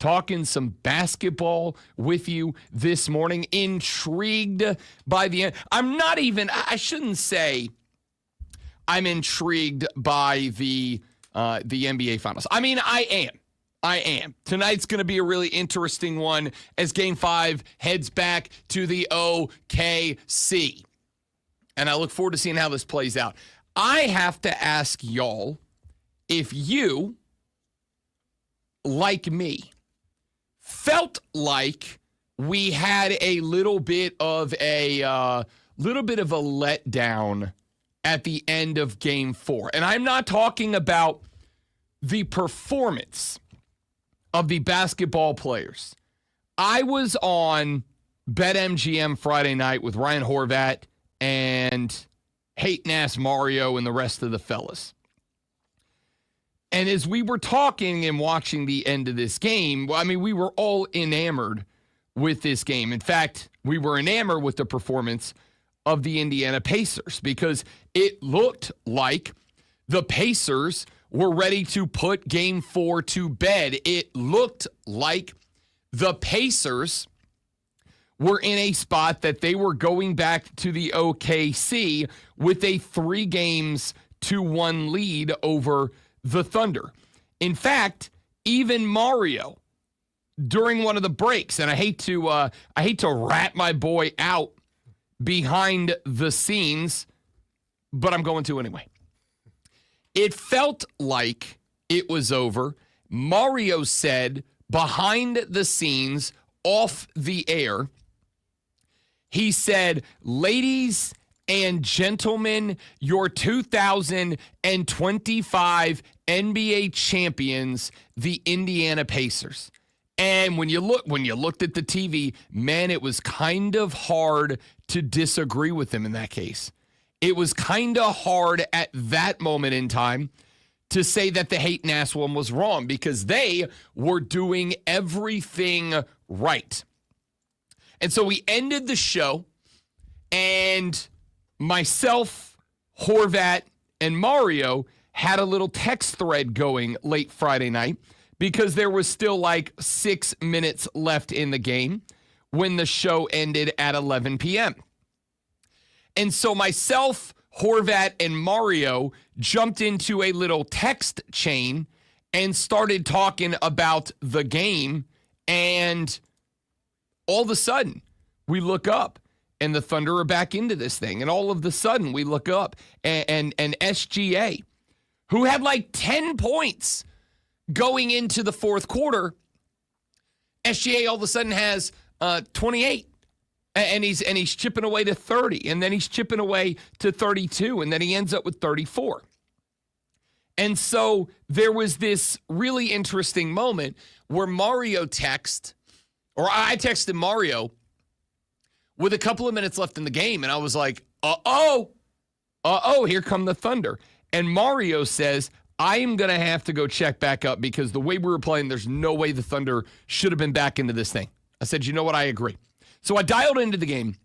talking some basketball with you this morning. Intrigued by the end. I shouldn't say I'm intrigued by the NBA Finals. I mean, I am. Tonight's going to be a really interesting one as Game 5 heads back to the OKC. And I look forward to seeing how this plays out. I have to ask y'all if you, like me, felt like we had a little bit of a letdown at the end of Game 4. And I'm not talking about the performance of the basketball players. I was on BetMGM Friday night with Ryan Horvat and hating-ass Mario and the rest of the fellas. And as we were talking and watching the end of this game, we were all enamored with this game. In fact, we were enamored with the performance of the Indiana Pacers because it looked like the Pacers were ready to put Game 4 to bed. It looked like the Pacers were in a spot that they were going back to the OKC with a 3-1 lead over the Thunder. In fact, even Mario, during one of the breaks, and I hate to rat my boy out behind the scenes, but I'm going to anyway. It felt like it was over. Mario said behind the scenes, off the air, he said, "Ladies and gentlemen, your 2025 NBA champions, the Indiana Pacers." And when you looked at the TV, man, it was kind of hard to disagree with him in that case. It was kind of hard at that moment in time to say that the hating-ass one was wrong because they were doing everything right. And so we ended the show, and myself, Horvat, and Mario had a little text thread going late Friday night because there was still like 6 minutes left in the game when the show ended at 11 p.m. And so myself, Horvat, and Mario jumped into a little text chain and started talking about the game. And all of a sudden, we look up, and the Thunder are back into this thing. And all of a sudden, we look up, and SGA, who had like 10 points going into the fourth quarter, SGA all of a sudden has 28. And he's chipping away to 30, and then he's chipping away to 32, and then he ends up with 34. And so there was this really interesting moment where I texted Mario with a couple of minutes left in the game, and I was like, here come the Thunder. And Mario says, I am going to have to go check back up because the way we were playing, there's no way the Thunder should have been back into this thing. I said, you know what? I agree. So I dialed into the game,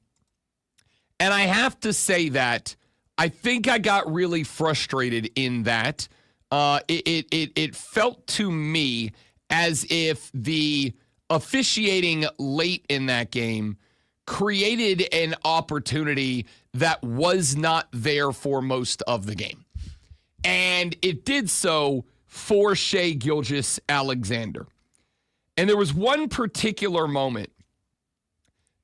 and I have to say that I think I got really frustrated in that it felt to me as if the officiating late in that game created an opportunity that was not there for most of the game. And it did so for Shai Gilgeous-Alexander. And there was one particular moment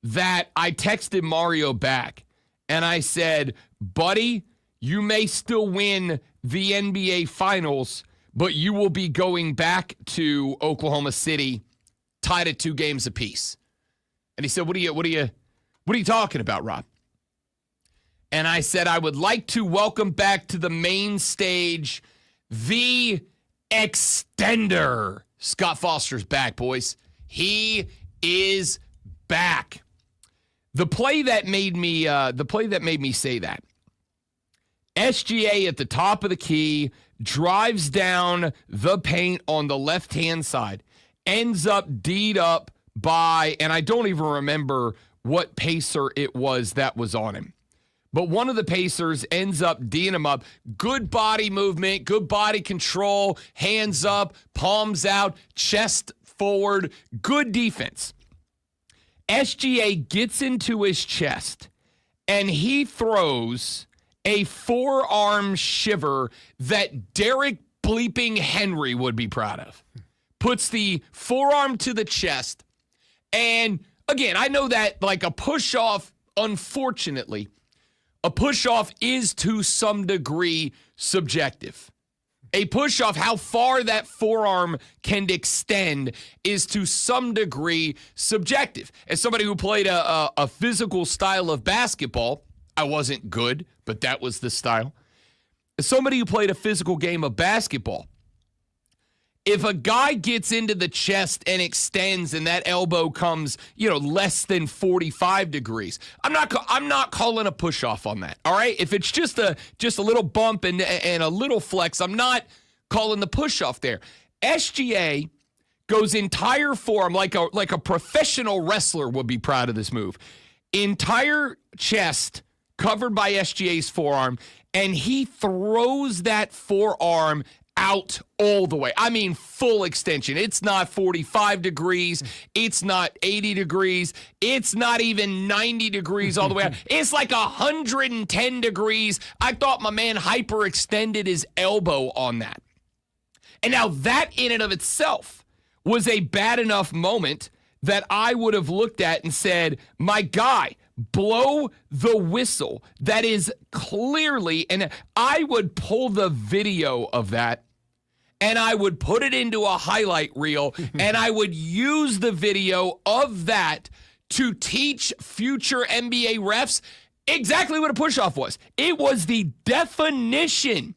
that I texted Mario back, and I said, buddy, you may still win the NBA Finals, but you will be going back to Oklahoma City tied at 2 games apiece. And he said, what are you talking about, Rob? And I said, I would like to welcome back to the main stage the extender. Scott Foster's back, boys. He is back. The play that made me say that. SGA at the top of the key drives down the paint on the left-hand side, ends up D'd up by, and I don't even remember what Pacer it was that was on him. But one of the Pacers ends up D'ing him up. Good body movement, good body control, hands up, palms out, chest forward, good defense. SGA gets into his chest, and he throws a forearm shiver that Derek bleeping Henry would be proud of. Puts the forearm to the chest, and again, I know that like a push-off, unfortunately, a push-off is to some degree subjective. A push-off, how far that forearm can extend, is to some degree subjective. As somebody who played a physical style of basketball, I wasn't good, but that was the style. As somebody who played a physical game of basketball, if a guy gets into the chest and extends and that elbow comes, less than 45 degrees, I'm not calling a push off on that. All right? If it's just a little bump and a little flex, I'm not calling the push off there. SGA goes entire forearm like a professional wrestler would be proud of this move. Entire chest covered by SGA's forearm, and he throws that forearm out all the way. I mean, full extension. It's not 45 degrees. It's not 80 degrees. It's not even 90 degrees all the way out. It's like 110 degrees. I thought my man hyperextended his elbow on that. And now that in and of itself was a bad enough moment that I would have looked at and said, my guy, blow the whistle. That is clearly, and I would pull the video of that and I would put it into a highlight reel and I would use the video of that to teach future NBA refs exactly what a push-off was. It was the definition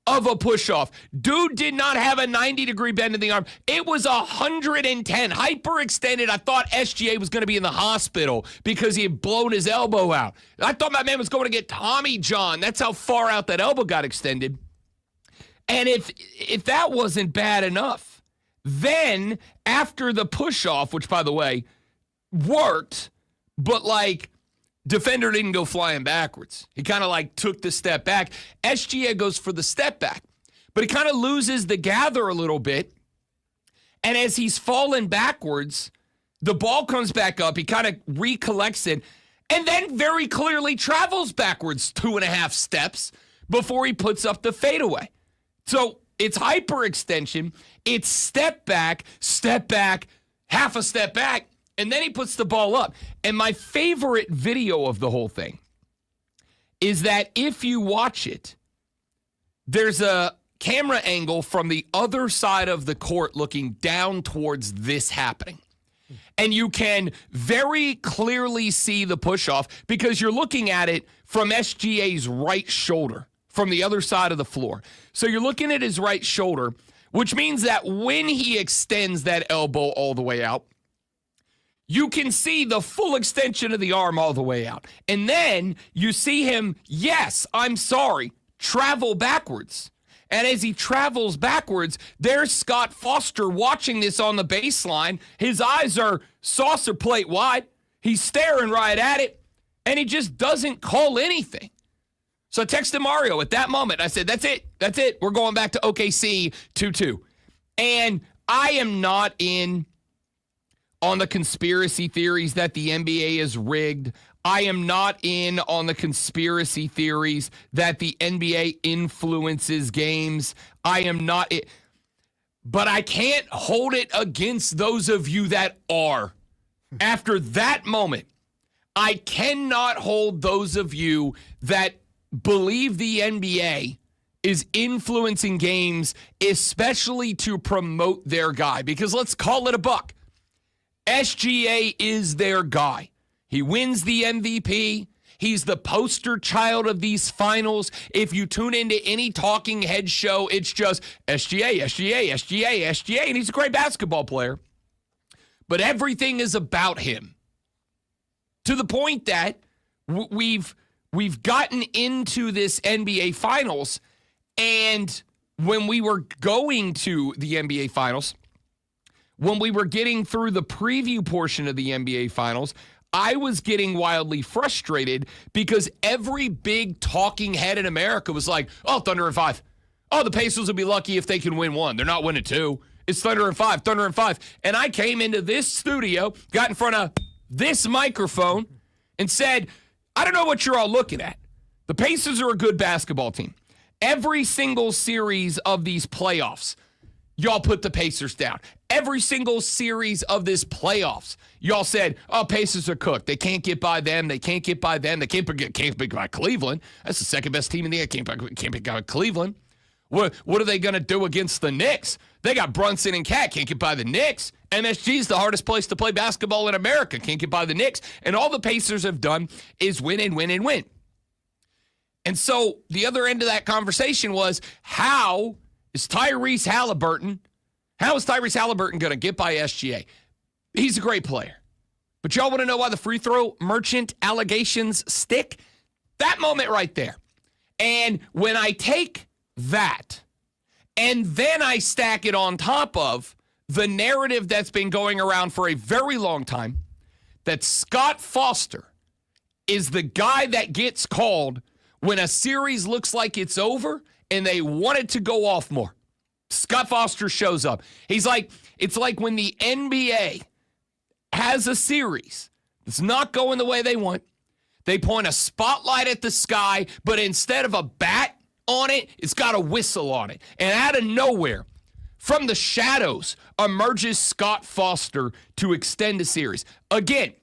of a push-off. Dude did not have a 90-degree bend in the arm. It was 110, hyperextended. I thought SGA was going to be in the hospital because he had blown his elbow out. I thought my man was going to get Tommy John. That's how far out that elbow got extended. And if that wasn't bad enough, then after the push-off, which, by the way, worked, but defender didn't go flying backwards. He kind of took the step back. SGA goes for the step back, but he kind of loses the gather a little bit. And as he's falling backwards, the ball comes back up. He kind of recollects it and then very clearly travels backwards 2.5 steps before he puts up the fadeaway. So it's hyperextension. It's step back, half a step back. And then he puts the ball up. And my favorite video of the whole thing is that if you watch it, there's a camera angle from the other side of the court looking down towards this happening. And you can very clearly see the push-off because you're looking at it from SGA's right shoulder from the other side of the floor. So you're looking at his right shoulder, which means that when he extends that elbow all the way out, you can see the full extension of the arm all the way out. And then you see him, travel backwards. And as he travels backwards, there's Scott Foster watching this on the baseline. His eyes are saucer plate wide. He's staring right at it, and he just doesn't call anything. So I texted Mario at that moment. I said, that's it. We're going back to OKC 2-2. And I am not in on the conspiracy theories that the NBA is rigged. I am not in on the conspiracy theories that the NBA influences games. I am not. But I can't hold it against those of you that are. After that moment, I cannot hold those of you that believe the NBA is influencing games, especially to promote their guy. Because let's call it a buck. SGA is their guy. He wins the MVP. He's the poster child of these finals. If you tune into any talking head show, it's just SGA, and he's a great basketball player. But everything is about him. To the point that we've gotten into this NBA Finals, and when we were going to the NBA Finals, when we were getting through the preview portion of the NBA Finals, I was getting wildly frustrated because every big talking head in America was like, oh, Thunder in 5. Oh, the Pacers will be lucky if they can win 1. They're not winning 2. It's Thunder and 5, Thunder and 5. And I came into this studio, got in front of this microphone, and said, I don't know what you're all looking at. The Pacers are a good basketball team. Every single series of these playoffs, y'all put the Pacers down. Every single series of this playoffs, y'all said, oh, Pacers are cooked. They can't get by them. They can't get by them. They can't get by Cleveland. That's the second best team in the league. Can't get by Cleveland. What are they going to do against the Knicks? They got Brunson and Cat. Can't get by the Knicks. MSG is the hardest place to play basketball in America. Can't get by the Knicks. And all the Pacers have done is win and win and win. And so the other end of that conversation was, how is Tyrese Halliburton going to get by SGA? He's a great player. But y'all want to know why the free throw merchant allegations stick? That moment right there. And when I take that and then I stack it on top of the narrative that's been going around for a very long time, that Scott Foster is the guy that gets called when a series looks like it's over and they want it to go off more. Scott Foster shows up. He's like, it's like when the NBA has a series that's not going the way they want. They point a spotlight at the sky, but instead of a bat on it, it's got a whistle on it. And out of nowhere, from the shadows, emerges Scott Foster to extend a series. Again,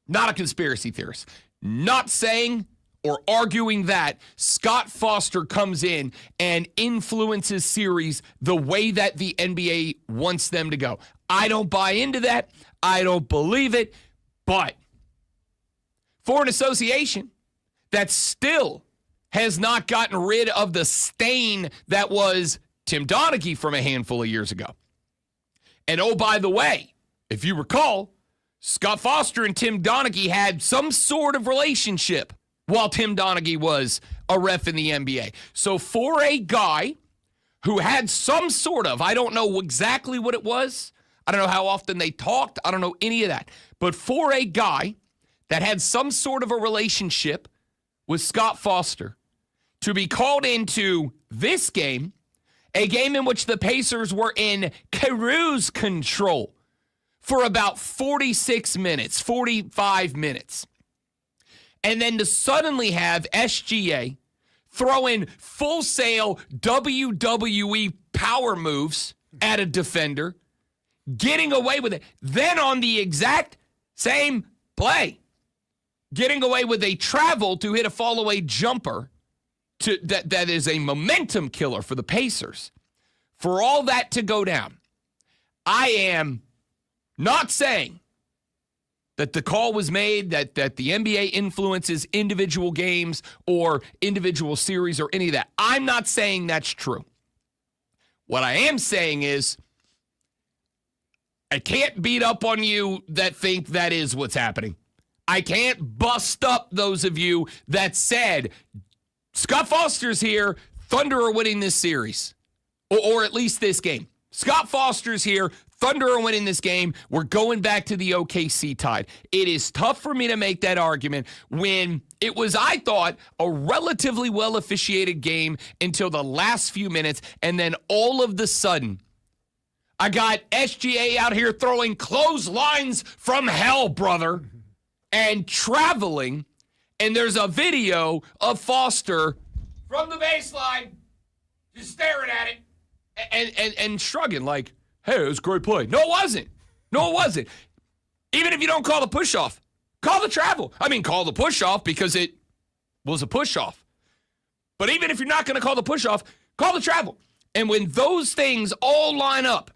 not a conspiracy theorist. Not saying or arguing that Scott Foster comes in and influences series the way that the NBA wants them to go. I don't buy into that. I don't believe it. But for an association that still has not gotten rid of the stain that was Tim Donaghy from a handful of years ago. And oh, by the way, if you recall, Scott Foster and Tim Donaghy had some sort of relationship while Tim Donaghy was a ref in the NBA. So for a guy who had some sort of, I don't know exactly what it was, I don't know how often they talked, I don't know any of that, but for a guy that had some sort of a relationship with Scott Foster to be called into this game, a game in which the Pacers were in cruise control for about 46 minutes, 45 minutes. And then to suddenly have SGA throw in full sail WWE power moves at a defender, getting away with it. Then on the exact same play, getting away with a travel to hit a fall-away jumper that is a momentum killer for the Pacers. For all that to go down, I am not saying that the call was made, that the NBA influences individual games or individual series or any of that. I'm not saying that's true. What I am saying is I can't beat up on you that think that is what's happening. I can't bust up those of you that said, Scott Foster's here, Thunder are winning this series, or at least this game. Scott Foster's here, Thunder are winning this game. We're going back to the OKC Tide. It is tough for me to make that argument when it was, I thought, a relatively well-officiated game until the last few minutes, and then all of the sudden, I got SGA out here throwing clotheslines from hell, brother, and traveling, and there's a video of Foster from the baseline just staring at it and shrugging like, hey, it was a great play. No, it wasn't. No, it wasn't. Even if you don't call the push-off, call the travel. I mean, call the push-off because it was a push-off. But even if you're not going to call the push-off, call the travel. And when those things all line up,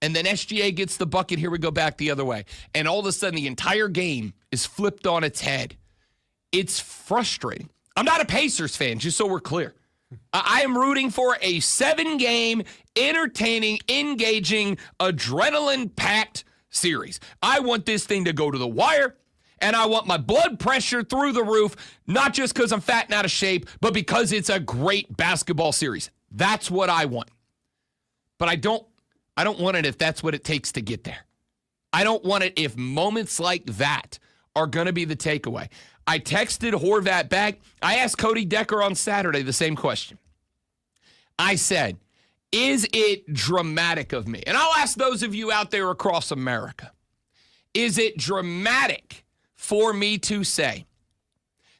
and then SGA gets the bucket, here we go back the other way, and all of a sudden the entire game is flipped on its head, it's frustrating. I'm not a Pacers fan, just so we're clear. I am rooting for a 7-game, entertaining, engaging, adrenaline-packed series. I want this thing to go to the wire, and I want my blood pressure through the roof, not just because I'm fat and out of shape, but because it's a great basketball series. That's what I want. But I don't want it if that's what it takes to get there. I don't want it if moments like that are going to be the takeaway. I texted Horvat back. I asked Cody Decker on Saturday the same question. I said, is it dramatic of me? And I'll ask those of you out there across America, is it dramatic for me to say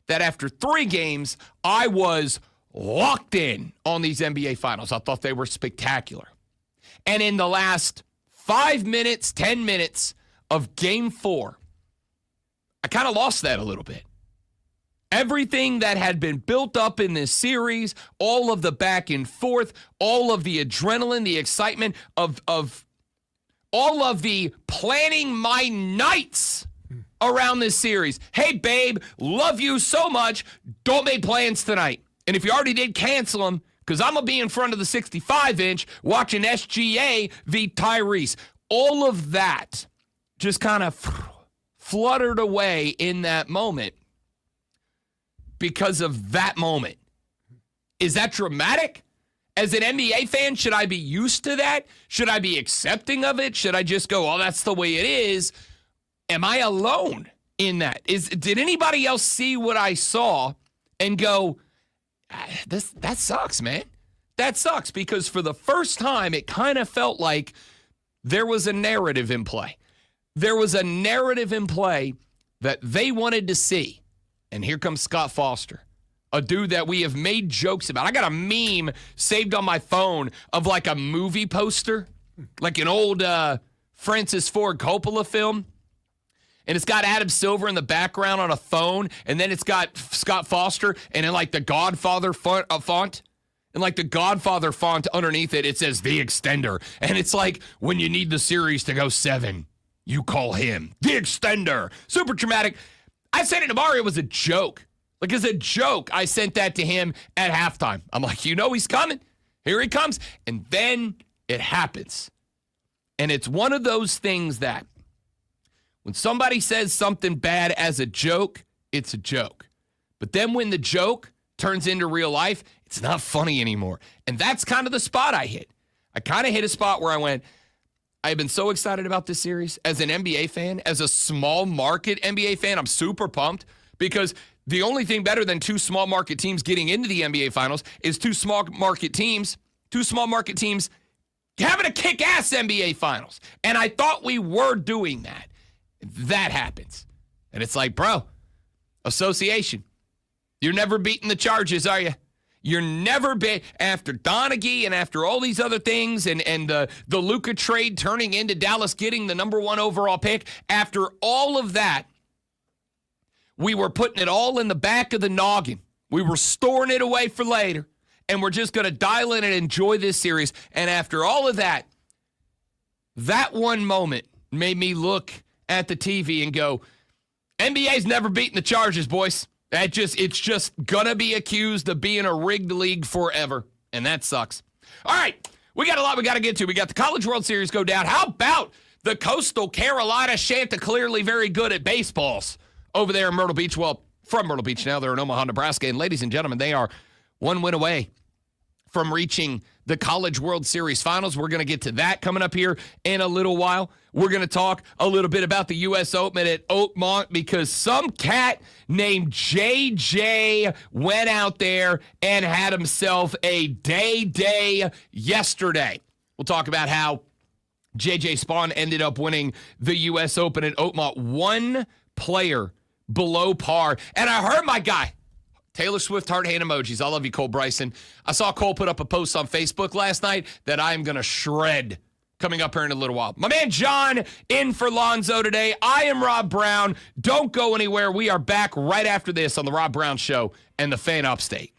that after 3 games, I was locked in on these NBA Finals? I thought they were spectacular. And in the last 5 minutes, 10 minutes of Game 4, I kind of lost that a little bit. Everything that had been built up in this series, all of the back and forth, all of the adrenaline, the excitement of all of the planning my nights around this series. Hey, babe, love you so much. Don't make plans tonight. And if you already did, cancel them, because I'm going to be in front of the 65-inch watching SGA v. Tyrese. All of that just kind of fluttered away in that moment because of that moment. Is that dramatic? As an NBA fan, should I be used to that? Should I be accepting of it? Should I just go, oh, that's the way it is? Am I alone in that? Did anybody else see what I saw and go, that sucks, man? That sucks, because for the first time, it kind of felt like there was a narrative in play. There was a narrative in play that they wanted to see. And here comes Scott Foster, a dude that we have made jokes about. I got a meme saved on my phone of like a movie poster, like an old Francis Ford Coppola film. And it's got Adam Silver in the background on a phone. And then it's got Scott Foster and in like the Godfather font. And like the Godfather font underneath it, it says The Extender. And it's like, when you need the series to go 7, you call him The Extender. Super dramatic. I sent it to Mario. It was a joke. Like, as a joke, I sent that to him at halftime. I'm like, you know he's coming. Here he comes. And then it happens. And it's one of those things that when somebody says something bad as a joke, it's a joke. But then when the joke turns into real life, it's not funny anymore. And that's kind of the spot I hit. I kind of hit a spot where I went, I've been so excited about this series as an NBA fan, as a small market NBA fan. I'm super pumped because the only thing better than 2 small market teams getting into the NBA Finals is 2 small market teams having a kick-ass NBA Finals. And I thought we were doing that. That happens. And it's like, bro, association. You're never beating the charges, are you? You're never after Donaghy and after all these other things and the Luka trade turning into Dallas getting the number 1 overall pick. After all of that, we were putting it all in the back of the noggin. We were storing it away for later, and we're just going to dial in and enjoy this series. And after all of that, that one moment made me look at the TV and go, NBA's never beaten the charges, boys. It's just going to be accused of being a rigged league forever, and that sucks. All right, we got a lot we got to get to. We got the College World Series go down. How about the Coastal Carolina Chanticleerly very good at baseballs over there in Myrtle Beach? Well, from Myrtle Beach now, they're in Omaha, Nebraska, and ladies and gentlemen, they are 1 win away from reaching the College World Series Finals. We're going to get to that coming up here in a little while. We're going to talk a little bit about the U.S. Open at Oakmont because some cat named JJ went out there and had himself a day yesterday. We'll talk about how JJ Spaun ended up winning the U.S. Open at Oakmont. 1 player below par. And I heard my guy, Taylor Swift heart hand emojis. I love you, Cole Bryson. I saw Cole put up a post on Facebook last night that I'm going to shred coming up here in a little while. My man John in for Lonzo today. I am Rob Brown. Don't go anywhere. We are back right after this on The Rob Brown Show and the Fan Upstate.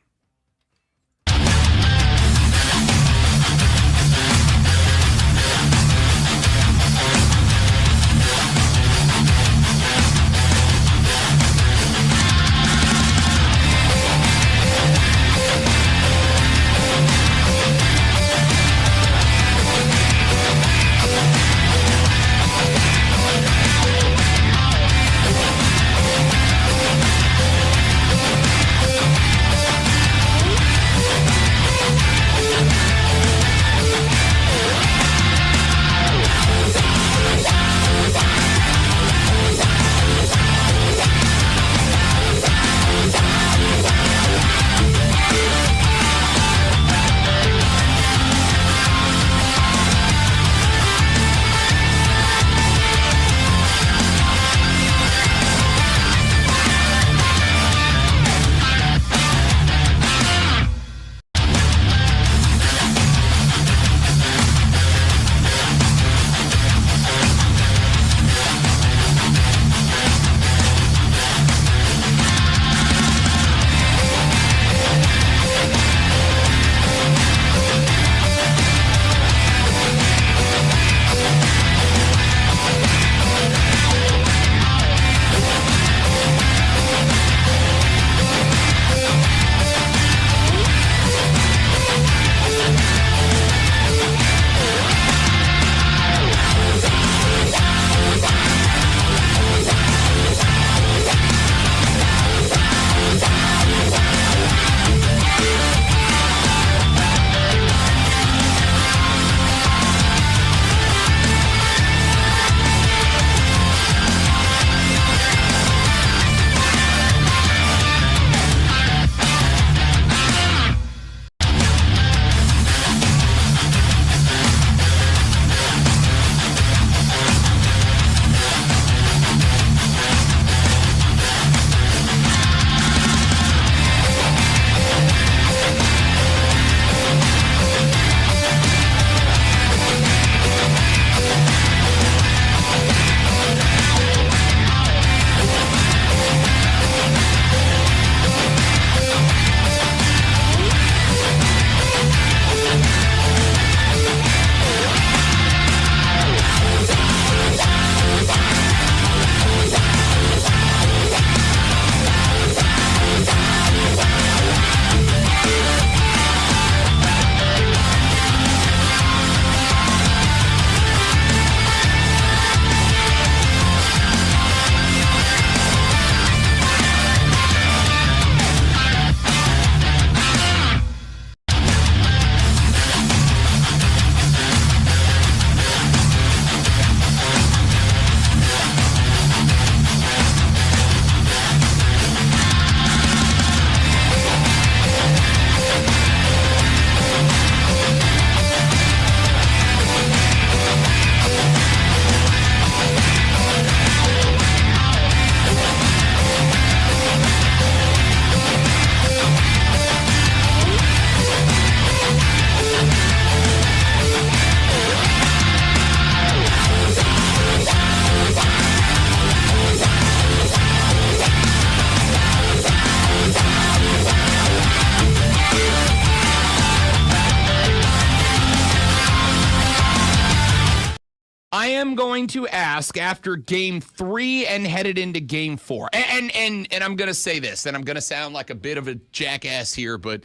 I am going to ask after game 3 and headed into game 4. And I'm going to say this, and I'm going to sound like a bit of a jackass here, but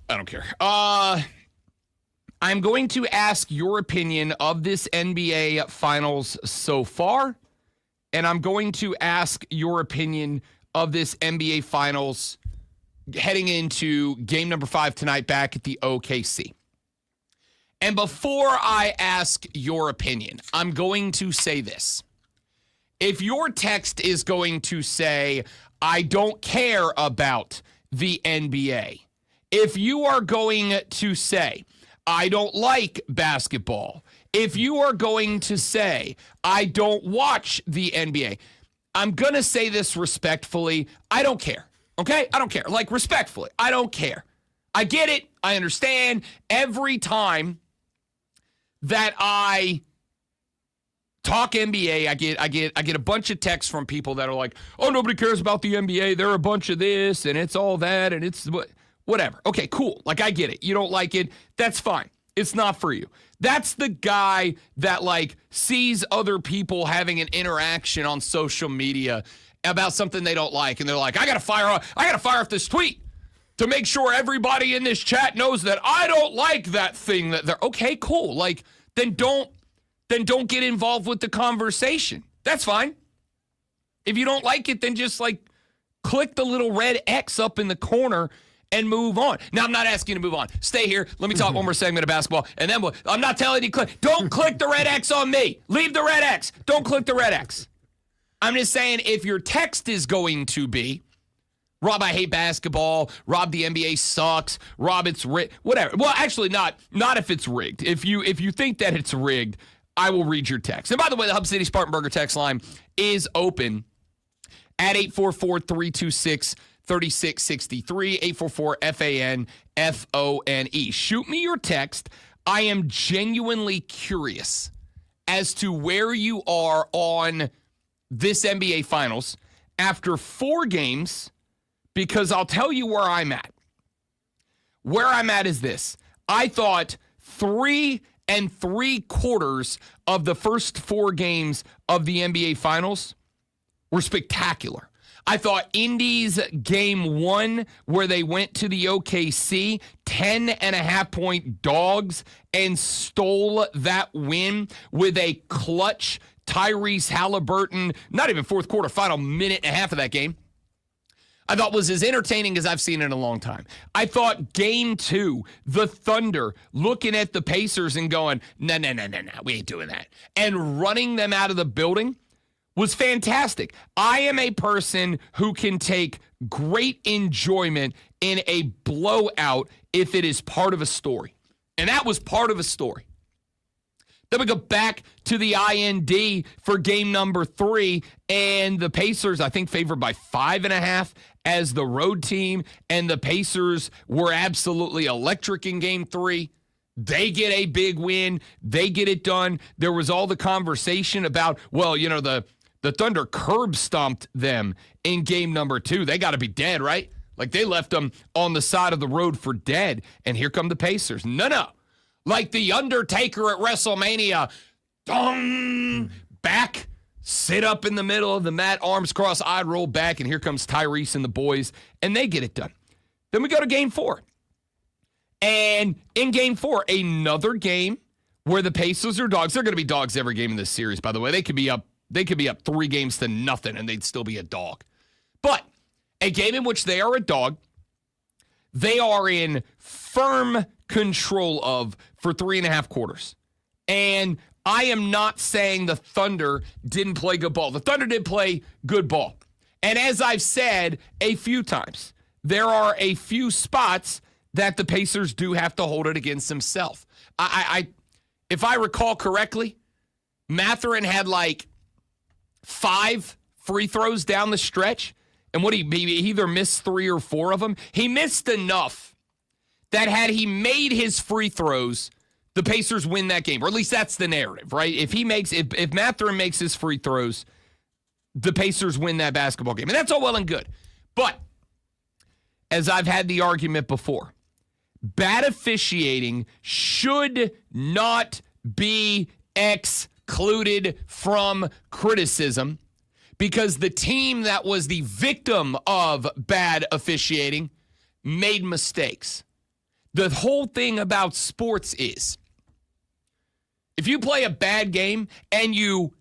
I don't care. I'm going to ask your opinion of this NBA Finals so far, and I'm going to ask your opinion of this NBA Finals heading into game number 5 tonight back at the OKC. And before I ask your opinion, I'm going to say this. If your text is going to say, I don't care about the NBA, if you are going to say, I don't like basketball, if you are going to say, I don't watch the NBA, I'm going to say this respectfully, I don't care. Okay? I don't care. Like, respectfully, I don't care. I get it. I understand. Every time that I talk NBA, I get a bunch of texts from people that are like, oh, nobody cares about the NBA. They're a bunch of this, and it's all that, and it's whatever. Okay, cool. Like, I get it. You don't like it. That's fine. It's not for you. That's the guy that, like, sees other people having an interaction on social media about something they don't like, and they're like, I gotta fire off this tweet to make sure everybody in this chat knows that I don't like that thing that they're okay, cool. Like, then don't get involved with the conversation. That's fine. If you don't like it, then just like click the little red X up in the corner and move on. Now, I'm not asking you to move on. Stay here. Let me talk one more segment of basketball, and then I'm not telling you to click. Don't click the red X on me. Leave the red X. Don't click the red X. I'm just saying, if your text is going to be, Rob, I hate basketball. Rob, the NBA sucks. Rob, it's rigged. Whatever. Well, actually, not if it's rigged. If you think that it's rigged, I will read your text. And by the way, the Hub City Spartanburger text line is open at 844-326-3663, 844-FAN-FONE. Shoot me your text. I am genuinely curious as to where you are on this NBA Finals after 4 games, because I'll tell you where I'm at. Where I'm at is this. I thought 3 3/4 of the first 4 games of the NBA Finals were spectacular. I thought Indy's game 1, where they went to the OKC, 10.5-point dogs, and stole that win with a clutch Tyrese Halliburton, not even fourth quarter, final minute and a half of that game, I thought was as entertaining as I've seen in a long time. I thought game 2, the Thunder looking at the Pacers and going, no, we ain't doing that, and running them out of the building was fantastic. I am a person who can take great enjoyment in a blowout if it is part of a story. And that was part of a story. Then we go back to the IND for game number 3, and the Pacers, I think, favored by 5.5 as the road team, and the Pacers were absolutely electric in game 3. They get a big win. They get it done. There was all the conversation about, well, you know, the Thunder curb stomped them in game number 2. They got to be dead, right? Like, they left them on the side of the road for dead, and here come the Pacers. No. Like the Undertaker at WrestleMania. Dong! Back, sit up in the middle of the mat, arms crossed, eye roll back, and here comes Tyrese and the boys, and they get it done. Then we go to game 4. And in game 4, another game where the Pacers are dogs. They're going to be dogs every game in this series, by the way. They could be up 3 games to nothing, and they'd still be a dog. But a game in which they are a dog, they are in firm control of for 3.5 quarters. And I am not saying the Thunder didn't play good ball. The Thunder did play good ball. And as I've said a few times, there are a few spots that the Pacers do have to hold it against themselves. If I recall correctly, Mathurin had like 5 free throws down the stretch. And he either missed 3 or 4 of them. He missed enough that had he made his free throws, the Pacers win that game. Or at least that's the narrative, right? If Mathurin makes his free throws, the Pacers win that basketball game. And that's all well and good. But as I've had the argument before, bad officiating should not be excused. excluded from criticism because the team that was the victim of bad officiating made mistakes. The whole thing about sports is if you play a bad game and you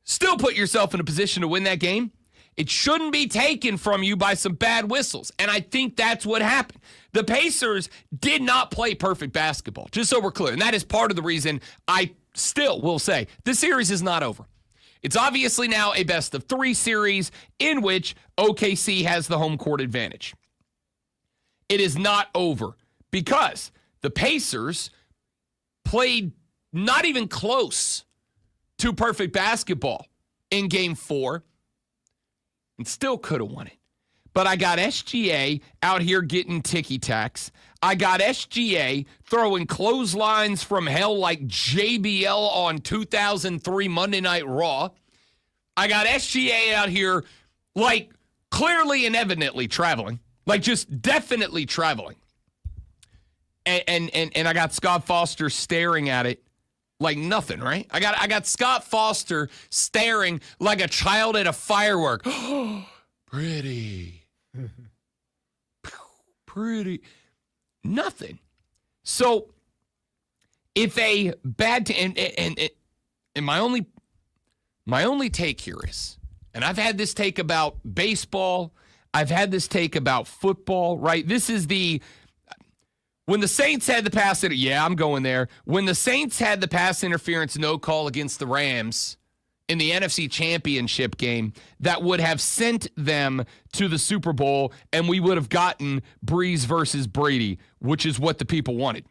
still put yourself in a position to win that game, it shouldn't be taken from you by some bad whistles. And I think that's what happened. The Pacers did not play perfect basketball, just so we're clear. And that is part of the reason I still will say the series is not over. It's obviously now a best-of-3 series in which OKC has the home court advantage. It is not over because the Pacers played not even close to perfect basketball in Game 4 and still could have won it. But I got SGA out here getting ticky-tacks. I got SGA throwing clotheslines from hell like JBL on 2003 Monday Night Raw. I got SGA out here like clearly and evidently traveling. Like just definitely traveling. And I got Scott Foster staring at it like nothing, right? I got Scott Foster staring like a child at a firework. Pretty. Pretty. Nothing. So if a bad team, and my only take here is, and I've had this take about baseball, I've had this take about football, right? This is when the Saints had the pass, yeah, I'm going there. When the Saints had the pass interference no call against the Rams in the NFC Championship game, that would have sent them to the Super Bowl, and we would have gotten Breeze versus Brady, which is what the people wanted.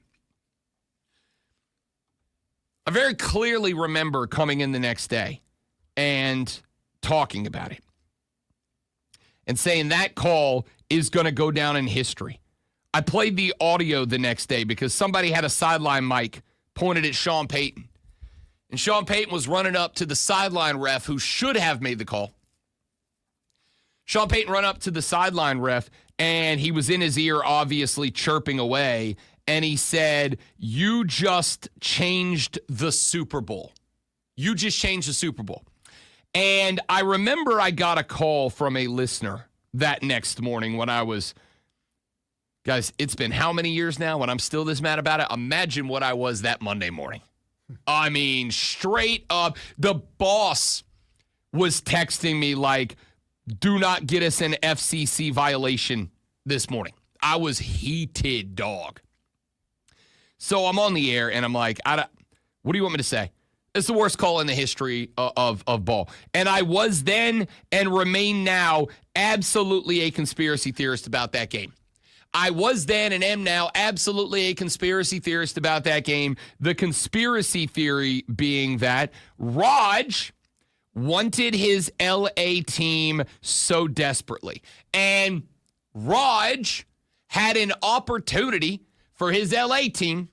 I very clearly remember coming in the next day and talking about it and saying that call is going to go down in history. I played the audio the next day because somebody had a sideline mic pointed at Sean Payton. And Sean Payton was running up to the sideline ref who should have made the call. Sean Payton ran up to the sideline ref, and he was in his ear, obviously chirping away, and he said, "You just changed the Super Bowl. You just changed the Super Bowl." And I remember I got a call from a listener that next morning when I was, guys, it's been how many years now when I'm still this mad about it? Imagine what I was that Monday morning. I mean, straight up, the boss was texting me like, do not get us an FCC violation this morning. I was heated, dog. So I'm on the air, and I'm like, what do you want me to say? It's the worst call in the history of ball. And I was then and remain now absolutely a conspiracy theorist about that game. I was then and am now absolutely a conspiracy theorist about that game. The conspiracy theory being that Raj wanted his LA team so desperately. And Raj had an opportunity for his LA team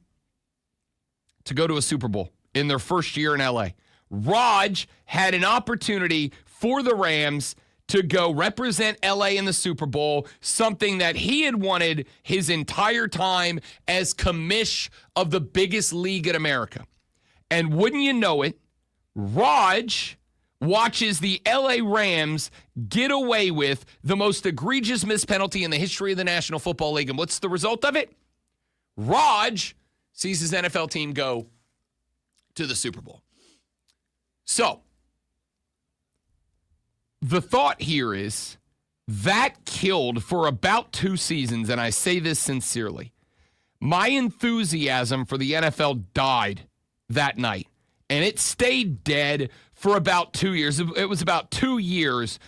to go to a Super Bowl in their first year in LA. Raj had an opportunity for the Rams to go represent LA in the Super Bowl, something that he had wanted his entire time as commish of the biggest league in America. And wouldn't you know it, Raj watches the LA Rams get away with the most egregious missed penalty in the history of the National Football League. And what's the result of it? Raj sees his NFL team go to the Super Bowl. So, the thought here is that killed for about 2 seasons, and I say this sincerely. My enthusiasm for the NFL died that night, and it stayed dead for about 2 years. It was about 2 years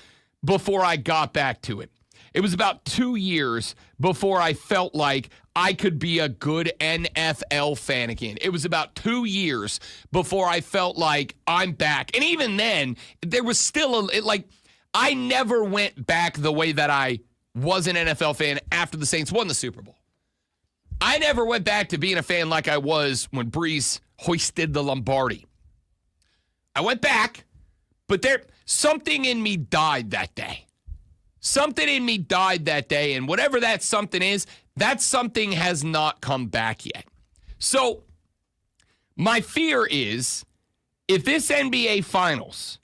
before I got back to it. It was about 2 years before I felt like I could be a good NFL fan again. It was about 2 years before I felt like I'm back. And even then, there was still I never went back the way that I was an NFL fan after the Saints won the Super Bowl. I never went back to being a fan like I was when Breeze hoisted the Lombardi. I went back, but something in me died that day. Something in me died that day, and whatever that something is, that something has not come back yet. So my fear is if this NBA Finals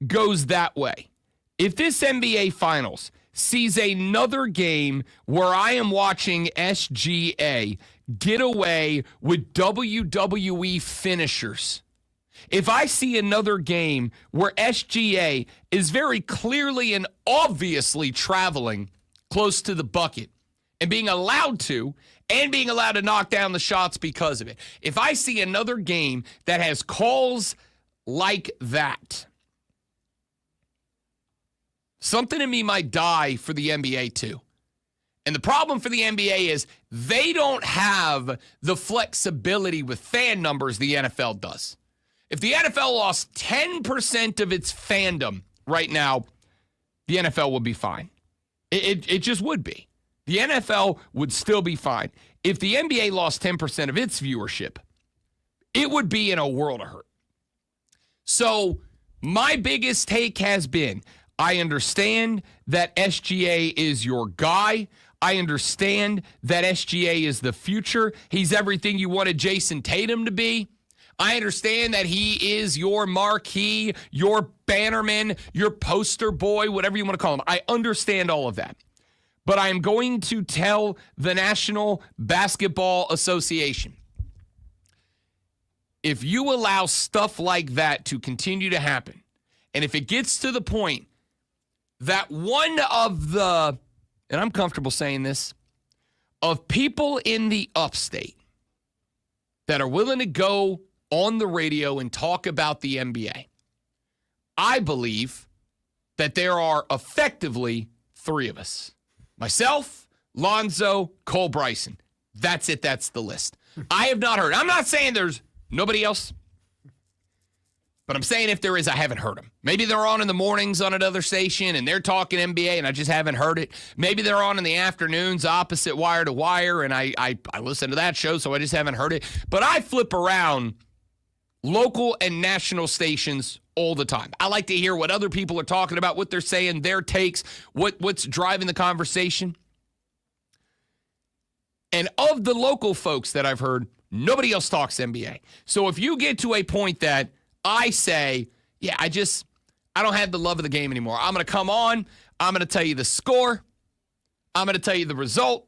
goes that way, if this NBA Finals sees another game where I am watching SGA get away with WWE finishers, if I see another game where SGA is very clearly and obviously traveling close to the bucket and being allowed to knock down the shots because of it, if I see another game that has calls like that, something in me might die for the NBA too. And the problem for the NBA is they don't have the flexibility with fan numbers the NFL does. If the NFL lost 10% of its fandom right now, the NFL would be fine. It just would be. The NFL would still be fine. If the NBA lost 10% of its viewership, it would be in a world of hurt. So my biggest take has been, I understand that SGA is your guy. I understand that SGA is the future. He's everything you wanted Jason Tatum to be. I understand that he is your marquee, your bannerman, your poster boy, whatever you want to call him. I understand all of that. But I am going to tell the National Basketball Association, if you allow stuff like that to continue to happen, and if it gets to the point that one of the, and I'm comfortable saying this, of people in the upstate that are willing to go on the radio and talk about the NBA, I believe that there are effectively three of us. Myself, Lonzo, Cole Bryson. That's it. That's the list. I have not heard. I'm not saying there's nobody else, but I'm saying if there is, I haven't heard them. Maybe they're on in the mornings on another station and they're talking NBA and I just haven't heard it. Maybe they're on in the afternoons opposite Wire to Wire and I listen to that show, so I just haven't heard it. But I flip around local and national stations all the time. I like to hear what other people are talking about, what they're saying, their takes, what's driving the conversation. And of the local folks that I've heard, nobody else talks NBA. So if you get to a point that I say, yeah, I don't have the love of the game anymore. I'm going to come on. I'm going to tell you the score. I'm going to tell you the result.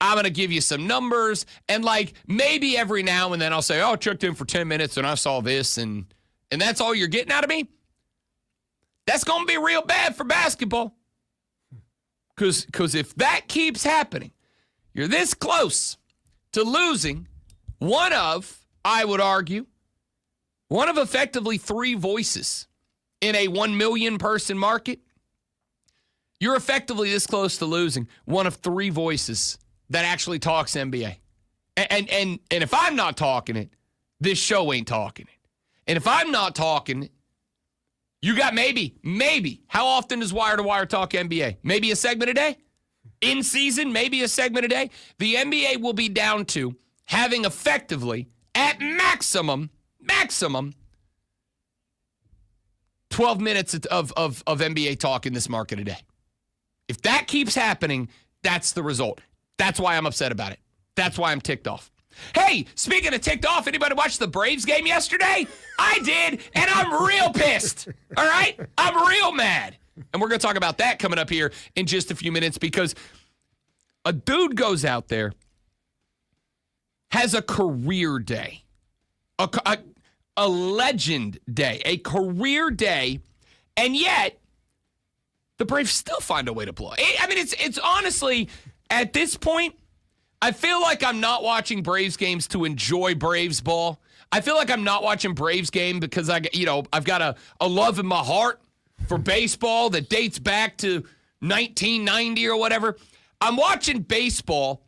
I'm going to give you some numbers. And like maybe every now and then I'll say, oh, I checked in for 10 minutes and I saw this. And that's all you're getting out of me? That's going to be real bad for basketball. Because if that keeps happening, you're this close to losing one of, I would argue, one of effectively three voices in a 1 million person market. You're effectively this close to losing one of three voices that actually talks NBA. And if I'm not talking it, this show ain't talking it. And if I'm not talking it, you got maybe. How often does Wire to Wire talk NBA? Maybe a segment a day? In season, maybe a segment a day? The NBA will be down to having effectively, at maximum, 12 minutes of NBA talk in this market a day. If that keeps happening, that's the result. That's why I'm upset about it. That's why I'm ticked off. Hey, speaking of ticked off, anybody watch the Braves game yesterday? I did, and I'm real pissed. All right? I'm real mad. And we're going to talk about that coming up here in just a few minutes because a dude goes out there, has a career day, a legend day, a career day, and yet the Braves still find a way to play. I mean, it's honestly, at this point, I feel like I'm not watching Braves games to enjoy Braves ball. I feel like I'm not watching Braves game because I've got a love in my heart for baseball that dates back to 1990 or whatever. I'm watching baseball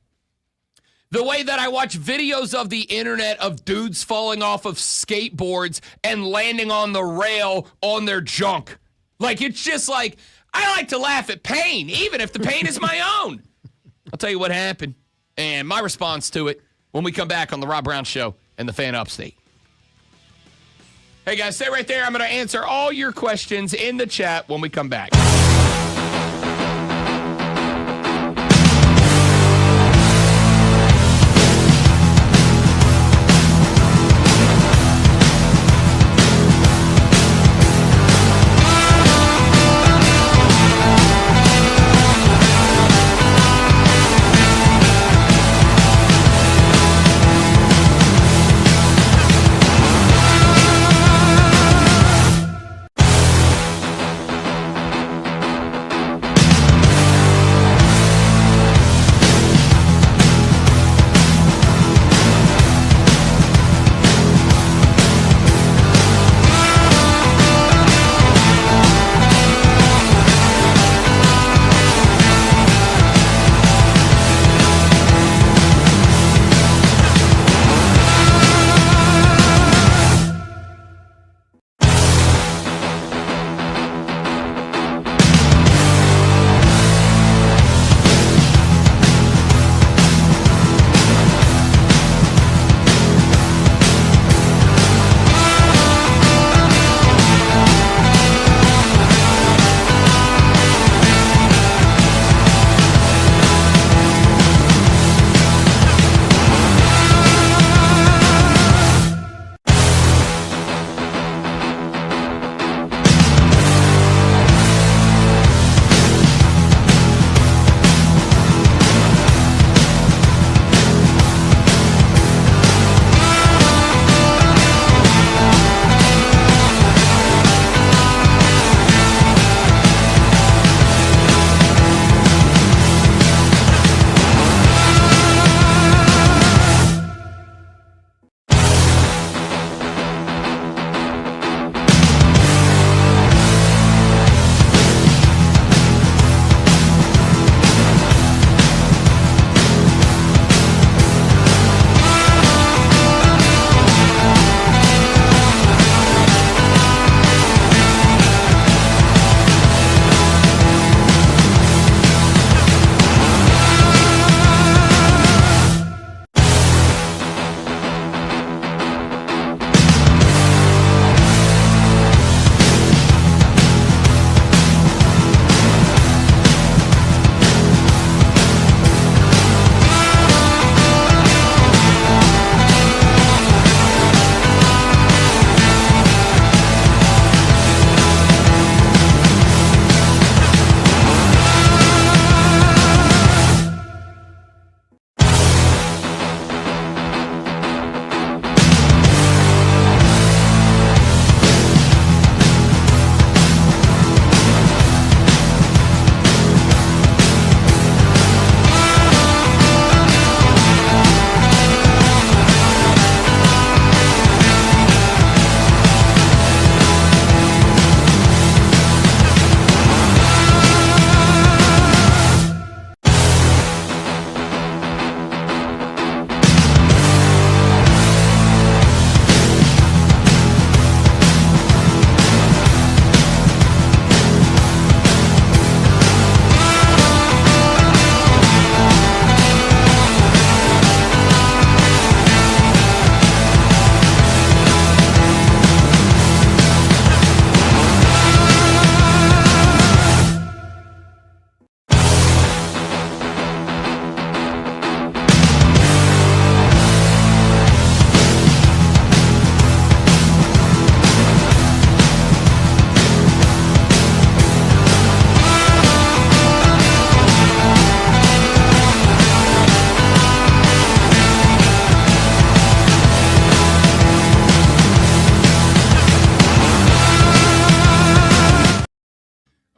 the way that I watch videos of the internet of dudes falling off of skateboards and landing on the rail on their junk. Like, it's just like, I like to laugh at pain, even if the pain is my own. I'll tell you what happened and my response to it when we come back on the Rob Brown Show and the Fan Upstate. Hey, guys, stay right there. I'm going to answer all your questions in the chat when we come back.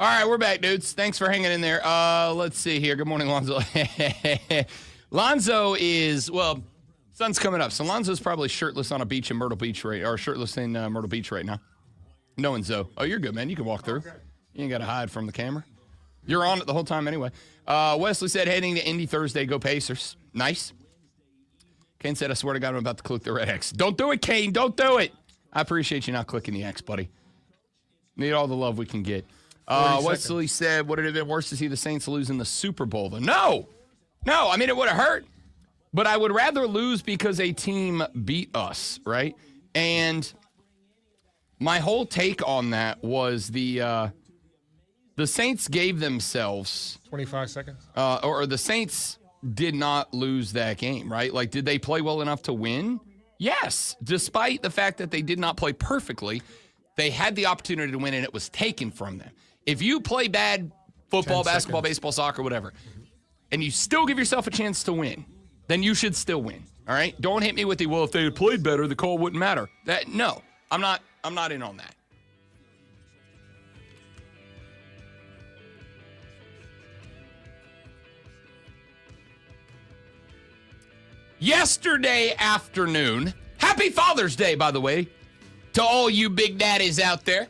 All right, we're back, dudes. Thanks for hanging in there. Let's see here. Good morning, Lonzo. Lonzo is, well, sun's coming up. So Lonzo's probably shirtless on a beach in Myrtle Beach shirtless in Myrtle Beach right now. No one's Zoe. Oh, you're good, man. You can walk through. You ain't got to hide from the camera. You're on it the whole time anyway. Wesley said, heading to Indy Thursday, go Pacers. Nice. Kane said, I swear to God, I'm about to click the red X. Don't do it, Kane. Don't do it. I appreciate you not clicking the X, buddy. Need all the love we can get. Wesley said, would it have been worse to see the Saints lose in the Super Bowl? No. I mean, it would have hurt. But I would rather lose because a team beat us, right? And my whole take on that was the Saints gave themselves 25 seconds. Or the Saints did not lose that game, right? Like, did they play well enough to win? Yes. Despite the fact that they did not play perfectly, they had the opportunity to win, and it was taken from them. If you play bad football, basketball, baseball, soccer, whatever, and you still give yourself a chance to win, then you should still win, all right? Don't hit me with the, well, if they had played better, the call wouldn't matter. No, I'm not in on that. Yesterday afternoon, happy Father's Day, by the way, to all you big daddies out there.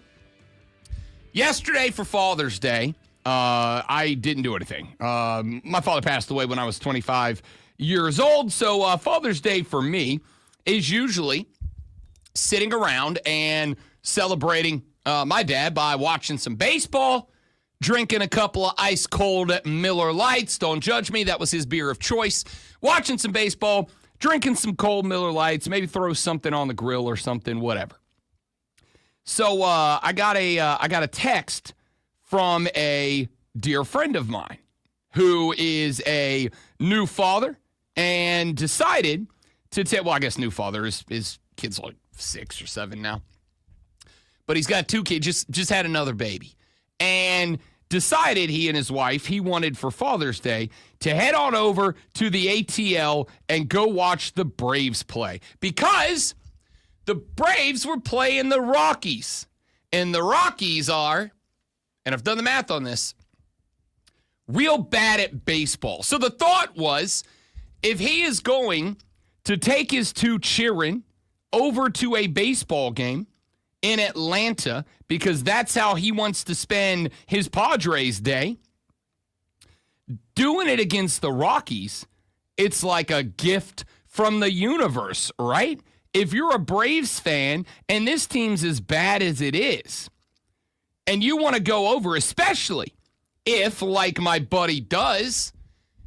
Yesterday for Father's Day, I didn't do anything. My father passed away when I was 25 years old, so Father's Day for me is usually sitting around and celebrating my dad by watching some baseball, drinking a couple of ice-cold Miller Lights. Don't judge me. That was his beer of choice. Watching some baseball, drinking some cold Miller Lights, maybe throw something on the grill or something, whatever. So I got a text from a dear friend of mine who is a new father and decided to take, well, I guess new father, his kid's like 6 or 7 now. But he's got 2 kids, just had another baby. And decided he and his wife, he wanted for Father's Day to head on over to the ATL and go watch the Braves play. Because the Braves were playing the Rockies. And the Rockies are, and I've done the math on this, real bad at baseball. So the thought was, if he is going to take his 2 children over to a baseball game in Atlanta, because that's how he wants to spend his Padres day, doing it against the Rockies, it's like a gift from the universe, right? If you're a Braves fan and this team's as bad as it is, and you want to go over, especially if, like my buddy does,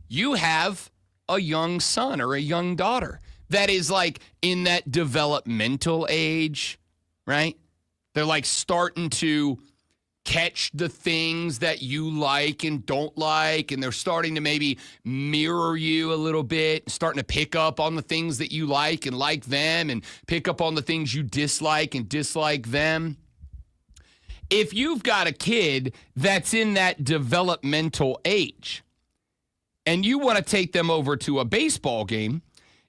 you have a young son or a young daughter that is like in that developmental age, right? They're like starting to catch the things that you like and don't like, and they're starting to maybe mirror you a little bit, starting to pick up on the things that you like and like them, and pick up on the things you dislike and dislike them. If you've got a kid that's in that developmental age and you want to take them over to a baseball game,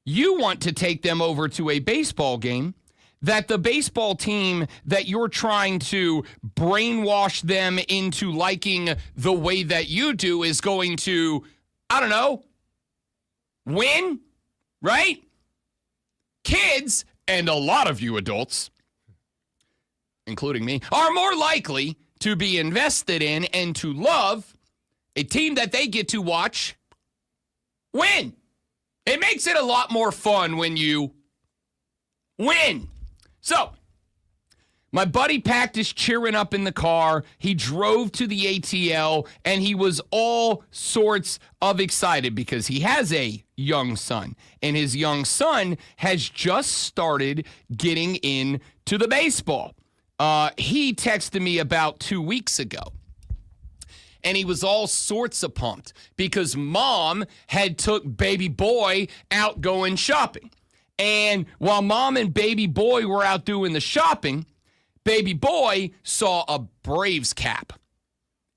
you want to take them over to a baseball game that the baseball team that you're trying to brainwash them into liking the way that you do is going to, I don't know, win, right? Kids, and a lot of you adults, including me, are more likely to be invested in and to love a team that they get to watch win. It makes it a lot more fun when you win. So, my buddy packed his cheering up in the car. He drove to the ATL, and he was all sorts of excited because he has a young son, and his young son has just started getting into the baseball. He texted me about 2 weeks ago, and he was all sorts of pumped because mom had took baby boy out going shopping. And while mom and baby boy were out doing the shopping, baby boy saw a Braves cap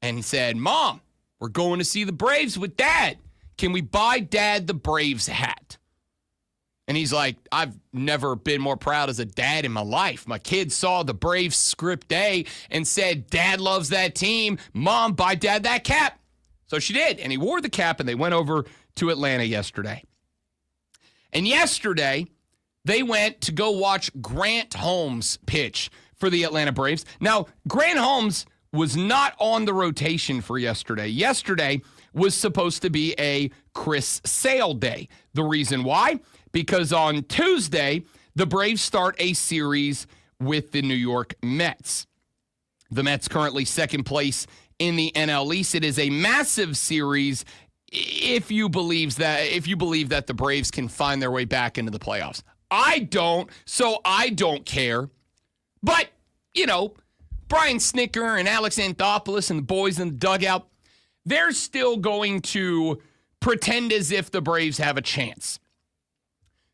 and said, Mom, we're going to see the Braves with Dad. Can we buy Dad the Braves hat? And he's like, I've never been more proud as a dad in my life. My kids saw the Braves script A and said, Dad loves that team. Mom, buy Dad that cap. So she did. And he wore the cap, and they went over to Atlanta yesterday. And yesterday, they went to go watch Grant Holmes pitch for the Atlanta Braves. Now, Grant Holmes was not on the rotation for yesterday. Yesterday was supposed to be a Chris Sale day. The reason why? Because on Tuesday, the Braves start a series with the New York Mets. The Mets currently second place in the NL East. It is a massive series if you believe that the Braves can find their way back into the playoffs. I don't, so I don't care. But, Brian Snicker and Alex Anthopoulos and the boys in the dugout, they're still going to pretend as if the Braves have a chance.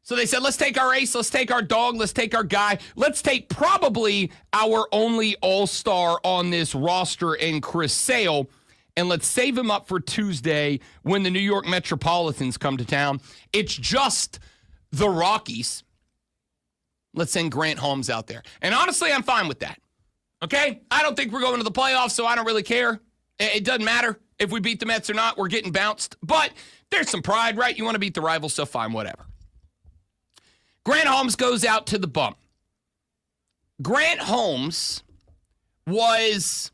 So they said, let's take our ace, let's take our dog, let's take our guy, let's take probably our only all-star on this roster in Chris Sale, and let's save him up for Tuesday when the New York Metropolitans come to town. It's just the Rockies. Let's send Grant Holmes out there. And honestly, I'm fine with that. Okay? I don't think we're going to the playoffs, so I don't really care. It doesn't matter if we beat the Mets or not. We're getting bounced. But there's some pride, right? You want to beat the rival, so fine, whatever. Grant Holmes goes out to the bump. Grant Holmes was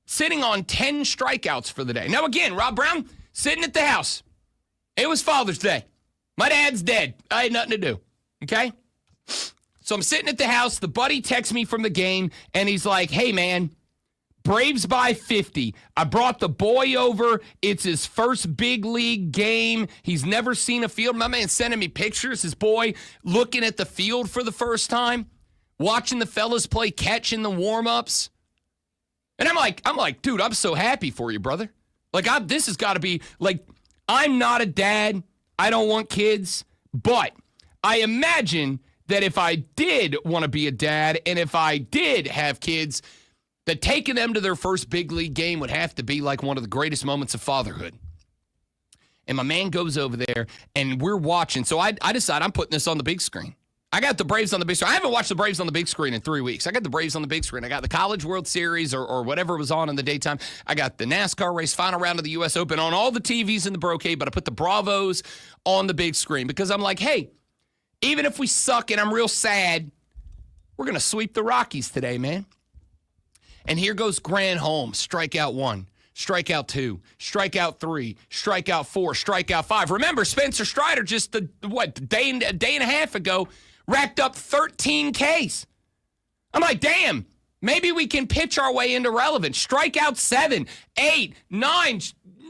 sitting on 10 strikeouts for the day. Now, again, Rob Brown sitting at the house. It was Father's Day. My dad's dead. I had nothing to do. Okay? So I'm sitting at the house. The buddy texts me from the game, and he's like, hey, man, Braves by 50. I brought the boy over. It's his first big league game. He's never seen a field. My man sending me pictures. His boy looking at the field for the first time, watching the fellas play catch in the warm-ups. And I'm like, dude, I'm so happy for you, brother. This has got to be, I'm not a dad. I don't want kids. But I imagine that if I did want to be a dad and if I did have kids, that taking them to their first big league game would have to be like one of the greatest moments of fatherhood. And my man goes over there, and we're watching. So I decide I'm putting this on the big screen. I got the Braves on the big screen. I haven't watched the Braves on the big screen in 3 weeks. I got the Braves on the big screen. I got the College World Series or whatever was on in the daytime. I got the NASCAR race, final round of the U.S. Open on all the TVs in the Brocade, but I put the Bravos on the big screen because I'm like, hey, even if we suck and I'm real sad, we're going to sweep the Rockies today, man. And here goes Grant Holmes, strikeout 1, strikeout 2, strikeout 3, strikeout 4, strikeout 5. Remember, Spencer Strider just a day and a half ago racked up 13 Ks. I'm like, damn, maybe we can pitch our way into relevance. Strikeout 7, 8, 9,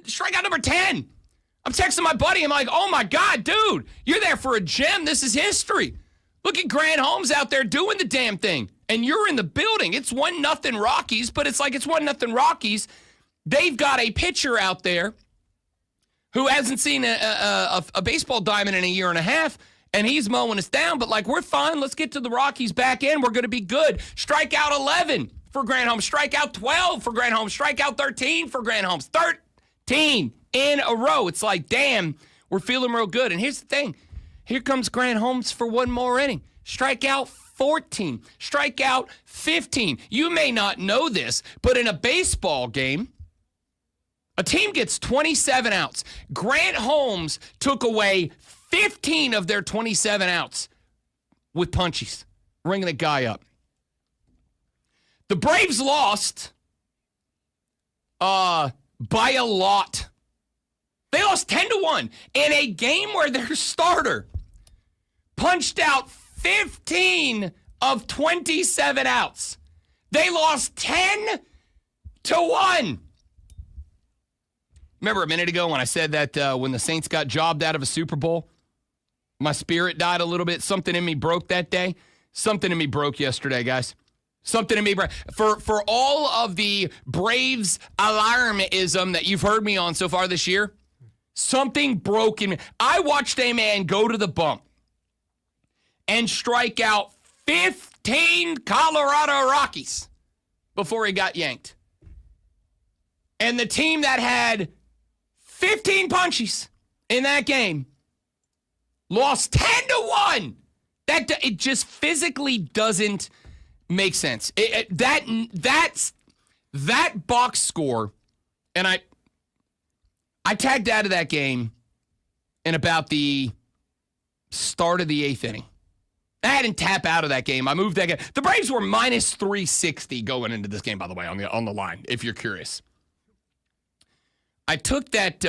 strikeout number 10. I'm texting my buddy. I'm like, oh, my God, dude, you're there for a gem. This is history. Look at Grant Holmes out there doing the damn thing. And you're in the building. It's 1-0 Rockies, but it's like it's 1-0 Rockies. They've got a pitcher out there who hasn't seen a baseball diamond in a year and a half, and he's mowing us down. But, we're fine. Let's get to the Rockies back end. We're going to be good. Strikeout 11 for Grant Holmes. Strikeout 12 for Grant Holmes. Strikeout 13 for Grant Holmes. 13 in a row. It's like, damn, we're feeling real good. And here's the thing. Here comes Grant Holmes for one more inning. Strikeout 14. Strikeout 15. You may not know this, but in a baseball game, a team gets 27 outs. Grant Holmes took away 15 of their 27 outs with punchies, ringing a guy up. The Braves lost by a lot. They lost 10-1 in a game where their starter punched out 15 of 27 outs. They lost 10-1. Remember a minute ago when I said that when the Saints got jobbed out of a Super Bowl, my spirit died a little bit. Something in me broke that day. Something in me broke yesterday, guys. Something in me broke. For all of the Braves alarmism that you've heard me on so far this year, something broke in me. I watched a man go to the bump and strike out 15 Colorado Rockies before he got yanked. And the team that had 15 punchies in that game Lost 10-1. It just physically doesn't make sense. That box score, and I tagged out of that game in about the start of the 8th inning. I didn't tap out of that game. I moved that game. The Braves were minus 360 going into this game, by the way, on the line, if you're curious. I took that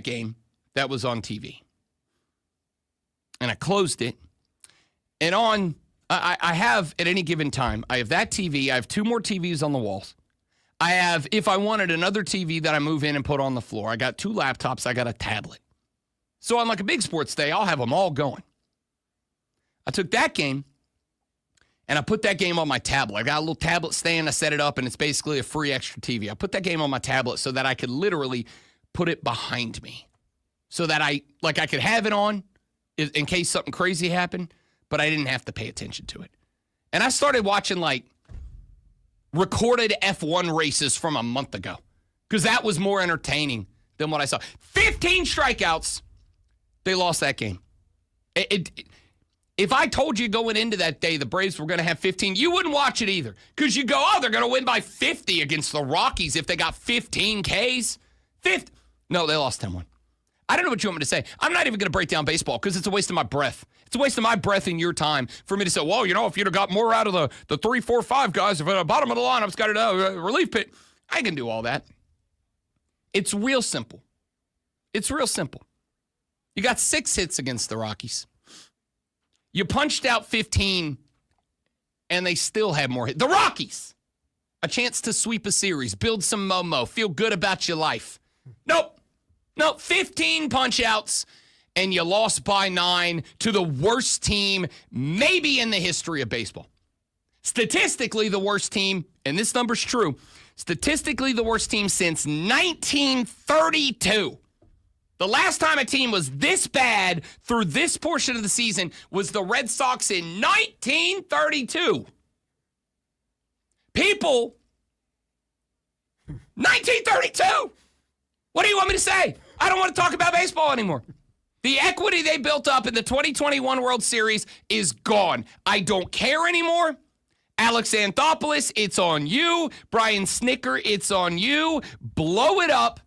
game that was on TV, and I closed it. And I have, at any given time, I have that TV. I have 2 more TVs on the walls. I have, if I wanted, another TV that I move in and put on the floor. I got 2 laptops. I got a tablet. So on like a big sports day, I'll have them all going. I took that game, and I put that game on my tablet. I got a little tablet stand. I set it up, and it's basically a free extra TV. I put that game on my tablet so that I could literally put it behind me so that I could have it on in case something crazy happened, but I didn't have to pay attention to it. And I started watching, recorded F1 races from a month ago because that was more entertaining than what I saw. 15 strikeouts. They lost that game. If I told you going into that day the Braves were going to have 15, you wouldn't watch it either because you go, they're going to win by 50 against the Rockies if they got 15 Ks. No, they lost 10-1. I don't know what you want me to say. I'm not even going to break down baseball because it's a waste of my breath. It's a waste of my breath and your time for me to say, well, if you'd have got more out of the 3, 4, 5 guys, if at the bottom of the lineup's got a relief pit, I can do all that. It's real simple. It's real simple. You got 6 hits against the Rockies. You punched out 15, and they still have more hits. The Rockies, a chance to sweep a series, build some momo, feel good about your life. Nope, 15 punch-outs, and you lost by 9 to the worst team maybe in the history of baseball. Statistically, the worst team, and this number's true, statistically the worst team since 1932. The last time a team was this bad through this portion of the season was the Red Sox in 1932. People, 1932! What do you want me to say? I don't want to talk about baseball anymore. The equity they built up in the 2021 World Series is gone. I don't care anymore. Alex Anthopoulos, it's on you. Brian Snicker, it's on you. Blow it up.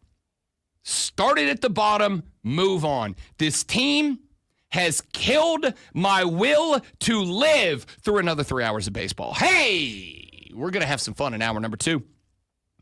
Start it at the bottom. Move on. This team has killed my will to live through another 3 hours of baseball. Hey, we're going to have some fun in hour number 2.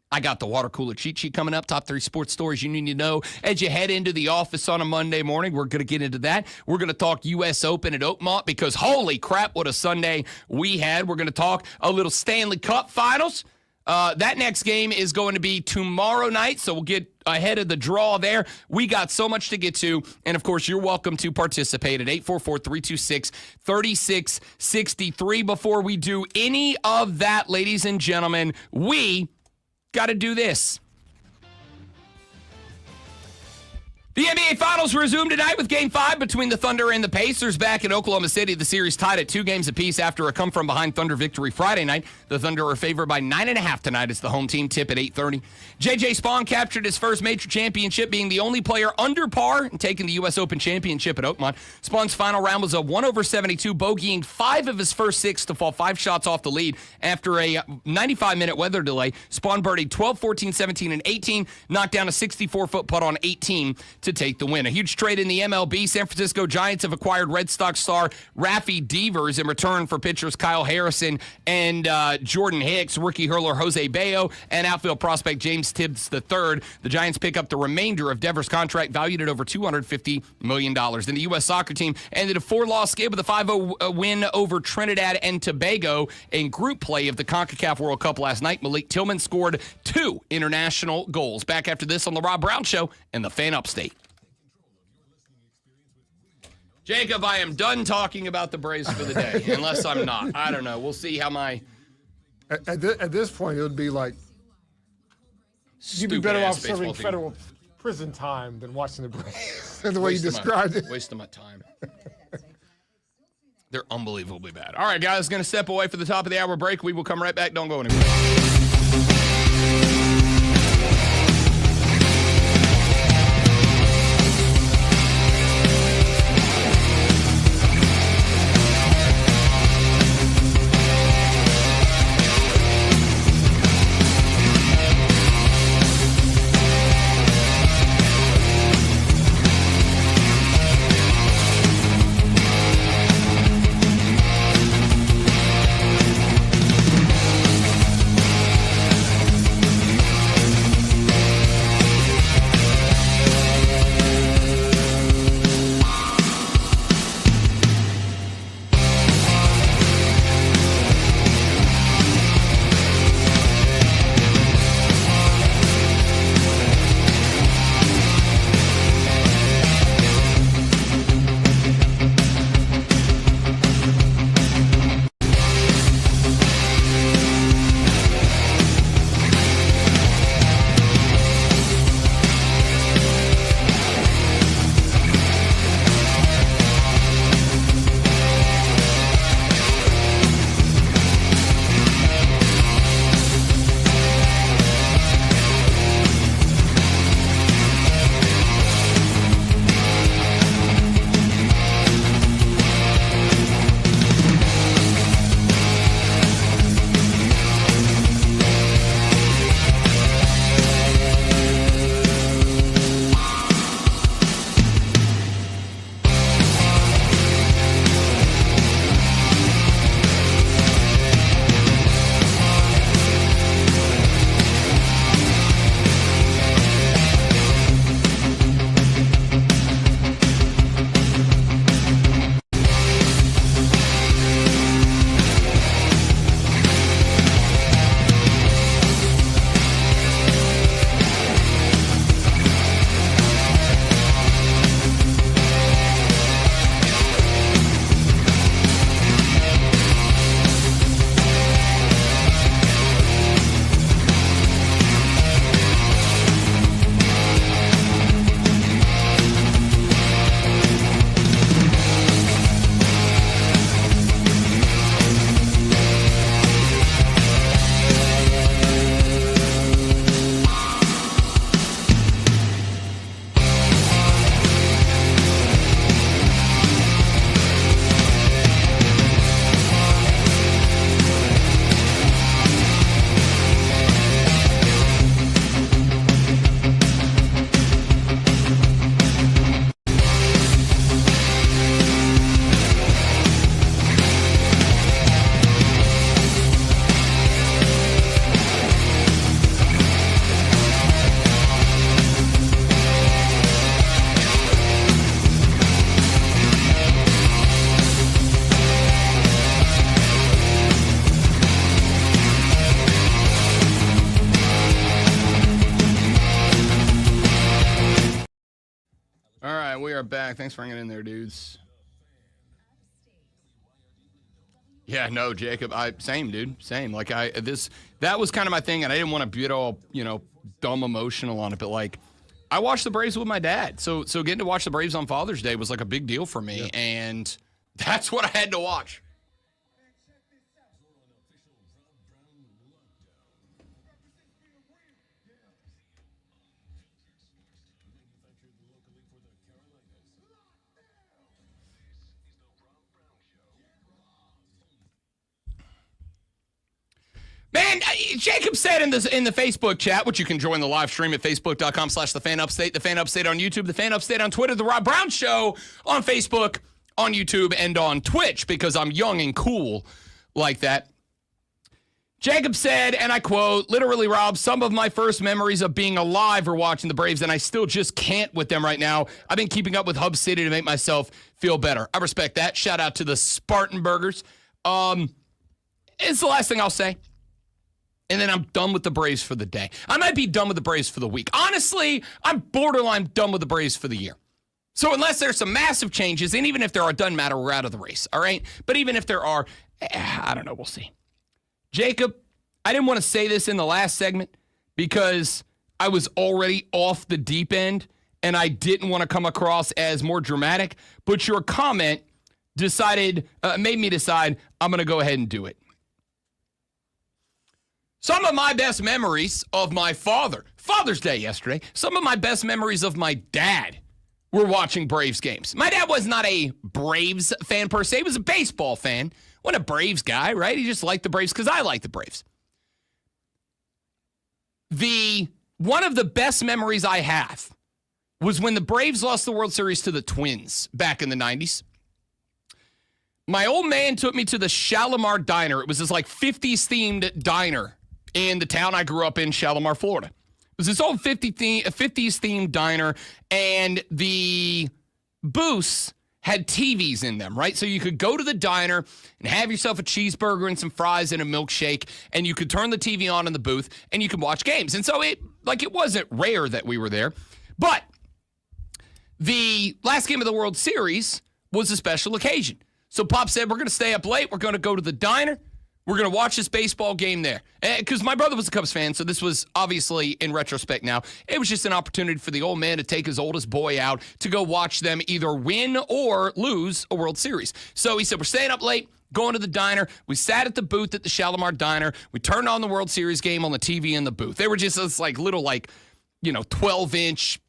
I got the water cooler cheat sheet coming up. Top 3 sports stories you need to know as you head into the office on a Monday morning. We're going to get into that. We're going to talk U.S. Open at Oakmont because holy crap, what a Sunday we had. We're going to talk a little Stanley Cup Finals. That next game is going to be tomorrow night, so we'll get ahead of the draw there. We got so much to get to, and of course, you're welcome to participate at 844-326-3663. Before we do any of that, ladies and gentlemen, we got to do this. The NBA Finals resume tonight with Game 5 between the Thunder and the Pacers back in Oklahoma City. The series tied at 2 games apiece after a come-from-behind Thunder victory Friday night. The Thunder are favored by 9.5 tonight as the home team tip at 8:30. J.J. Spaun captured his first major championship, being the only player under par and taking the U.S. Open championship at Oakmont. Spaun's final round was a 1/72, bogeying 5 of his first 6 to fall 5 shots off the lead. After a 95-minute weather delay, Spaun birdied 12, 14, 17, and 18, knocked down a 64-foot putt on 18 to take the win. A huge trade in the MLB. San Francisco Giants have acquired Red Sox star Rafi Devers in return for pitchers Kyle Harrison and Jordan Hicks, rookie hurler Jose Bayo, and outfield prospect James Tibbs III. The Giants pick up the remainder of Devers' contract, valued at over $250 million. Then the U.S. soccer team ended a 4-loss skid with a 5-0 win over Trinidad and Tobago in group play of the CONCACAF World Cup last night. Malik Tillman scored 2 international goals. Back after this on The Rob Brown Show and the Fan Upstate. Jacob, I am done talking about the Braves for the day, unless I'm not. I don't know. We'll see how my... At this point, it would be like... You'd be better off serving federal prison time than watching the Braves. The way you described it. Waste of my time. They're unbelievably bad. All right, guys, going to step away for the top of the hour break. We will come right back. Don't go anywhere. are back. Thanks for hanging in there, dudes. Yeah, no, Jacob. Same, dude. Same. Like that was kind of my thing, and I didn't want to get all, dumb emotional on it, but like I watched the Braves with my dad. So getting to watch the Braves on Father's Day was like a big deal for me, and that's what I had to watch. Man, Jacob said in the Facebook chat, which you can join the live stream at facebook.com/thefanupstate, the Fan Upstate on YouTube, the Fan Upstate on Twitter, the Rob Brown Show on Facebook, on YouTube, and on Twitch, because I'm young and cool like that. Jacob said, and I quote, literally, Rob, some of my first memories of being alive are watching the Braves, and I still just can't with them right now. I've been keeping up with Hub City to make myself feel better. I respect that. Shout out to the Spartan Burgers. It's the last thing I'll say. And then I'm done with the Braves for the day. I might be done with the Braves for the week. Honestly, I'm borderline done with the Braves for the year. So unless there's some massive changes, and even if there are, it doesn't matter, we're out of the race, all right? But even if there are, I don't know, we'll see. Jacob, I didn't want to say this in the last segment because I was already off the deep end, and I didn't want to come across as more dramatic, but your comment made me decide I'm going to go ahead and do it. Some of my best memories of my Father's Day yesterday, some of my best memories of my dad were watching Braves games. My dad was not a Braves fan per se. He was a baseball fan. Wasn't a Braves guy, right? He just liked the Braves because I like the Braves. One of the best memories I have was when the Braves lost the World Series to the Twins back in the 90s. My old man took me to the Shalimar Diner. It was this like 50s themed diner in the town I grew up in, Shalimar, Florida. It was this old 50s themed diner, and the booths had TVs in them, right? So you could go to the diner and have yourself a cheeseburger and some fries and a milkshake, and you could turn the TV on in the booth, and you could watch games. And so it wasn't rare that we were there. But the last game of the World Series was a special occasion. So Pop said, we're going to stay up late. We're going to go to the diner. We're going to watch this baseball game there. Because my brother was a Cubs fan, so this was obviously, in retrospect now, it was just an opportunity for the old man to take his oldest boy out to go watch them either win or lose a World Series. So he said, we're staying up late, going to the diner. We sat at the booth at the Shalimar Diner. We turned on the World Series game on the TV in the booth. They were just this little 12-inch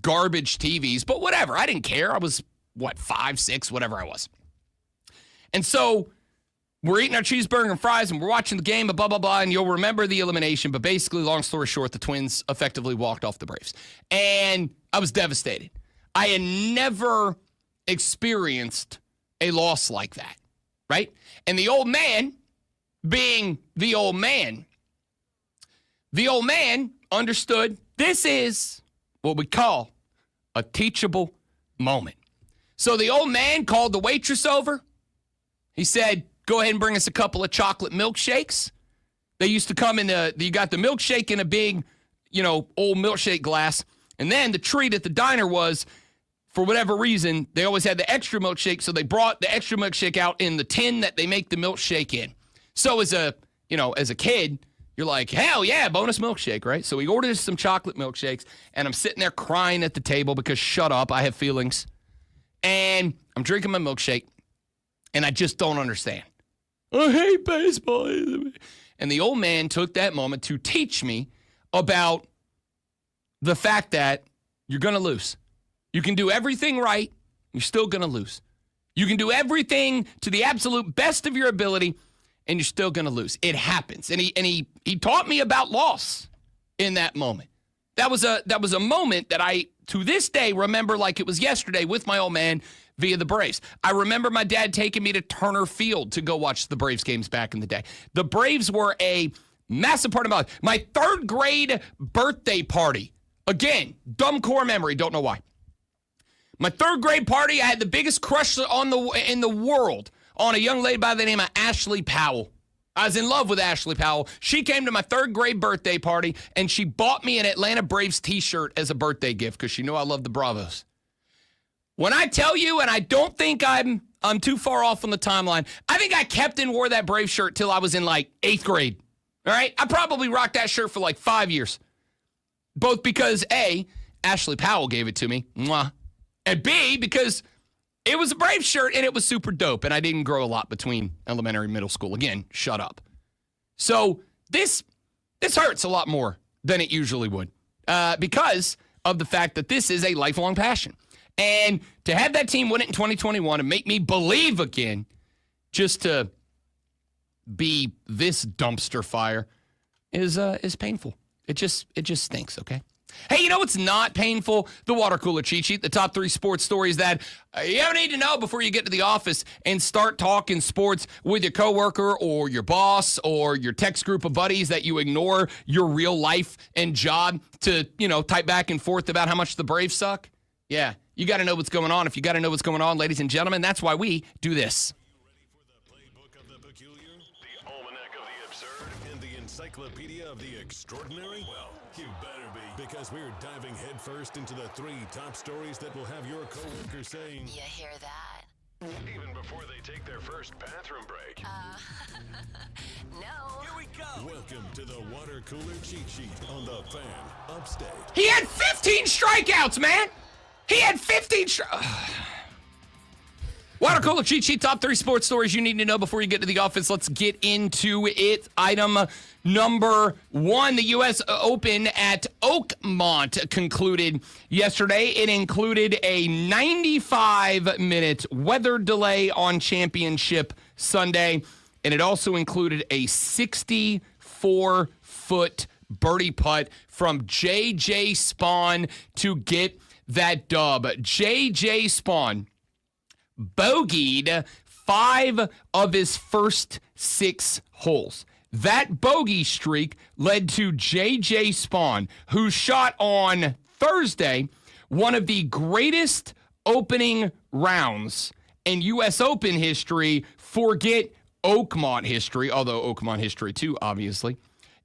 garbage TVs, but whatever. I didn't care. I was, 5, 6, whatever I was. And so we're eating our cheeseburger and fries, and we're watching the game, blah, blah, blah, and you'll remember the elimination. But basically, long story short, the Twins effectively walked off the Braves. And I was devastated. I had never experienced a loss like that, right? And the old man, being the old man understood this is what we call a teachable moment. So the old man called the waitress over. He said, go ahead and bring us a couple of chocolate milkshakes. They used to come you got the milkshake in a big, old milkshake glass. And then the treat at the diner was, for whatever reason, they always had the extra milkshake. So they brought the extra milkshake out in the tin that they make the milkshake in. So as a kid, you're like, hell yeah, bonus milkshake, right? So we ordered some chocolate milkshakes, and I'm sitting there crying at the table because shut up, I have feelings. And I'm drinking my milkshake. And I just don't understand. I hate baseball. And the old man took that moment to teach me about the fact that you're going to lose. You can do everything right. You're still going to lose. You can do everything to the absolute best of your ability, and you're still going to lose. It happens. And he taught me about loss in that moment. That was a moment that I, to this day, remember like it was yesterday with my old man via the Braves. I remember my dad taking me to Turner Field to go watch the Braves games back in the day. The Braves were a massive part of my life. My third grade birthday party. Again, dumb core memory, don't know why. My third grade party, I had the biggest crush in the world on a young lady by the name of Ashley Powell. I was in love with Ashley Powell. She came to my third grade birthday party, and she bought me an Atlanta Braves t-shirt as a birthday gift because she knew I loved the Bravos. When I tell you, and I don't think I'm too far off on the timeline, I think I kept and wore that Brave shirt till I was in like 8th grade. All right? I probably rocked that shirt for like 5 years. Both because, A, Ashley Powell gave it to me, mwah, and B, because it was a Brave shirt and it was super dope, and I didn't grow a lot between elementary and middle school. Again, shut up. So this hurts a lot more than it usually would because of the fact that this is a lifelong passion. And to have that team win it in 2021 and make me believe again, just to be this dumpster fire, is painful. It just stinks, okay? Hey, you know what's not painful? The water cooler cheat sheet, the top 3 sports stories that you need to know before you get to the office and start talking sports with your coworker or your boss or your text group of buddies that you ignore your real life and job to, type back and forth about how much the Braves suck. Yeah, you got to know what's going on. If you got to know what's going on, ladies and gentlemen, that's why we do this. Encyclopedia of the extraordinary? Well, you better be, because we're diving headfirst into the 3 top stories that will have your coworkers saying, "You hear that?" Even before they take their first bathroom break. No. Here we go. Welcome to the water cooler cheat sheet on the Fan Upstate. He had 15 strikeouts, man. He had 15 Water cooler cheat sheet, top 3 sports stories you need to know before you get to the office. Let's get into it. Item number 1, the U.S. Open at Oakmont concluded yesterday. It included a 95-minute weather delay on Championship Sunday, and it also included a 64-foot birdie putt from J.J. Spaun to get that dub. J.J. Spaun bogeyed 5 of his first 6 holes. That bogey streak led to J.J. Spaun, who shot on Thursday one of the greatest opening rounds in U.S. Open history. Forget Oakmont history, although Oakmont history too, obviously.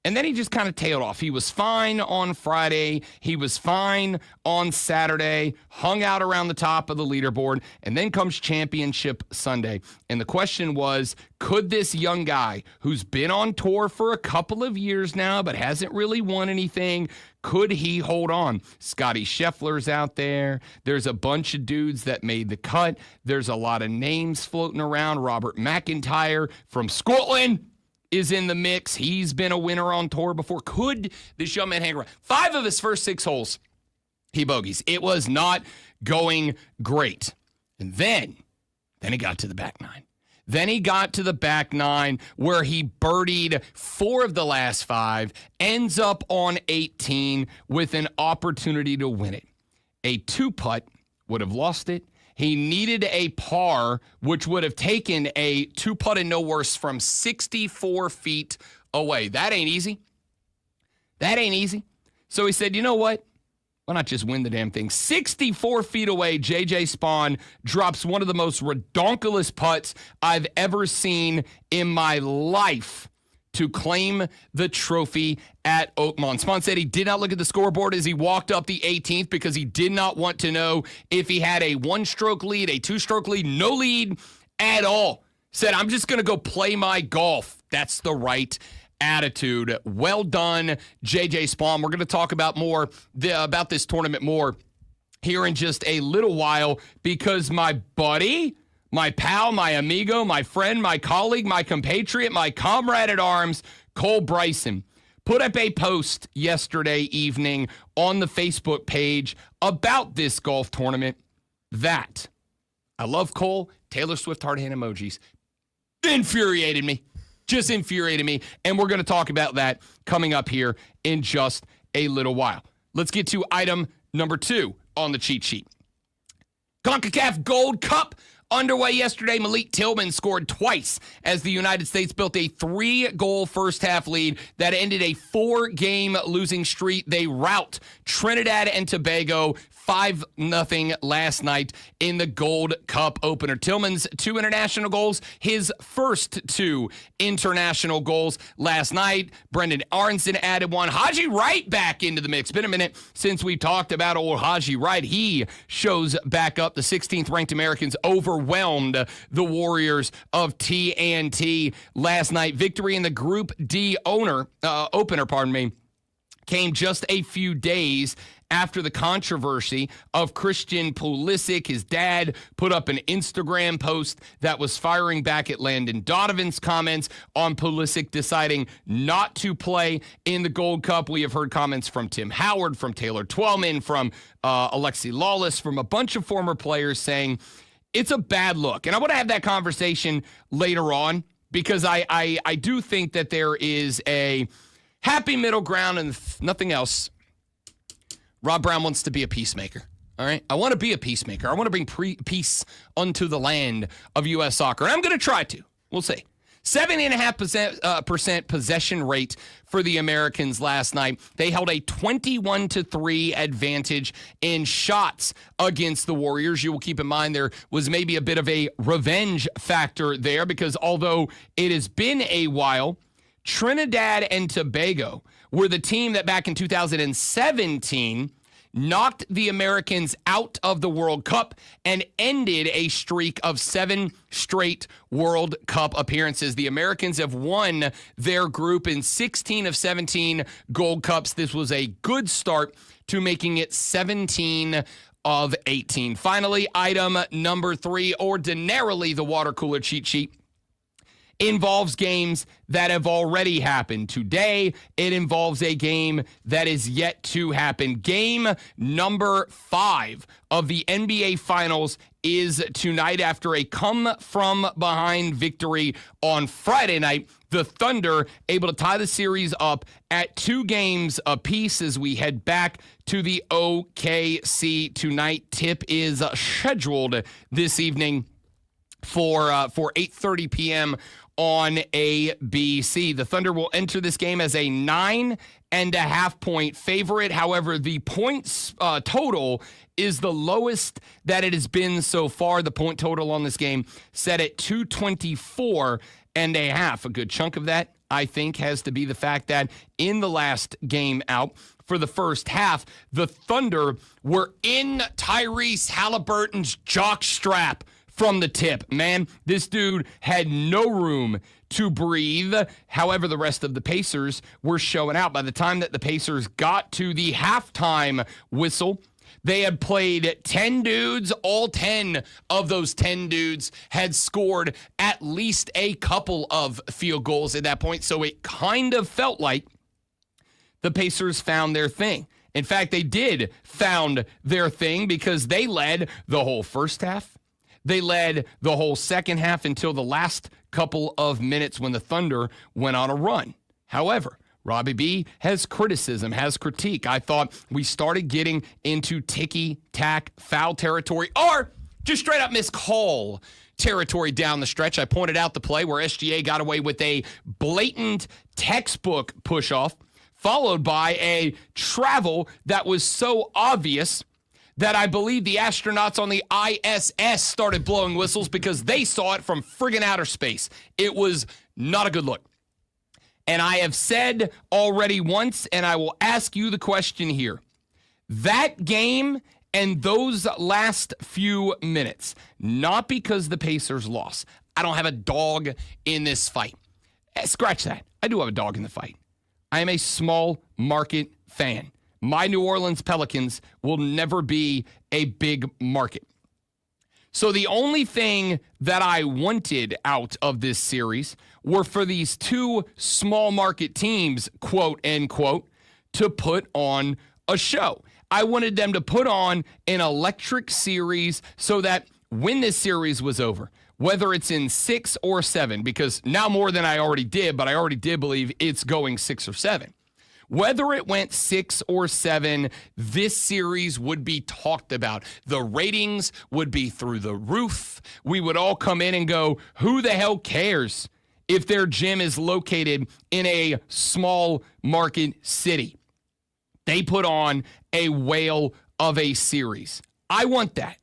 And then he just kind of tailed off. He was fine on Friday. He was fine on Saturday, hung out around the top of the leaderboard, and then comes Championship Sunday. And the question was, could this young guy who's been on tour for a couple of years now but hasn't really won anything, could he hold on? Scotty Scheffler's out there. There's a bunch of dudes that made the cut. There's a lot of names floating around. Robert McIntyre from Scotland is in the mix. He's been a winner on tour before. Could this young man hang around? 5 of his first 6 holes, he bogeys. It was not going great. And then he got to the back 9. Then he got to the back 9 where he birdied 4 of the last 5, ends up on 18 with an opportunity to win it. A 2-putt would have lost it. He needed a par, which would have taken a 2-putt and no worse from 64 feet away. That ain't easy. That ain't easy. So he said, you know what? Why not just win the damn thing? 64 feet away, J.J. Spaun drops one of the most redonkulous putts I've ever seen in my life to claim the trophy at Oakmont. Spaun said he did not look at the scoreboard as he walked up the 18th because he did not want to know if he had a 1-stroke lead, a 2-stroke lead, no lead at all. Said, I'm just going to go play my golf. That's the right attitude. Well done, J.J. Spaun. We're going to talk about about this tournament more here in just a little while because my buddy, my pal, my amigo, my friend, my colleague, my compatriot, my comrade at arms, Cole Bryson, put up a post yesterday evening on the Facebook page about this golf tournament that, I love Cole, Taylor Swift heart hand emojis, infuriated me, just infuriated me, and we're going to talk about that coming up here in just a little while. Let's get to item number 2 on the cheat sheet. CONCACAF Gold Cup underway yesterday. Malik Tillman scored twice as the United States built a 3-goal first-half lead that ended a 4-game losing streak. They rout Trinidad and Tobago 5-0 last night in the Gold Cup opener. Tillman's 2 international goals, his first 2 international goals last night. Brendan Aronson added 1. Haji Wright back into the mix. Been a minute since we talked about old Haji Wright. He shows back up. The 16th ranked Americans overwhelmed the Warriors of TNT last night. Victory in the Group D opener, came just a few days after the controversy of Christian Pulisic. His dad put up an Instagram post that was firing back at Landon Donovan's comments on Pulisic deciding not to play in the Gold Cup. We have heard comments from Tim Howard, from Taylor Twellman, from Alexi Lawless, from a bunch of former players saying it's a bad look. And I want to have that conversation later on because I do think that there is a happy middle ground and nothing else. Rob Brown wants to be a peacemaker, all right? I want to be a peacemaker. I want to bring peace unto the land of U.S. soccer, and I'm going to try to. We'll see. 70.5% possession rate for the Americans last night. They held a 21-3 advantage in shots against the Warriors. You will keep in mind there was maybe a bit of a revenge factor there because although it has been a while, Trinidad and Tobago were the team that back in 2017 knocked the Americans out of the World Cup and ended a streak of 7 straight World Cup appearances. The Americans have won their group in 16 of 17 Gold Cups. This was a good start to making it 17 of 18. Finally, item number 3, ordinarily the water cooler cheat sheet, involves games that have already happened. Today, it involves a game that is yet to happen. Game number 5 of the NBA Finals is tonight after a come-from-behind victory on Friday night. The Thunder able to tie the series up at 2 games apiece as we head back to the OKC tonight. Tip is scheduled this evening for 8:30 p.m. on ABC. The Thunder will enter this game as a 9.5-point favorite. However, the points total is the lowest that it has been so far. The point total on this game set at 224.5. A good chunk of that, I think, has to be the fact that in the last game out, for the first half, the Thunder were in Tyrese Halliburton's jockstrap from the tip. Man, this dude had no room to breathe. However, the rest of the Pacers were showing out. By the time that the Pacers got to the halftime whistle, they had played 10 dudes. All 10 of those 10 dudes had scored at least a couple of field goals at that point. So it kind of felt like the Pacers found their thing. In fact, they did found their thing because they led the whole first half. They led the whole second half until the last couple of minutes when the Thunder went on a run. However, Robbie B has criticism, has critique. I thought we started getting into ticky-tack foul territory or just straight-up miscall territory down the stretch. I pointed out the play where SGA got away with a blatant textbook push-off, followed by a travel that was so obvious that I believe the astronauts on the ISS started blowing whistles because they saw it from friggin' outer space. It was not a good look. And I have said already once, and I will ask you the question here. That game and those last few minutes, not because the Pacers lost. I don't have a dog in this fight. Scratch that. I do have a dog in the fight. I am a small market fan. My New Orleans Pelicans will never be a big market. So the only thing that I wanted out of this series were for these 2 small market teams, quote, unquote, to put on a show. I wanted them to put on an electric series so that when this series was over, whether it's in 6 or 7, because now more than I already did, but I already did believe it's going 6 or 7. Whether it went 6 or 7, this series would be talked about. The ratings would be through the roof. We would all come in and go, who the hell cares if their gym is located in a small market city? They put on a whale of a series. I want that.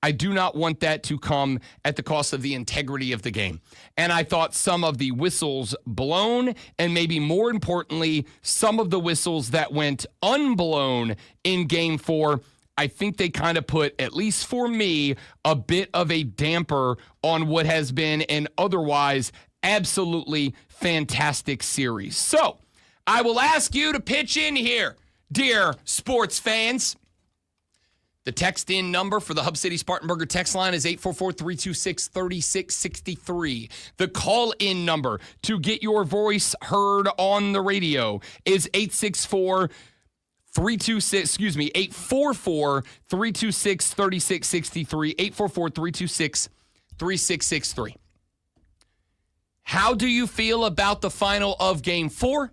I do not want that to come at the cost of the integrity of the game. And I thought some of the whistles blown, and maybe more importantly, some of the whistles that went unblown in Game 4, I think they kind of put, at least for me, a bit of a damper on what has been an otherwise absolutely fantastic series. So I will ask you to pitch in here, dear sports fans. The text-in number for the Hub City Spartanburger text line is 844-326-3663. The call-in number to get your voice heard on the radio is 844-326-3663, 844-326-3663. How do you feel about the final of Game 4?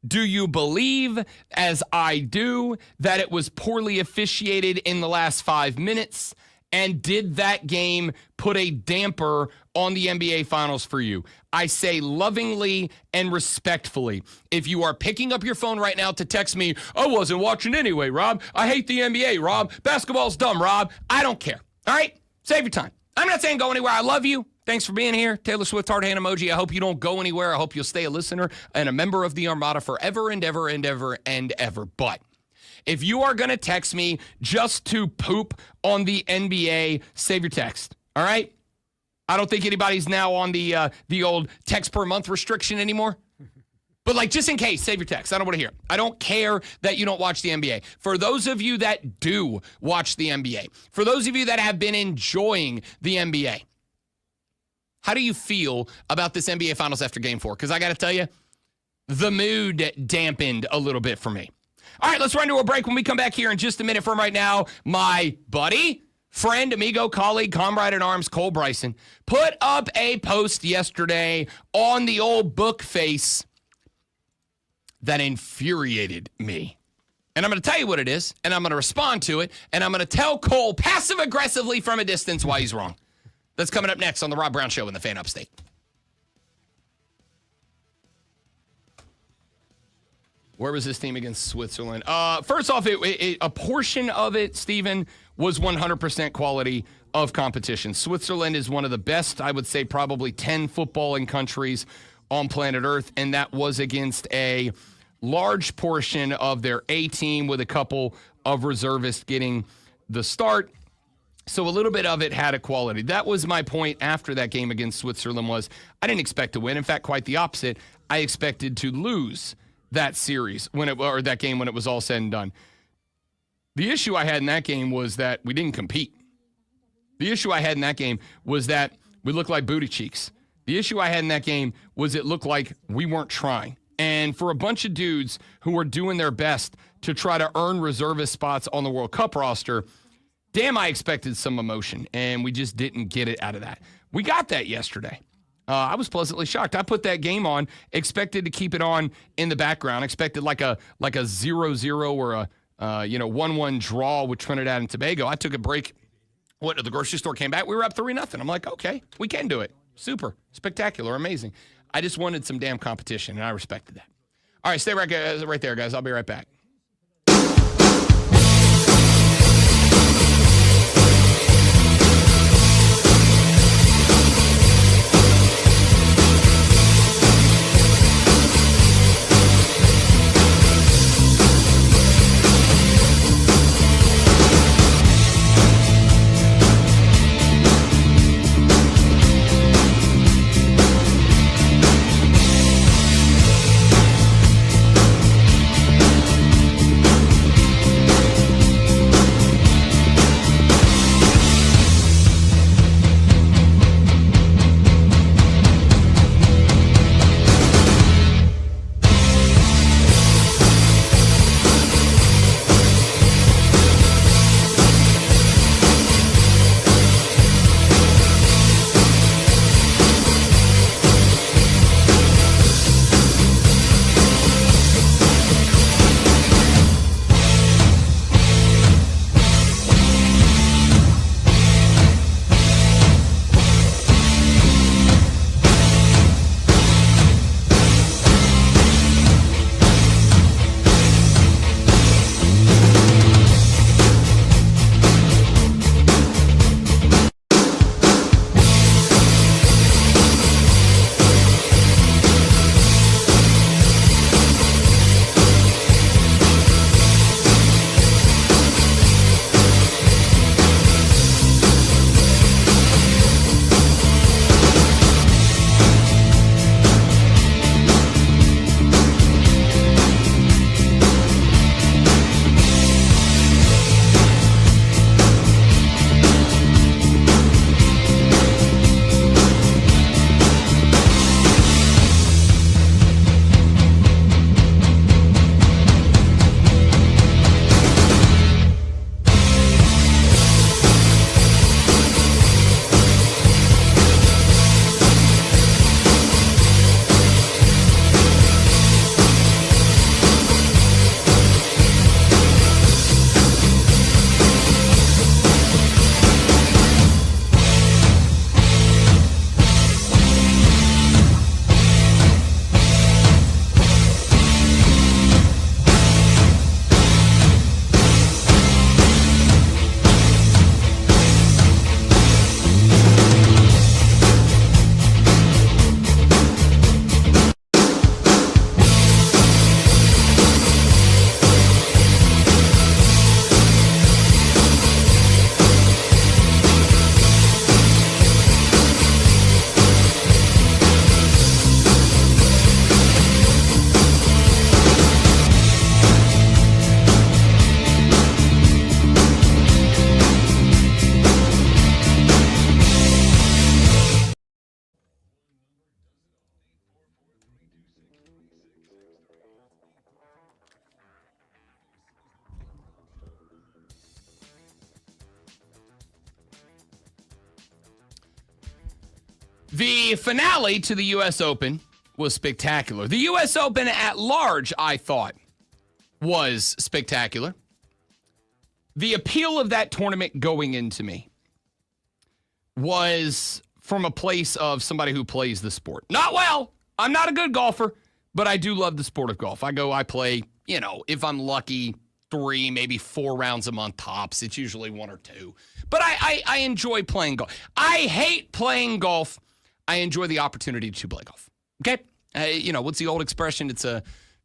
Do you believe, as I do, that it was poorly officiated in the last 5 minutes? And did that game put a damper on the NBA Finals for you? I say lovingly and respectfully. If you are picking up your phone right now to text me, I wasn't watching anyway, Rob. I hate the NBA, Rob. Basketball's dumb, Rob. I don't care. All right? Save your time. I'm not saying go anywhere. I love you. Thanks for being here. Taylor Swift heart hand emoji. I hope you don't go anywhere. I hope you'll stay a listener and a member of the Armada forever and ever and ever and ever. But if you are going to text me just to poop on the NBA, save your text. All right? I don't think anybody's now on the old text per month restriction anymore. But like, just in case, save your text. I don't want to hear it. I don't care that you don't watch the NBA. For those of you that do watch the NBA, for those of you that have been enjoying the NBA, how do you feel about this NBA Finals after Game 4? Because I got to tell you, the mood dampened a little bit for me. All right, let's run to a break. When we come back here in just a minute from right now, my buddy, friend, amigo, colleague, comrade in arms, Cole Bryson, put up a post yesterday on the old book face that infuriated me. And I'm going to tell you what it is, and I'm going to respond to it, and I'm going to tell Cole passive-aggressively from a distance why he's wrong. That's coming up next on The Rob Brown Show in the Fan Upstate. Where was this team against Switzerland? First off, a portion of it, Steven, was 100% quality of competition. Switzerland is one of the best, I would say, probably 10 footballing countries on planet Earth, and that was against a large portion of their A team with a couple of reservists getting the start. So a little bit of it had a quality. That was my point after that game against Switzerland was I didn't expect to win. In fact, quite the opposite. I expected to lose that series or that game when it was all said and done. The issue I had in that game was that we didn't compete. The issue I had in that game was that we looked like booty cheeks. The issue I had in that game was it looked like we weren't trying. And for a bunch of dudes who were doing their best to try to earn reservist spots on the World Cup roster, damn, I expected some emotion, and we just didn't get it out of that. We got that yesterday. I was pleasantly shocked. I put that game on, expected to keep it on in the background, expected like a 0-0 or a 1-1 draw with Trinidad and Tobago. I took a break, went to the grocery store, came back, we were up 3-0. I'm like, okay, we can do it. Super, spectacular, amazing. I just wanted some damn competition, and I respected that. All right, stay right there, guys. I'll be right back. The finale to the U.S. Open was spectacular. The U.S. Open at large, I thought, was spectacular. The appeal of that tournament going into me was from a place of somebody who plays the sport. Not well. I'm not a good golfer, but I do love the sport of golf. I play, if I'm lucky, 3, maybe 4 rounds a month tops. It's usually 1 or 2. But I enjoy playing golf. I hate playing golf. I enjoy the opportunity to play golf. Okay? What's the old expression? It's a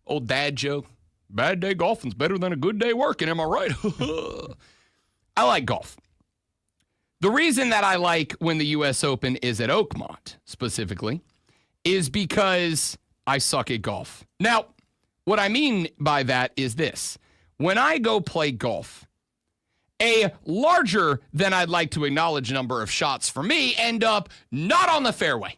old dad joke. Bad day golfing's better than a good day working. Am I right? I like golf. The reason that I like when the U.S. Open is at Oakmont specifically is because I suck at golf. Now, what I mean by that is this. When I go play golf, a larger than I'd like to acknowledge number of shots for me end up not on the fairway.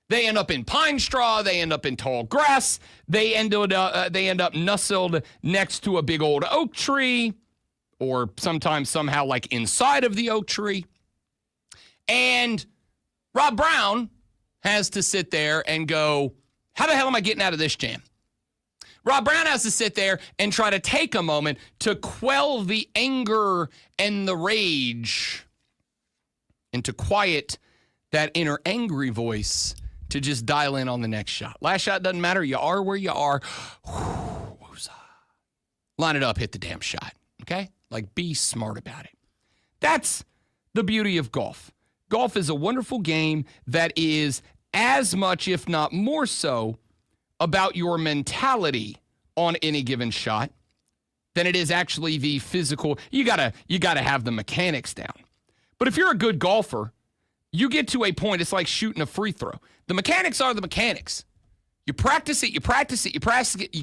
They end up in pine straw. They end up in tall grass. They end up nestled next to a big old oak tree, or sometimes somehow like inside of the oak tree. And Rob Brown has to sit there and go, how the hell am I getting out of this jam? Rob Brown has to sit there and try to take a moment to quell the anger and the rage and to quiet that inner angry voice to just dial in on the next shot. Last shot doesn't matter. You are where you are. Line it up, hit the damn shot, okay? Like, be smart about it. That's the beauty of golf. Golf is a wonderful game that is as much, if not more so, about your mentality on any given shot than it is actually the physical. You gotta have the mechanics down. But if you're a good golfer, you get to a point, it's like shooting a free throw. The mechanics are the mechanics. You practice it, you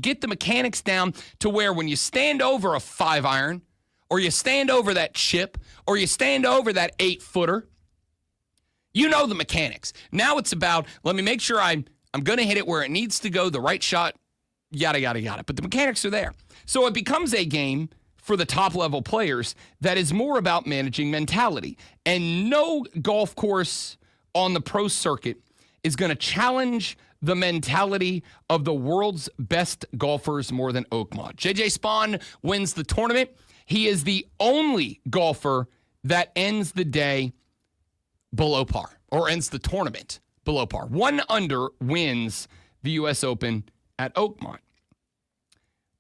get the mechanics down to where when you stand over a 5-iron, or you stand over that chip, or you stand over that 8-footer, you know the mechanics. Now it's about, let me make sure I'm going to hit it where it needs to go, the right shot, yada, yada, yada. But the mechanics are there. So it becomes a game for the top-level players that is more about managing mentality. And no golf course on the pro circuit is going to challenge the mentality of the world's best golfers more than Oakmont. J.J. Spaun wins the tournament. He is the only golfer that ends the day below par, or ends the tournament below par. 1 under wins the U.S. Open at Oakmont.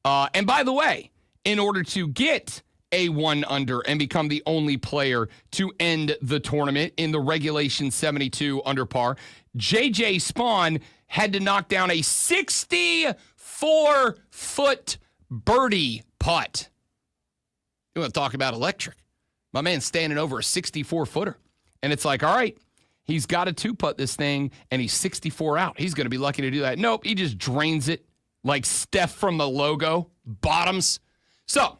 And by the way, in order to get a 1 under and become the only player to end the tournament in the regulation 72 under par, J.J. Spaun had to knock down a 64-foot birdie putt. You want to talk about electric? My man's standing over a 64-footer. And it's like, all right, he's got to 2-putt this thing, and he's 64 out. He's going to be lucky to do that. Nope, he just drains it like Steph from the logo. Bottoms. So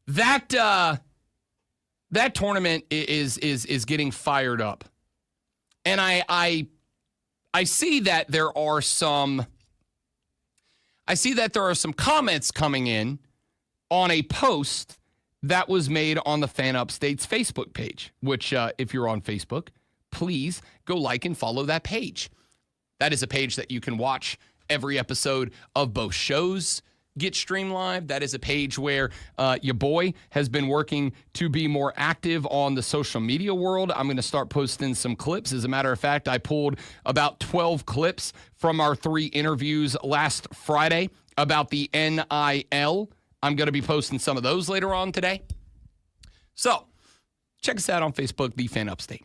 that tournament is getting fired up. And I see that there are some comments coming in on a post that was made on the Fan Upstate's Facebook page, which if you're on Facebook, please go like and follow that page. That is a page that you can watch every episode of both shows get streamed live. That is a page where your boy has been working to be more active on the social media world. I'm going to start posting some clips. As a matter of fact, I pulled about 12 clips from our 3 interviews last Friday about the NIL. I'm going to be posting some of those later on today. So check us out on Facebook, The Fan Upstate.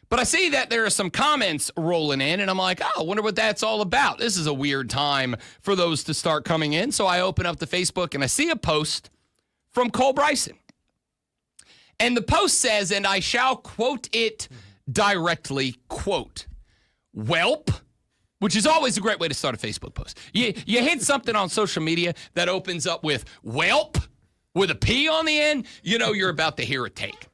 But I see that there are some comments rolling in, and I'm like, oh, I wonder what that's all about. This is a weird time for those to start coming in. So I open up the Facebook, and I see a post from Cole Bryson. And the post says, and I shall quote it directly, quote, "Welp," which is always a great way to start a Facebook post. You hit something on social media that opens up with "Welp" with a P on the end, you know you're about to hear a take.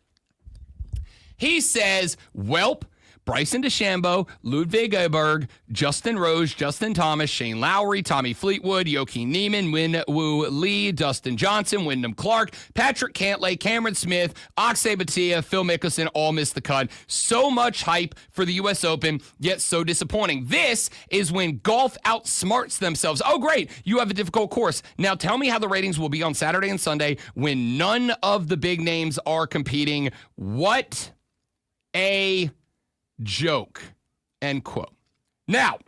He says, "Welp, Bryson DeChambeau, Ludwig Aberg, Justin Rose, Justin Thomas, Shane Lowry, Tommy Fleetwood, Joakim Niemann, Win-Woo Lee, Dustin Johnson, Wyndham Clark, Patrick Cantlay, Cameron Smith, Akshay Bhatia, Phil Mickelson all missed the cut. So much hype for the U.S. Open, yet so disappointing. This is when golf outsmarts themselves. Oh, great, you have a difficult course. Now tell me how the ratings will be on Saturday and Sunday when none of the big names are competing. What a joke, end quote. Now,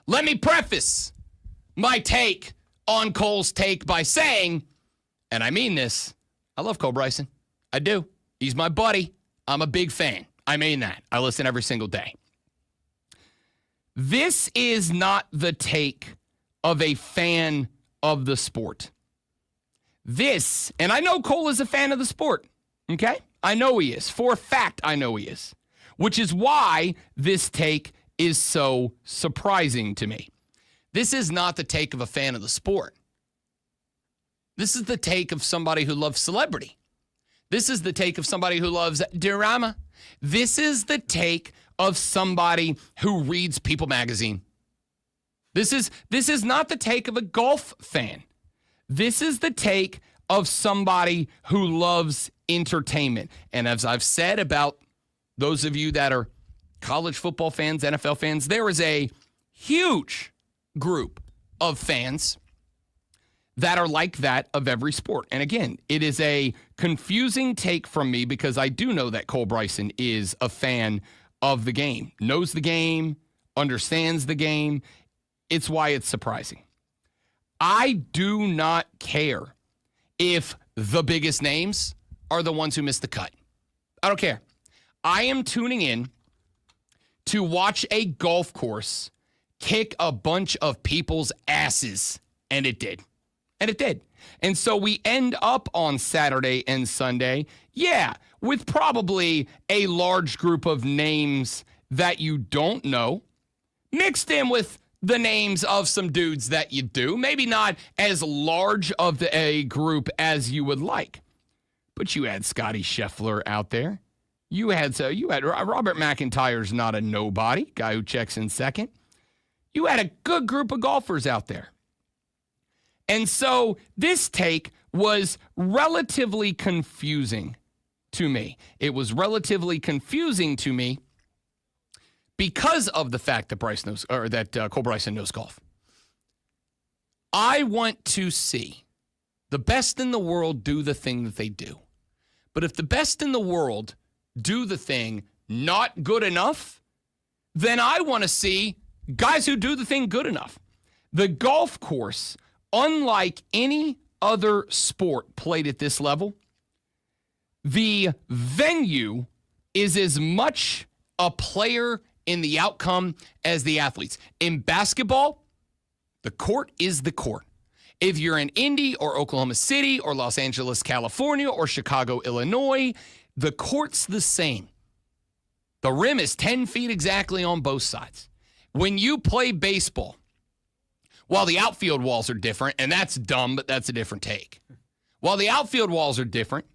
let me preface my take on Cole's take by saying, and I mean this, I love Cole Bryson. I do. He's my buddy. I'm a big fan. I mean that. I listen every single day. This is not the take of a fan of the sport. This, and I know Cole is a fan of the sport, okay? I know he is. For a fact, I know he is. Which is why this take is so surprising to me. This is not the take of a fan of the sport. This is the take of somebody who loves celebrity. This is the take of somebody who loves drama. This is the take of somebody who reads People magazine. This is not the take of a golf fan. This is the take of somebody who loves entertainment. And as I've said about those of you that are college football fans, NFL fans, there is a huge group of fans that are like that of every sport. And again, it is a confusing take from me because I do know that Cole Bryson is a fan of the game, knows the game, understands the game. It's why it's surprising. I do not care if the biggest names are the ones who miss the cut. I don't care. I am tuning in to watch a golf course kick a bunch of people's asses. And it did. And it did. And so we end up on Saturday and Sunday, with probably a large group of names that you don't know, mixed in with the names of some dudes that you do. Maybe not as large of a group as you would like. But you had Scotty Scheffler out there. You had Robert McIntyre's not a nobody, guy who checks in second. You had a good group of golfers out there. And so this take was relatively confusing to me. It was relatively confusing to me because of the fact that Cole Bryson knows golf. I want to see the best in the world do the thing that they do. But if the best in the world do the thing not good enough, then I want to see guys who do the thing good enough. The golf course, unlike any other sport played at this level, the venue is as much a player in the outcome as the athletes. In basketball, the court is the court. If you're in Indy or Oklahoma City or Los Angeles, California or Chicago, Illinois, the court's the same. The rim is 10 feet exactly on both sides. When you play baseball, while the outfield walls are different, and that's dumb, but that's a different take. While the outfield walls are different,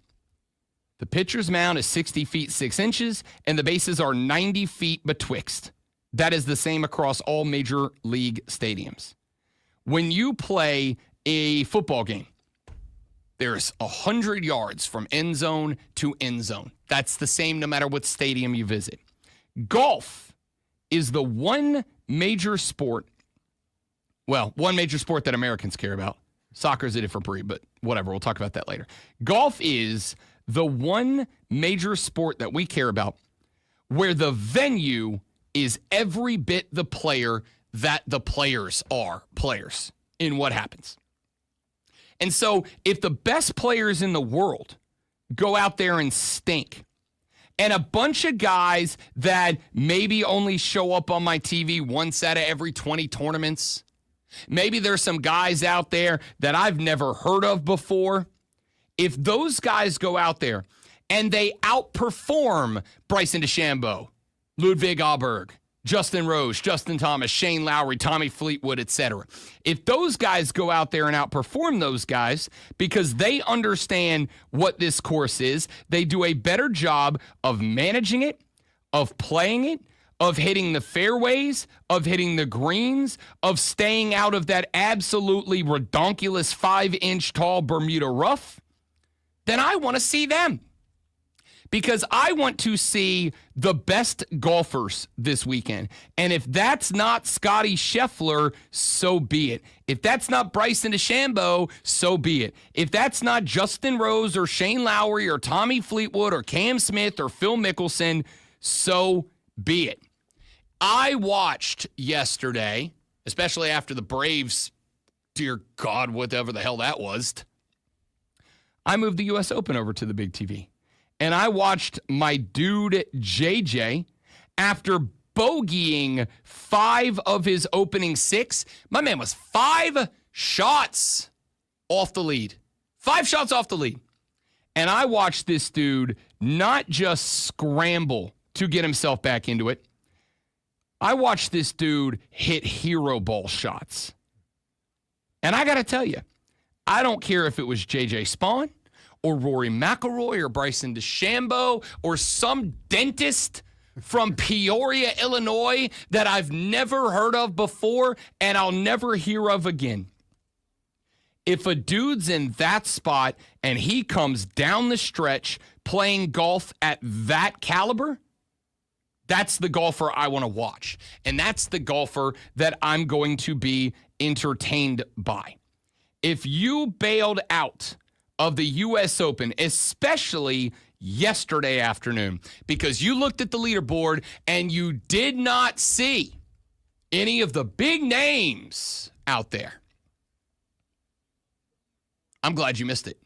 the pitcher's mound is 60 feet 6 inches, and the bases are 90 feet betwixt. That is the same across all major league stadiums. When you play a football game, there's 100 yards from end zone to end zone. That's the same no matter what stadium you visit. Golf is the one major sport that Americans care about. Soccer is a different breed, but whatever. We'll talk about that later. Golf is the one major sport that we care about where the venue is every bit the player that the players are players in what happens. And so if the best players in the world go out there and stink, and a bunch of guys that maybe only show up on my TV once out of every 20 tournaments, maybe there's some guys out there that I've never heard of before, if those guys go out there and they outperform Bryson DeChambeau, Ludwig Aberg, Justin Rose, Justin Thomas, Shane Lowry, Tommy Fleetwood, etc. If those guys go out there and outperform those guys because they understand what this course is, they do a better job of managing it, of playing it, of hitting the fairways, of hitting the greens, of staying out of that absolutely redonkulous 5-inch tall Bermuda rough, then I want to see them. Because I want to see the best golfers this weekend. And if that's not Scotty Scheffler, so be it. If that's not Bryson DeChambeau, so be it. If that's not Justin Rose or Shane Lowry or Tommy Fleetwood or Cam Smith or Phil Mickelson, so be it. I watched yesterday, especially after the Braves, dear God, whatever the hell that was. I moved the U.S. Open over to the big TV. And I watched my dude JJ, after bogeying 5 of his opening 6. My man was 5 shots off the lead. 5 shots off the lead. And I watched this dude not just scramble to get himself back into it. I watched this dude hit hero ball shots. And I got to tell you, I don't care if it was JJ Spaun, or Rory McIlroy, or Bryson DeChambeau, or some dentist from Peoria, Illinois, that I've never heard of before and I'll never hear of again. If a dude's in that spot and he comes down the stretch playing golf at that caliber, that's the golfer I want to watch. And that's the golfer that I'm going to be entertained by. If you bailed out of the U.S. Open, especially yesterday afternoon, because you looked at the leaderboard and you did not see any of the big names out there, I'm glad you missed it.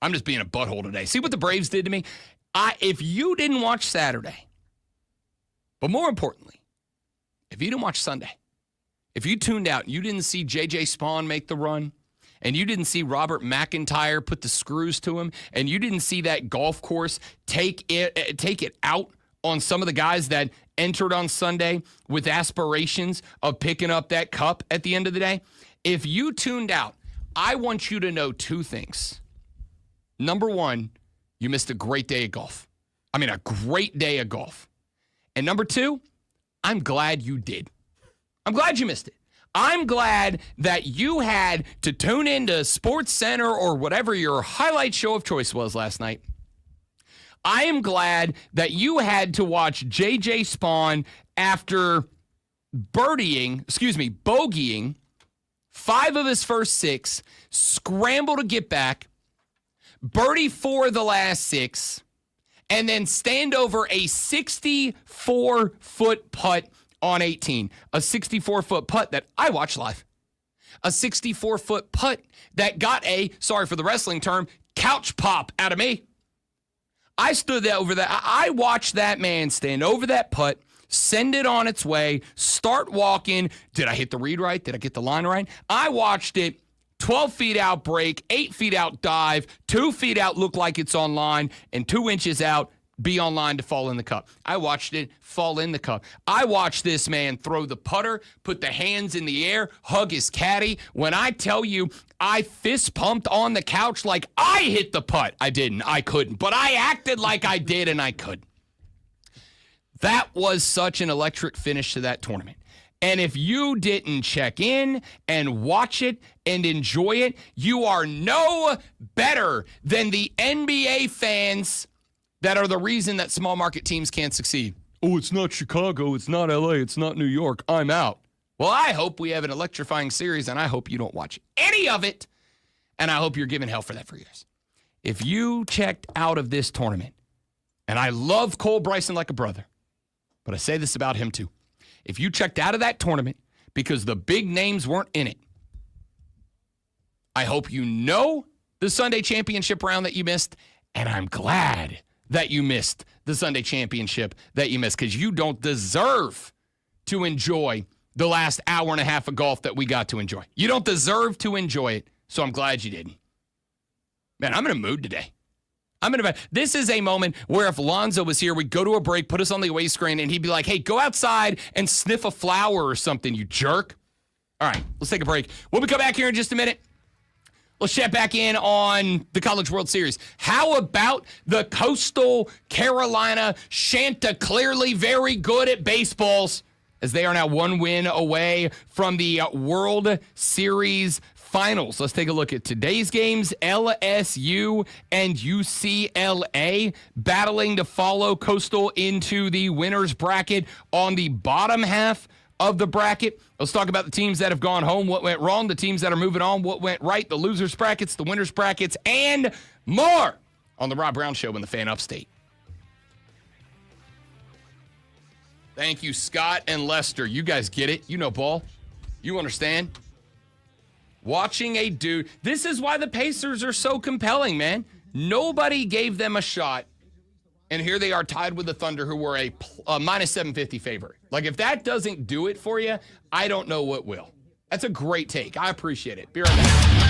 I'm just being a butthole today. See what the Braves did to me? If you didn't watch Saturday, but more importantly, if you didn't watch Sunday, if you tuned out and you didn't see J.J. Spaun make the run, and you didn't see Robert McIntyre put the screws to him, and you didn't see that golf course take it out on some of the guys that entered on Sunday with aspirations of picking up that cup at the end of the day, if you tuned out, I want you to know 2 things. Number 1, you missed a great day of golf. I mean, a great day of golf. And number 2, I'm glad you did. I'm glad you missed it. I'm glad that you had to tune into Sports Center or whatever your highlight show of choice was last night. I am glad that you had to watch J.J. Spaun after bogeying 5 of his first 6, scramble to get back, birdie 4 of the last 6, and then stand over a 64-foot putt on 18, a 64-foot putt that I watched live. A 64-foot putt that got a, sorry for the wrestling term, couch pop out of me. I stood there over that. I watched that man stand over that putt, send it on its way, start walking. Did I hit the read right? Did I get the line right? I watched it 12 feet out break, 8 feet out dive, 2 feet out look like it's on line, and 2 inches out be on line to fall in the cup. I watched it fall in the cup. I watched this man throw the putter, put the hands in the air, hug his caddy. When I tell you I fist pumped on the couch like I hit the putt. I didn't. I couldn't. But I acted like I did and I could. That was such an electric finish to that tournament. And if you didn't check in and watch it and enjoy it, you are no better than the NBA fans that are the reason that small market teams can't succeed. Oh, it's not Chicago, it's not LA, it's not New York, I'm out. Well, I hope we have an electrifying series, and I hope you don't watch any of it, and I hope you're giving hell for that for years. If you checked out of this tournament, and I love Cole Bryson like a brother, but I say this about him too. If you checked out of that tournament because the big names weren't in it, I hope you know the Sunday championship round that you missed, and I'm glad that you missed the Sunday championship that you missed, because you don't deserve to enjoy the last hour and a half of golf that we got to enjoy. You don't deserve to enjoy it, so I'm glad you didn't. Man, I'm in a mood today. This is a moment where if Lonzo was here, we'd go to a break, put us on the away screen, and he'd be like, hey, go outside and sniff a flower or something, you jerk. All right, let's take a break. When we come back here in just a minute, Let's check back in on the College World Series. How about the Coastal Carolina Chanticleerly very good at baseballs, as they are now one win away from the World Series Finals. Let's take a look at today's games. LSU and UCLA battling to follow Coastal into the winner's bracket on the bottom half of the bracket. Let's talk about the teams that have gone home, what went wrong, the teams that are moving on, what went right, the losers brackets, the winners brackets, and more on the Rob Brown Show in the Fan Upstate. Thank you, Scott and Lester. You guys get it. You know ball. You understand. Watching a dude. This is why the Pacers are so compelling, man. Nobody gave them a shot. And here they are tied with the Thunder, who were a minus 750 favorite. Like, if that doesn't do it for you, I don't know what will. That's a great take. I appreciate it. Be right back.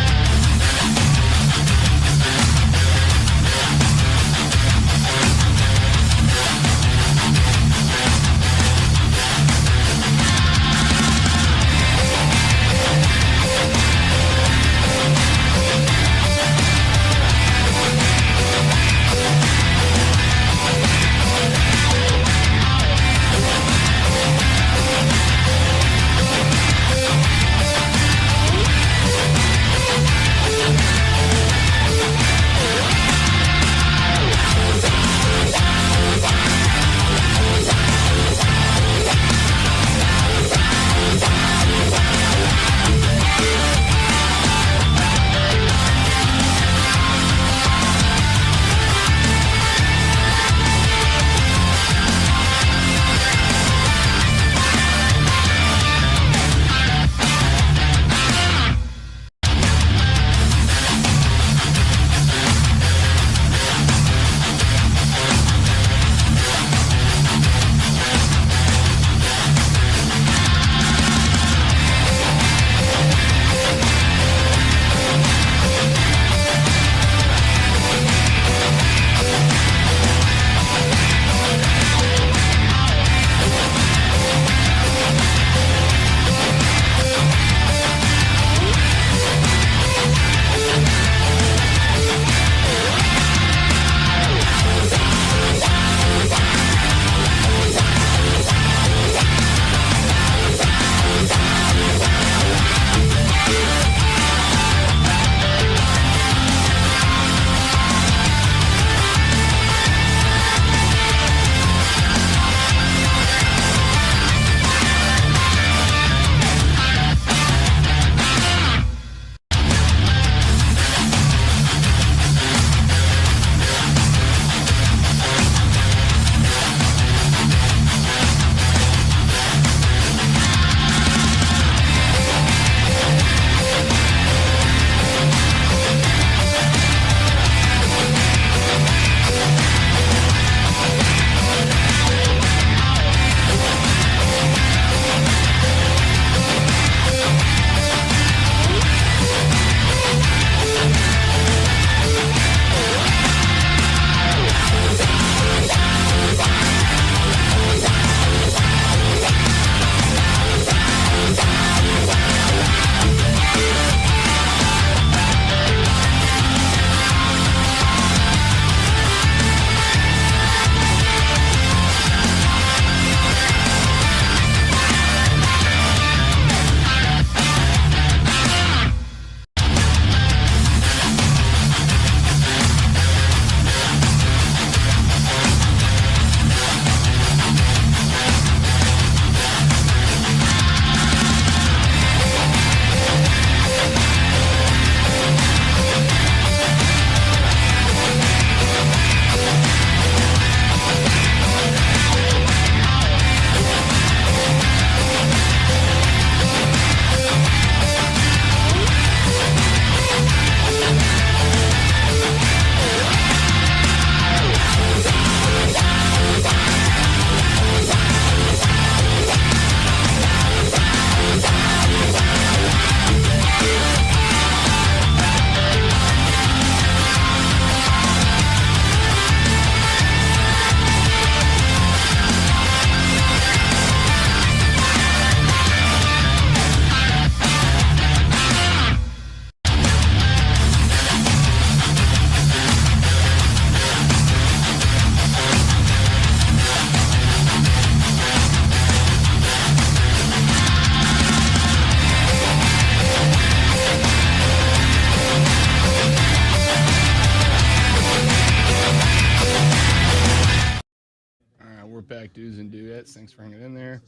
back dudes and duets. Thanks for hanging in there.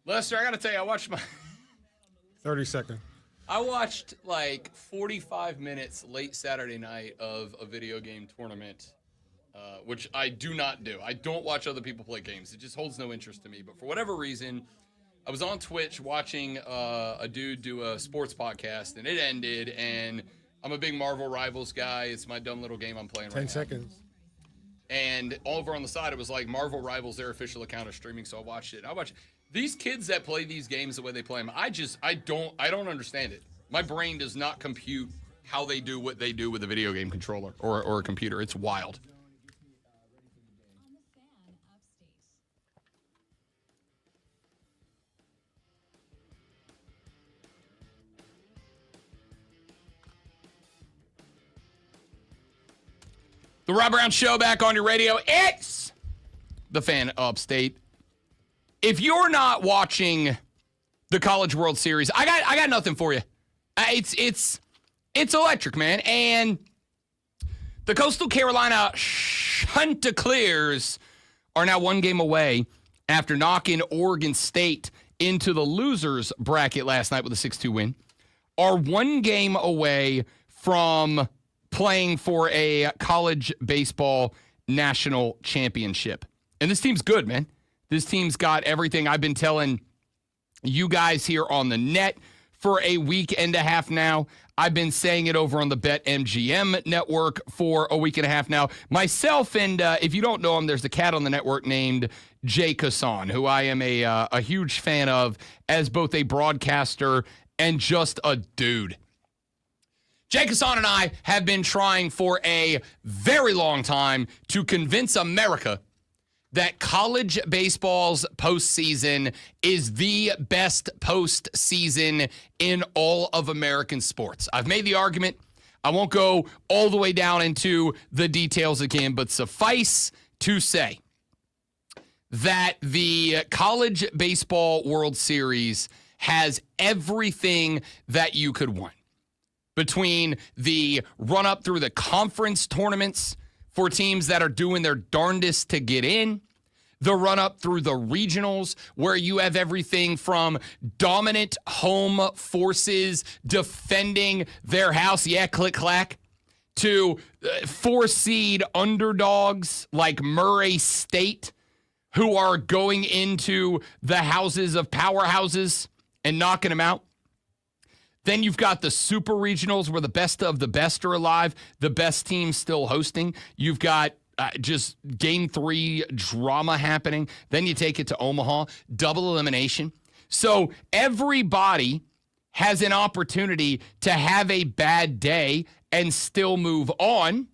Lester, I got to tell you, I watched 30 seconds. I watched like 45 minutes late Saturday night of a video game tournament, which I do not do. I don't watch other people play games. It just holds no interest to me. But for whatever reason, I was on Twitch watching a dude do a sports podcast, and it ended, and I'm a big Marvel Rivals guy. It's my dumb little game I'm playing right now. 10 seconds. And over on the side, it was like Marvel Rivals, their official account is streaming, so I watched it. These kids that play these games the way they play them, I don't understand it. My brain does not compute how they do what they do with a video game controller or a computer. It's wild. The Rob Brown Show back on your radio. It's the Fan Upstate. If you're not watching the College World Series, I got nothing for you. It's electric, man. And the Coastal Carolina Chanticleers are now one game away after knocking Oregon State into the losers bracket last night with a 6-2 win. Are one game away from playing for a college baseball national championship. And this team's good, man. This team's got everything. I've been telling you guys here on the net for a week and a half now. I've been saying it over on the BetMGM network for a week and a half now. Myself and, if you don't know him, there's a cat on the network named Jay Kassan, who I am a huge fan of as both a broadcaster and just a dude. Jay Kassan and I have been trying for a very long time to convince America that college baseball's postseason is the best postseason in all of American sports. I've made the argument. I won't go all the way down into the details again, but suffice to say that the College Baseball World Series has everything that you could want. Between the run-up through the conference tournaments for teams that are doing their darndest to get in, the run-up through the regionals where you have everything from dominant home forces defending their house, yeah, click-clack, to four-seed underdogs like Murray State who are going into the houses of powerhouses and knocking them out. Then you've got the super regionals where the best of the best are alive, the best team still hosting. You've got just game 3 drama happening. Then you take it to Omaha, double elimination. So everybody has an opportunity to have a bad day and still move on.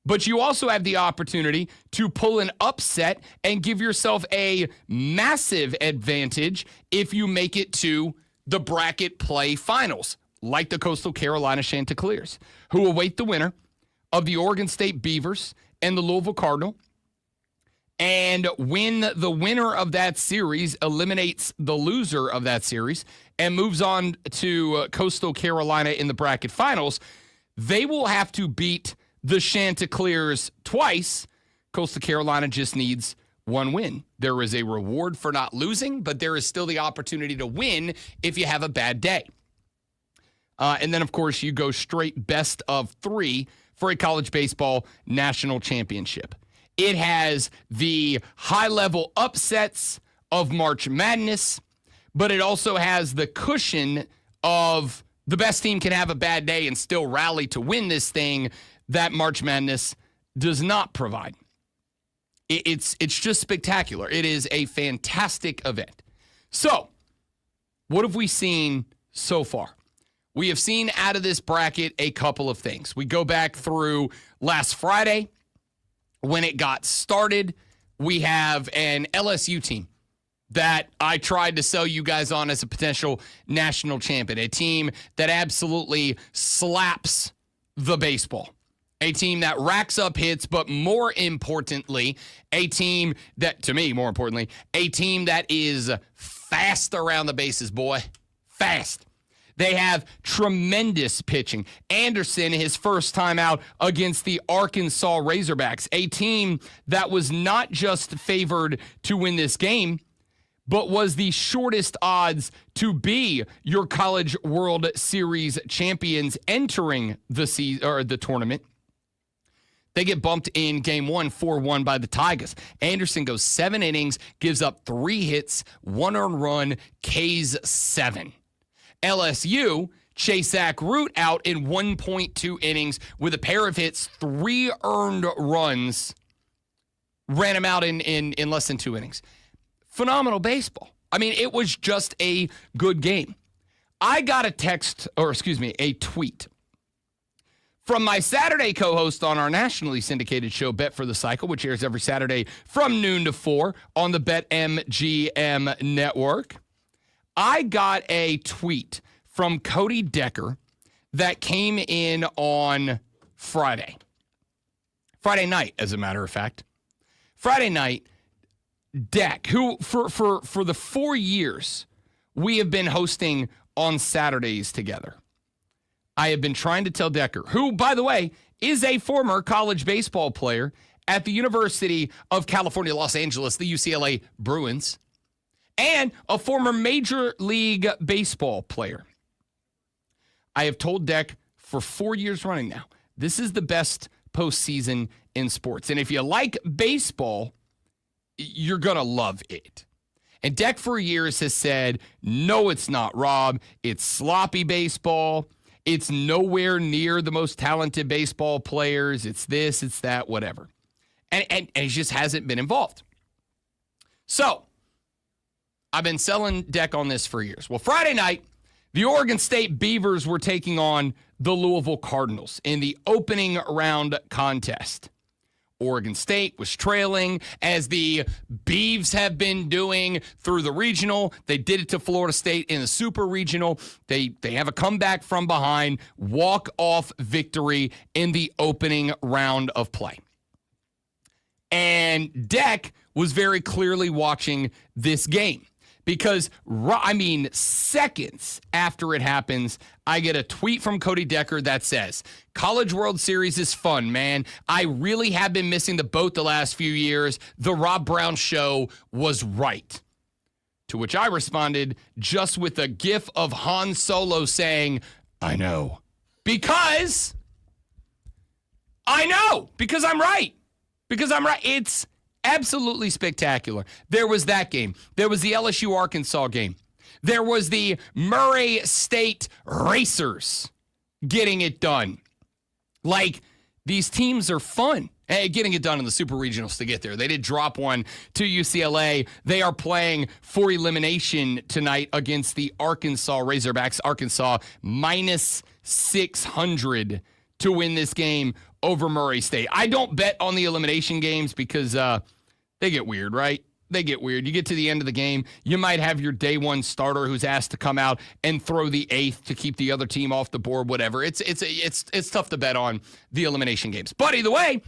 But you also have the opportunity to pull an upset and give yourself a massive advantage if you make it to the bracket play finals, like the Coastal Carolina Chanticleers, who await the winner of the Oregon State Beavers and the Louisville Cardinal. And when the winner of that series eliminates the loser of that series and moves on to Coastal Carolina in the bracket finals, they will have to beat the Chanticleers twice. Coastal Carolina just needs one win. There is a reward for not losing, but there is still the opportunity to win if you have a bad day. And then, of course, you go straight best of 3 for a college baseball national championship. It has the high-level upsets of March Madness, but it also has the cushion of the best team can have a bad day and still rally to win this thing that March Madness does not provide. It's just spectacular. It is a fantastic event. So, what have we seen so far? We have seen out of this bracket a couple of things. We go back through last Friday when it got started. We have an LSU team that I tried to sell you guys on as a potential national champion, a team that absolutely slaps the baseball. A team that racks up hits, but more importantly, a team that, to me, more importantly, a team that is fast around the bases, boy. Fast. They have tremendous pitching. Anderson, his first time out against the Arkansas Razorbacks, a team that was not just favored to win this game, but was the shortest odds to be your College World Series champions entering the tournament. They get bumped in game 1, 4-1 by the Tigers. Anderson goes 7 innings, gives up 3 hits, 1 earned run, Ks 7. LSU, Chase Zach Root out in 1.2 innings with a pair of hits, 3 earned runs, ran him out in less than 2 innings. Phenomenal baseball. I mean, it was just a good game. I got a tweet from my Saturday co-host on our nationally syndicated show, Bet for the Cycle, which airs every Saturday from noon to 4 on the BetMGM network. I got a tweet from Cody Decker that came in on Friday night, as a matter of fact. Friday night, Deck, who for the 4 years we have been hosting on Saturdays together, I have been trying to tell Decker, who, by the way, is a former college baseball player at the University of California, Los Angeles, the UCLA Bruins, and a former Major League Baseball player. I have told Deck for 4 years running now, this is the best postseason in sports. And if you like baseball, you're going to love it. And Deck for years has said, no, it's not, Rob. It's sloppy baseball. It's nowhere near the most talented baseball players. It's this, it's that, whatever. And he just hasn't been involved. So, I've been selling Deck on this for years. Well, Friday night, the Oregon State Beavers were taking on the Louisville Cardinals in the opening round contest. Oregon State was trailing, as the Beavs have been doing through the regional. They did it to Florida State in the super regional. They have a comeback from behind, walk-off victory in the opening round of play. And Deck was very clearly watching this game. Because, seconds after it happens, I get a tweet from Cody Decker that says, College World Series is fun, man. I really have been missing the boat the last few years. The Rob Brown show was right. To which I responded just with a gif of Han Solo saying, I know. Because I'm right. It's absolutely spectacular. There was that game. There was the LSU-Arkansas game. There was the Murray State Racers getting it done. Like, these teams are fun. Getting it done in the Super Regionals to get there. They did drop one to UCLA. They are playing for elimination tonight against the Arkansas Razorbacks. Arkansas minus 600 to win this game over Murray State. I don't bet on the elimination games because they get weird, right? They get weird. You get to the end of the game, you might have your day one starter who's asked to come out and throw the eighth to keep the other team off the board, whatever. It's tough to bet on the elimination games. But either way,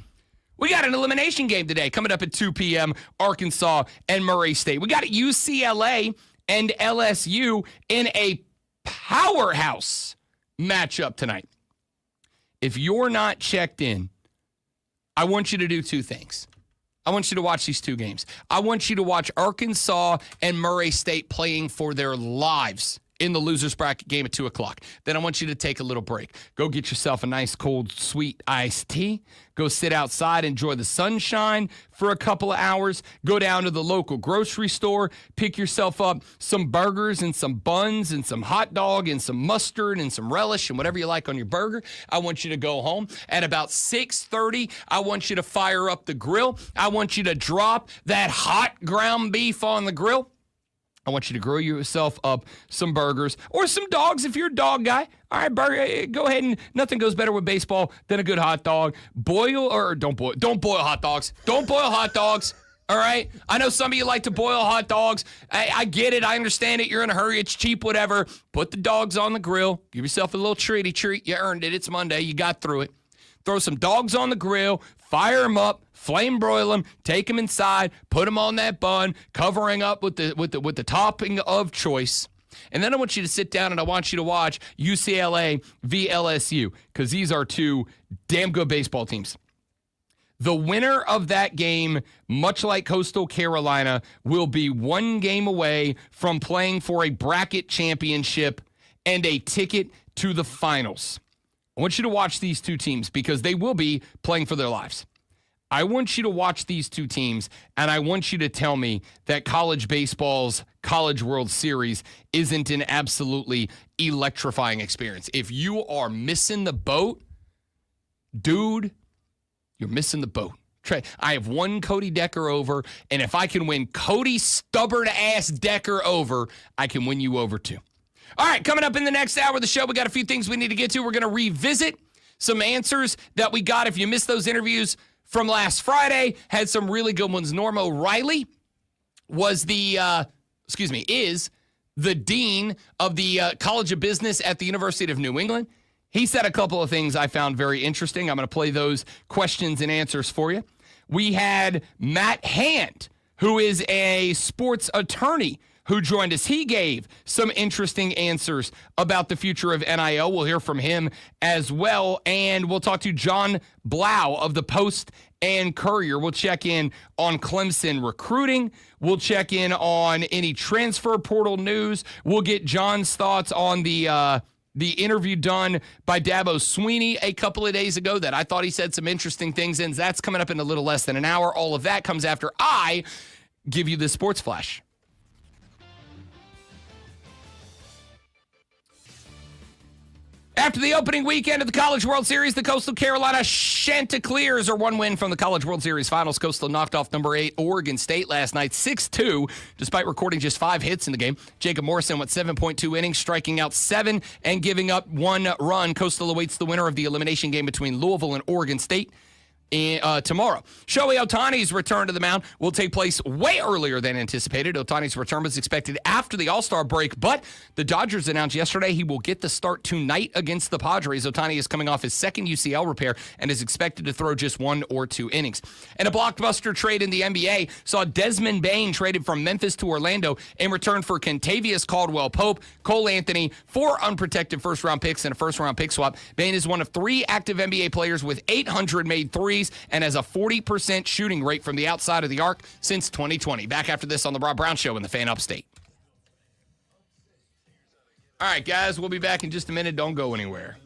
we got an elimination game today coming up at 2 p.m., Arkansas and Murray State. We got UCLA and LSU in a powerhouse matchup tonight. If you're not checked in, I want you to do 2 things. I want you to watch these 2 games. I want you to watch Arkansas and Murray State playing for their lives in the loser's bracket game at 2 o'clock. Then I want you to take a little break. Go get yourself a nice, cold, sweet iced tea. Go sit outside, enjoy the sunshine for a couple of hours. Go down to the local grocery store, pick yourself up some burgers and some buns and some hot dog and some mustard and some relish and whatever you like on your burger. I want you to go home. At about 6:30, I want you to fire up the grill. I want you to drop that hot ground beef on the grill. I want you to grill yourself up some burgers or some dogs if you're a dog guy. All right, burger, go ahead, and nothing goes better with baseball than a good hot dog. Don't boil hot dogs. Don't boil hot dogs. All right? I know some of you like to boil hot dogs. I get it. I understand it. You're in a hurry. It's cheap, whatever. Put the dogs on the grill. Give yourself a little treat. You earned it. It's Monday. You got through it. Throw some dogs on the grill. Fire them up. Flame broil them, take them inside, put them on that bun, covering up with the topping of choice. And then I want you to sit down and I want you to watch UCLA v. LSU because these are two damn good baseball teams. The winner of that game, much like Coastal Carolina, will be one game away from playing for a bracket championship and a ticket to the finals. I want you to watch these two teams because they will be playing for their lives. I want you to watch these two teams, and I want you to tell me that college baseball's College World Series isn't an absolutely electrifying experience. If you are missing the boat, dude, you're missing the boat. I have won Cody Decker over, and if I can win Cody stubborn-ass Decker over, I can win you over too. All right, coming up in the next hour of the show, we got a few things we need to get to. We're going to revisit some answers that we got. If you missed those interviews from last Friday, had some really good ones. Norm O'Reilly was is the dean of the College of Business at the University of New England. He said a couple of things I found very interesting. I'm going to play those questions and answers for you. We had Matt Hand, who is a sports attorney, who joined us. He gave some interesting answers about the future of NIL. We'll hear from him as well. And we'll talk to John Blau of the Post and Courier. We'll check in on Clemson recruiting. We'll check in on any transfer portal news. We'll get John's thoughts on the interview done by Dabo Sweeney a couple of days ago that I thought he said some interesting things in. That's coming up in a little less than an hour. All of that comes after I give you the sports flash. After the opening weekend of the College World Series, the Coastal Carolina Chanticleers are one win from the College World Series Finals. Coastal knocked off number 8 Oregon State last night 6-2, despite recording just 5 hits in the game. Jacob Morrison went 7.2 innings, striking out 7 and giving up 1 run. Coastal awaits the winner of the elimination game between Louisville and Oregon State tomorrow. Shohei Ohtani's return to the mound will take place way earlier than anticipated. Ohtani's return was expected after the All-Star break, but the Dodgers announced yesterday he will get the start tonight against the Padres. Ohtani is coming off his second UCL repair and is expected to throw just 1 or 2 innings. And a blockbuster trade in the NBA saw Desmond Bain traded from Memphis to Orlando in return for Kentavious Caldwell-Pope, Cole Anthony, 4 unprotected first-round picks, and a first-round pick swap. Bain is one of 3 active NBA players with 800 made threes and has a 40% shooting rate from the outside of the arc since 2020. Back after this on the Rob Brown Show in the Fan Upstate. All right, guys, we'll be back in just a minute. Don't go anywhere.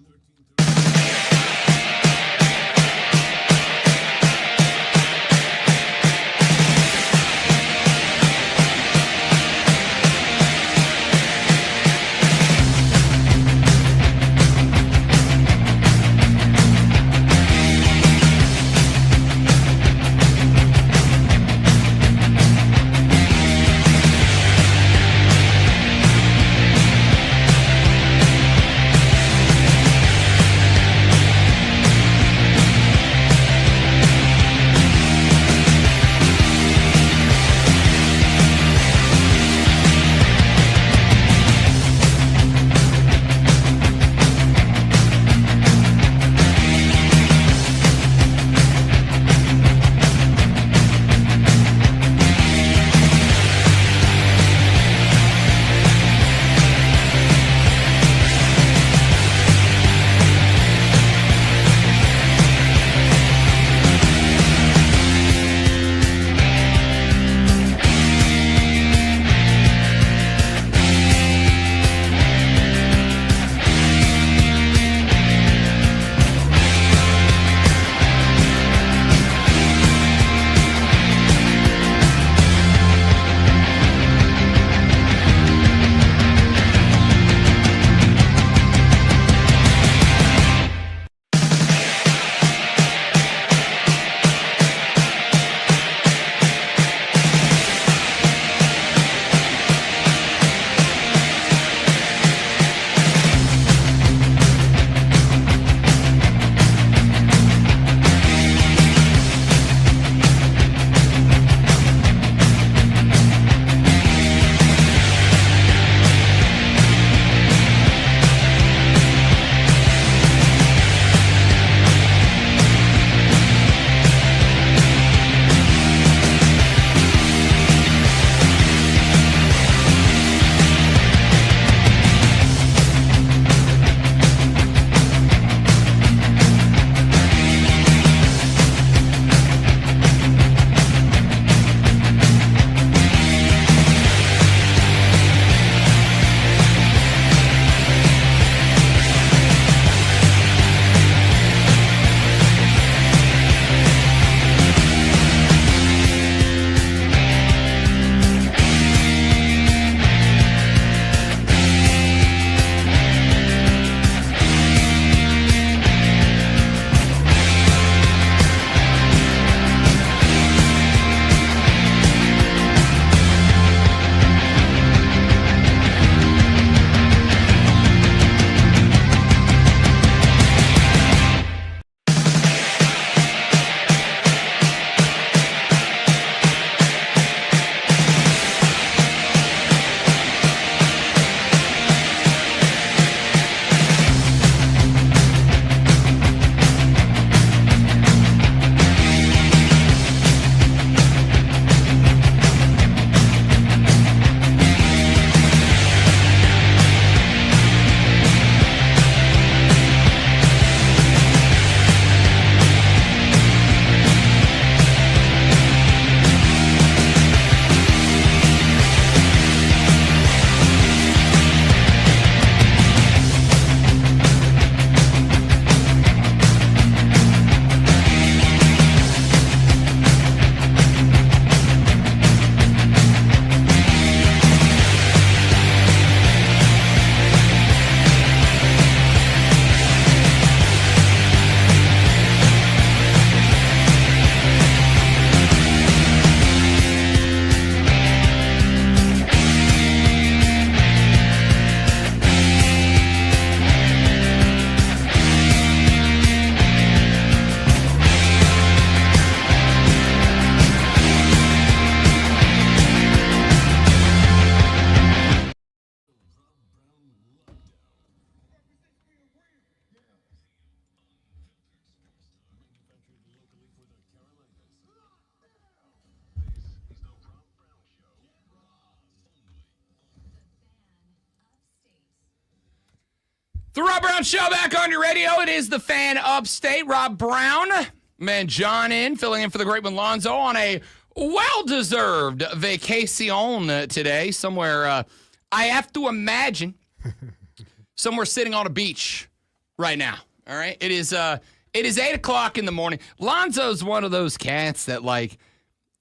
The Rob Brown Show back on your radio. It is the Fan Upstate. Rob Brown, man, John filling in for the great one Lonzo on a well-deserved vacation today. Somewhere, I have to imagine, somewhere sitting on a beach right now. All right, it is 8:00 in the morning. Lonzo's one of those cats that like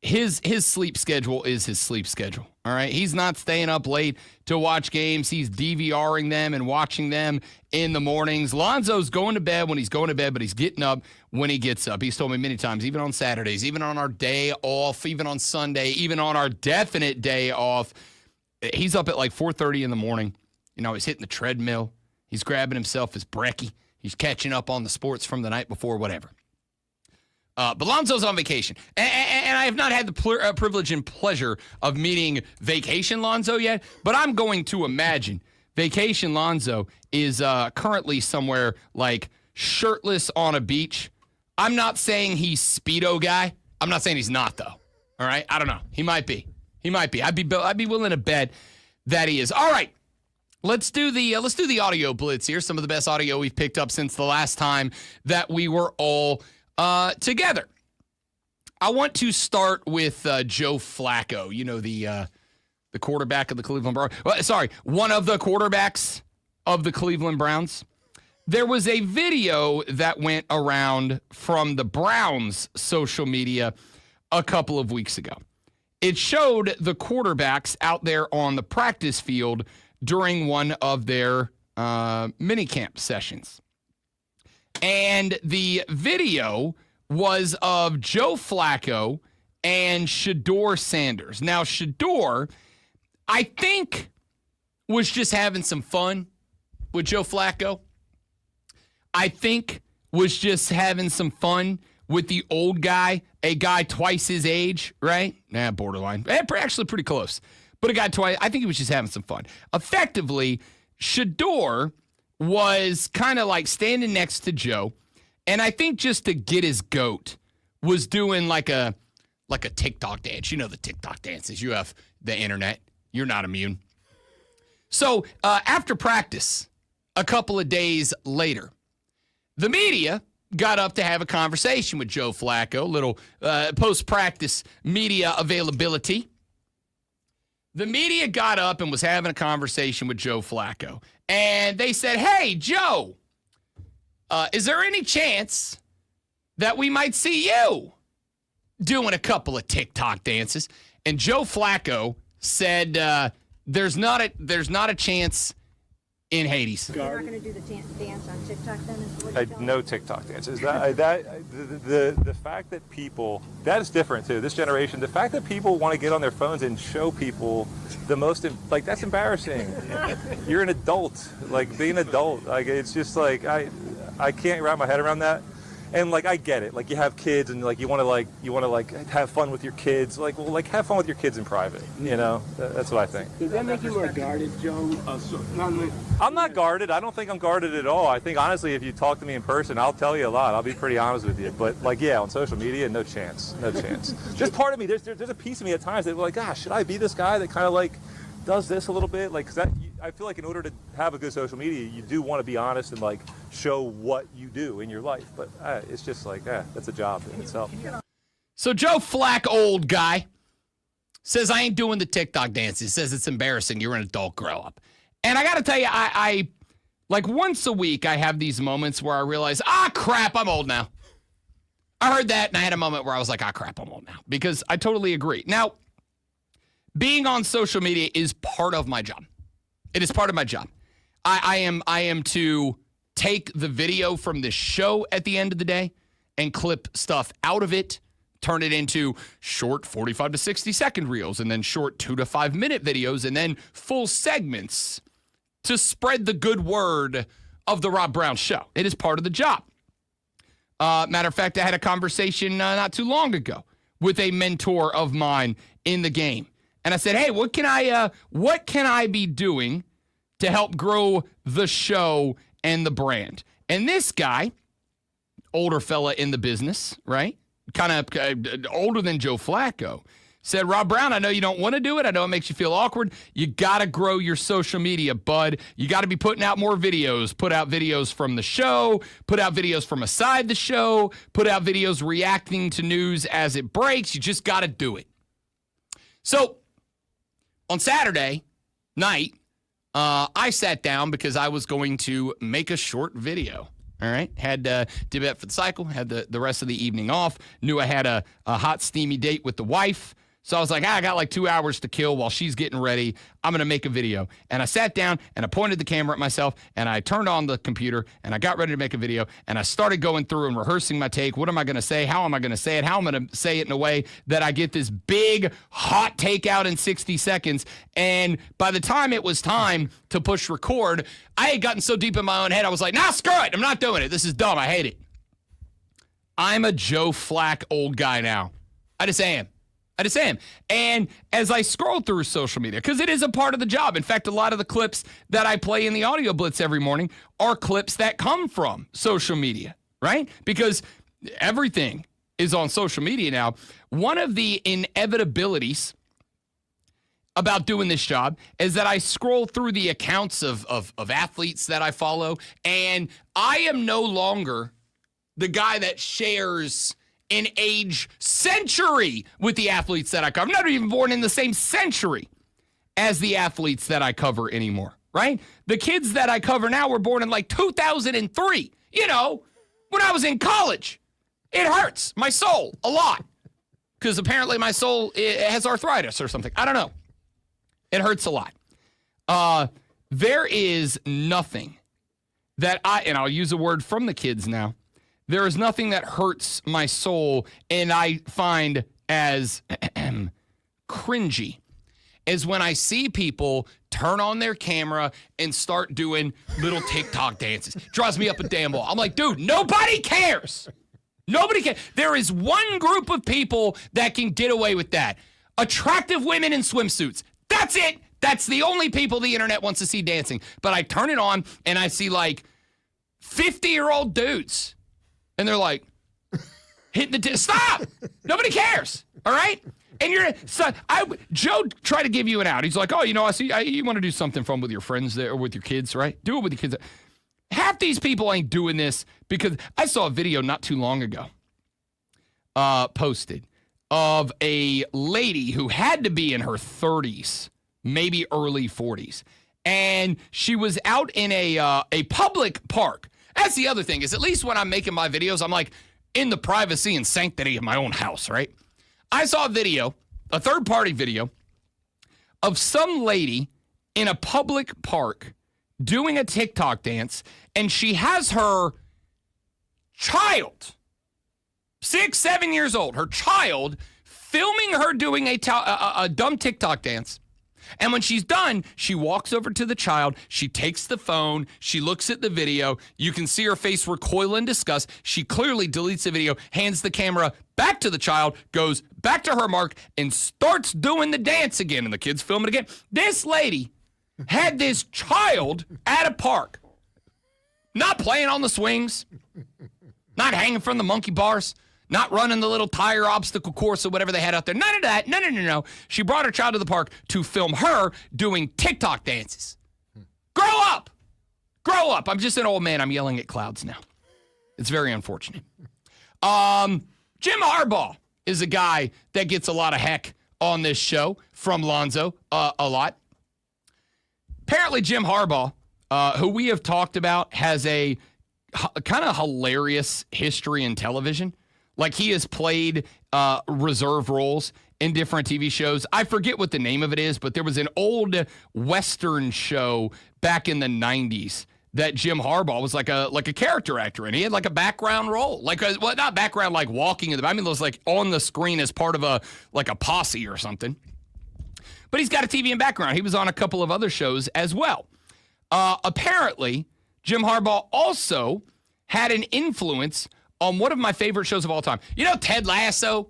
his sleep schedule is his sleep schedule. All right, he's not staying up late to watch games. He's DVRing them and watching them in the mornings. Lonzo's going to bed when he's going to bed, but he's getting up when he gets up. He's told me many times, even on Saturdays, even on our day off, even on Sunday, even on our definite day off, he's up at like 4:30 in the morning. You know, he's hitting the treadmill. He's grabbing himself his brekkie. He's catching up on the sports from the night before, whatever. But Lonzo's on vacation. And I have not had the privilege and pleasure of meeting Vacation Lonzo yet, but I'm going to imagine Vacation Lonzo is currently somewhere like shirtless on a beach. I'm not saying he's Speedo guy. I'm not saying he's not, though. All right? I don't know. He might be. I'd be willing to bet that he is. All right. Let's do the audio blitz here. Some of the best audio we've picked up since the last time that we were all together. I want to start with Joe Flacco. You know, the quarterback of the Cleveland Browns. Well, sorry, one of the quarterbacks of the Cleveland Browns. There was a video that went around from the Browns' social media a couple of weeks ago. It showed the quarterbacks out there on the practice field during one of their minicamp sessions. And the video was of Joe Flacco and Shedeur Sanders. Now, Shedeur, I think, was just having some fun with Joe Flacco. I think was just having some fun with the old guy, a guy twice his age, right? Nah, borderline. Actually pretty close. But a guy twice, I think he was just having some fun. Effectively, Shedeur was kind of like standing next to Joe, and I think just to get his goat was doing like a TikTok dance. You know the TikTok dances. You have the internet. You're not immune. So after practice, a couple of days later, the media got up to have a conversation with Joe Flacco, little post-practice media availability. The media got up and was having a conversation with Joe Flacco. And they said, hey, Joe, is there any chance that we might see you doing a couple of TikTok dances? And Joe Flacco said, there's not a chance in Hades. You're not going to do the dance on TikTok then? Is what you're telling No me? TikTok dances. The fact that people, that is different too. This generation, the fact that people want to get on their phones and show people the most, like, that's embarrassing. You're an adult. Like, be an adult. Like, it's just like, I can't wrap my head around that. And like, I get it. Like, you have kids and like you want to have fun with your kids. Like, well, like, have fun with your kids in private. You know, that's what I think. Does that make you more guarded, Joe? I'm not guarded. I don't think I'm guarded at all. I think, honestly, if you talk to me in person, I'll tell you a lot. I'll be pretty honest with you. But, like, yeah, on social media, no chance. No chance. Just part of me, there's a piece of me at times that, like, gosh, should I be this guy that kind of, like, does this a little bit? Like, because I feel like in order to have a good social media, you do want to be honest and, like, show what you do in your life. But it's just like, that's a job in itself. So Joe Flack, old guy, says, I ain't doing the TikTok dances. Says it's embarrassing. You're an adult. Grow up. And I got to tell you, I like once a week, I have these moments where I realize, crap, I'm old now. I heard that, and I had a moment where I was like, crap, I'm old now. Because I totally agree. Now, being on social media is part of my job. It is part of my job. I am to take the video from this show at the end of the day and clip stuff out of it, turn it into short 45 to 60 second reels, and then short 2 to 5 minute videos, and then full segments to spread the good word of the Rob Brown Show. It is part of the job. Matter of fact, I had a conversation not too long ago with a mentor of mine in the game. And I said, hey, what can I be doing to help grow the show and the brand? And this guy, older fella in the business, right? Kind of older than Joe Flacco, Said, Rob Brown, I know you don't want to do it. I know it makes you feel awkward. You got to grow your social media, bud. You got to be putting out more videos. Put out videos from the show. Put out videos from aside the show. Put out videos reacting to news as it breaks. You just got to do it. So on Saturday night, I sat down because I was going to make a short video. All right. Had did that for the cycle. Had the rest of the evening off. Knew I had a hot, steamy date with the wife. So I was like, I got like 2 hours to kill while she's getting ready. I'm going to make a video. And I sat down and I pointed the camera at myself and I turned on the computer and I got ready to make a video. And I started going through and rehearsing my take. What am I going to say? How am I going to say it? How am I going to say it in a way that I get this big, hot take out in 60 seconds? And by the time it was time to push record, I had gotten so deep in my own head, I was like, nah, screw it. I'm not doing it. This is dumb. I hate it. I'm a Joe Flack old guy now. I just am. And as I scroll through social media, because it is a part of the job. In fact, a lot of the clips that I play in the Audio Blitz every morning are clips that come from social media, right? Because everything is on social media now. One of the inevitabilities about doing this job is that I scroll through the accounts of athletes that I follow, and I am no longer the guy that shares an age century with the athletes that I cover. I'm not even born in the same century as the athletes that I cover anymore, right? The kids that I cover now were born in like 2003, you know, when I was in college. It hurts my soul a lot because apparently my soul has arthritis or something. I don't know. It hurts a lot. There is nothing that and I'll use a word from the kids now, there is nothing that hurts my soul and I find as cringy as when I see people turn on their camera and start doing little TikTok dances. Draws me up a damn wall. I'm like, dude, nobody cares. Nobody cares. There is one group of people that can get away with that. Attractive women in swimsuits. That's it. That's the only people the internet wants to see dancing. But I turn it on and I see like 50-year-old dudes. And they're like, hitting the stop! Nobody cares, all right? And Joe tried to give you an out. He's like, oh, you know, I see you want to do something fun with your friends there or with your kids, right? Do it with your kids. Half these people ain't doing this because I saw a video not too long ago posted of a lady who had to be in her 30s, maybe early 40s. And she was out in a public park. That's the other thing, is at least when I'm making my videos, I'm like in the privacy and sanctity of my own house, right? I saw a video, a third-party video, of some lady in a public park doing a TikTok dance, and she has her child, 6, 7 years old, her child, filming her doing a dumb TikTok dance. And when she's done, she walks over to the child. She takes the phone. She looks at the video. You can see her face recoil in disgust. She clearly deletes the video, hands the camera back to the child, goes back to her mark, and starts doing the dance again. And the kids film it again. This lady had this child at a park, not playing on the swings, not hanging from the monkey bars, not running the little tire obstacle course or whatever they had out there. None of that. No. She brought her child to the park to film her doing TikTok dances. Grow up. Grow up. I'm just an old man. I'm yelling at clouds now. It's very unfortunate. Jim Harbaugh is a guy that gets a lot of heck on this show from Lonzo a lot. Apparently, Jim Harbaugh, who we have talked about, has a kind of hilarious history in television. Like, he has played reserve roles in different TV shows. I forget what the name of it is, but there was an old Western show back in the 90s that Jim Harbaugh was like a character actor in. He had like a background role. Not background like walking in the, I mean, it was like on the screen as part of a posse or something. But he's got a TV and background. He was on a couple of other shows as well. Apparently, Jim Harbaugh also had an influence on one of my favorite shows of all time. You know Ted Lasso,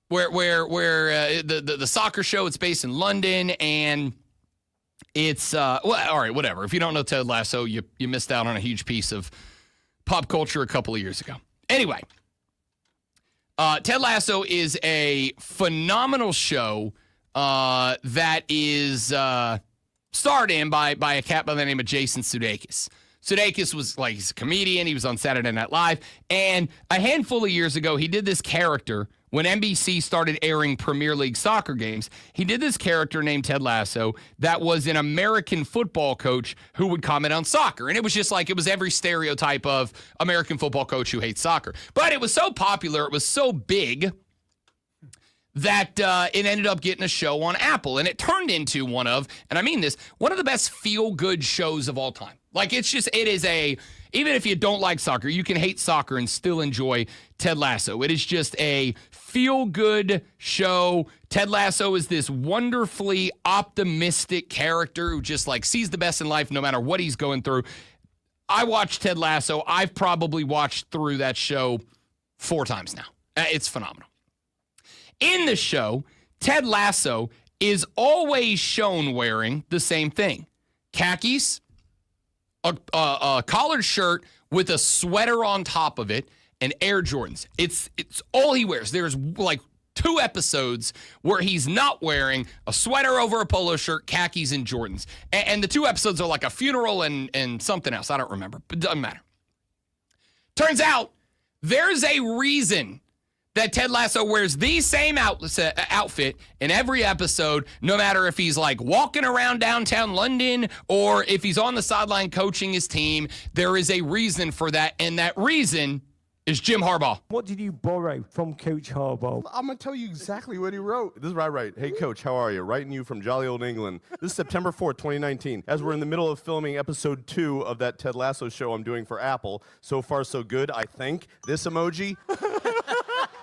where the soccer show, it's based in London, and it's, all right, whatever. If you don't know Ted Lasso, you missed out on a huge piece of pop culture a couple of years ago. Anyway, Ted Lasso is a phenomenal show that is starred in by a cat by the name of Jason Sudeikis. Sudeikis was he's a comedian. He was on Saturday Night Live. And a handful of years ago, he did this character when NBC started airing Premier League soccer games. He did this character named Ted Lasso that was an American football coach who would comment on soccer. And it was just it was every stereotype of American football coach who hates soccer. But it was so popular, it was so big that it ended up getting a show on Apple. And it turned into one of the best feel-good shows of all time. Even if you don't like soccer, you can hate soccer and still enjoy Ted Lasso. It is just a feel-good show. Ted Lasso is this wonderfully optimistic character who just sees the best in life no matter what he's going through. I watched Ted Lasso. I've probably watched through that show 4 times now. It's phenomenal. In the show, Ted Lasso is always shown wearing the same thing. Khakis, a collared shirt with a sweater on top of it, and Air Jordans. It's all he wears. There's 2 episodes where he's not wearing a sweater over a polo shirt, khakis, and Jordans. And the 2 episodes are a funeral and something else. I don't remember, but it doesn't matter. Turns out there's a reason that Ted Lasso wears the same outfit in every episode, no matter if he's walking around downtown London or if he's on the sideline coaching his team. There is a reason for that, and that reason is Jim Harbaugh. What did you borrow from Coach Harbaugh? I'm going to tell you exactly what he wrote. This is what I write. Hey, Coach, how are you? Writing you from jolly old England. This is September 4th, 2019. As we're in the middle of filming episode 2 of that Ted Lasso show I'm doing for Apple. So far, so good, I think. This emoji.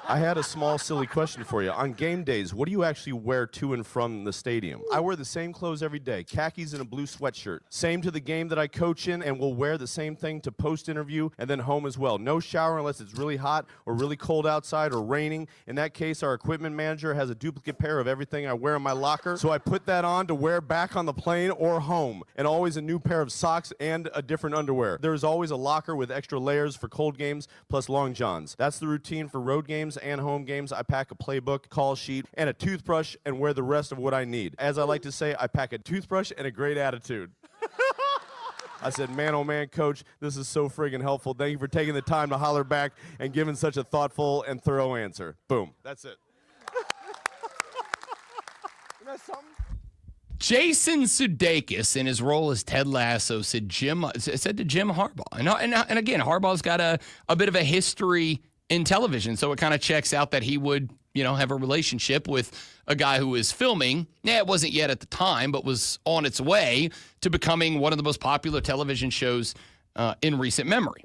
I had a small, silly question for you. On game days, what do you actually wear to and from the stadium? I wear the same clothes every day, khakis and a blue sweatshirt. Same to the game that I coach in, and will wear the same thing to post-interview and then home as well. No shower unless it's really hot or really cold outside or raining. In that case, our equipment manager has a duplicate pair of everything I wear in my locker, so I put that on to wear back on the plane or home, and always a new pair of socks and a different underwear. There's always a locker with extra layers for cold games plus long johns. That's the routine for road games and home games. I pack a playbook, call sheet, and a toothbrush, and wear the rest of what I need. As I like to say, I pack a toothbrush and a great attitude. I said, man, oh man, Coach, this is so friggin' helpful. Thank you for taking the time to holler back and giving such a thoughtful and thorough answer. Boom. That's it. Isn't that something? Jason Sudeikis, in his role as Ted Lasso, said to Jim Harbaugh. And again, Harbaugh's got a bit of a history in television, so it kind of checks out that he would, have a relationship with a guy who is filming. Yeah, it wasn't yet at the time, but was on its way to becoming one of the most popular television shows in recent memory.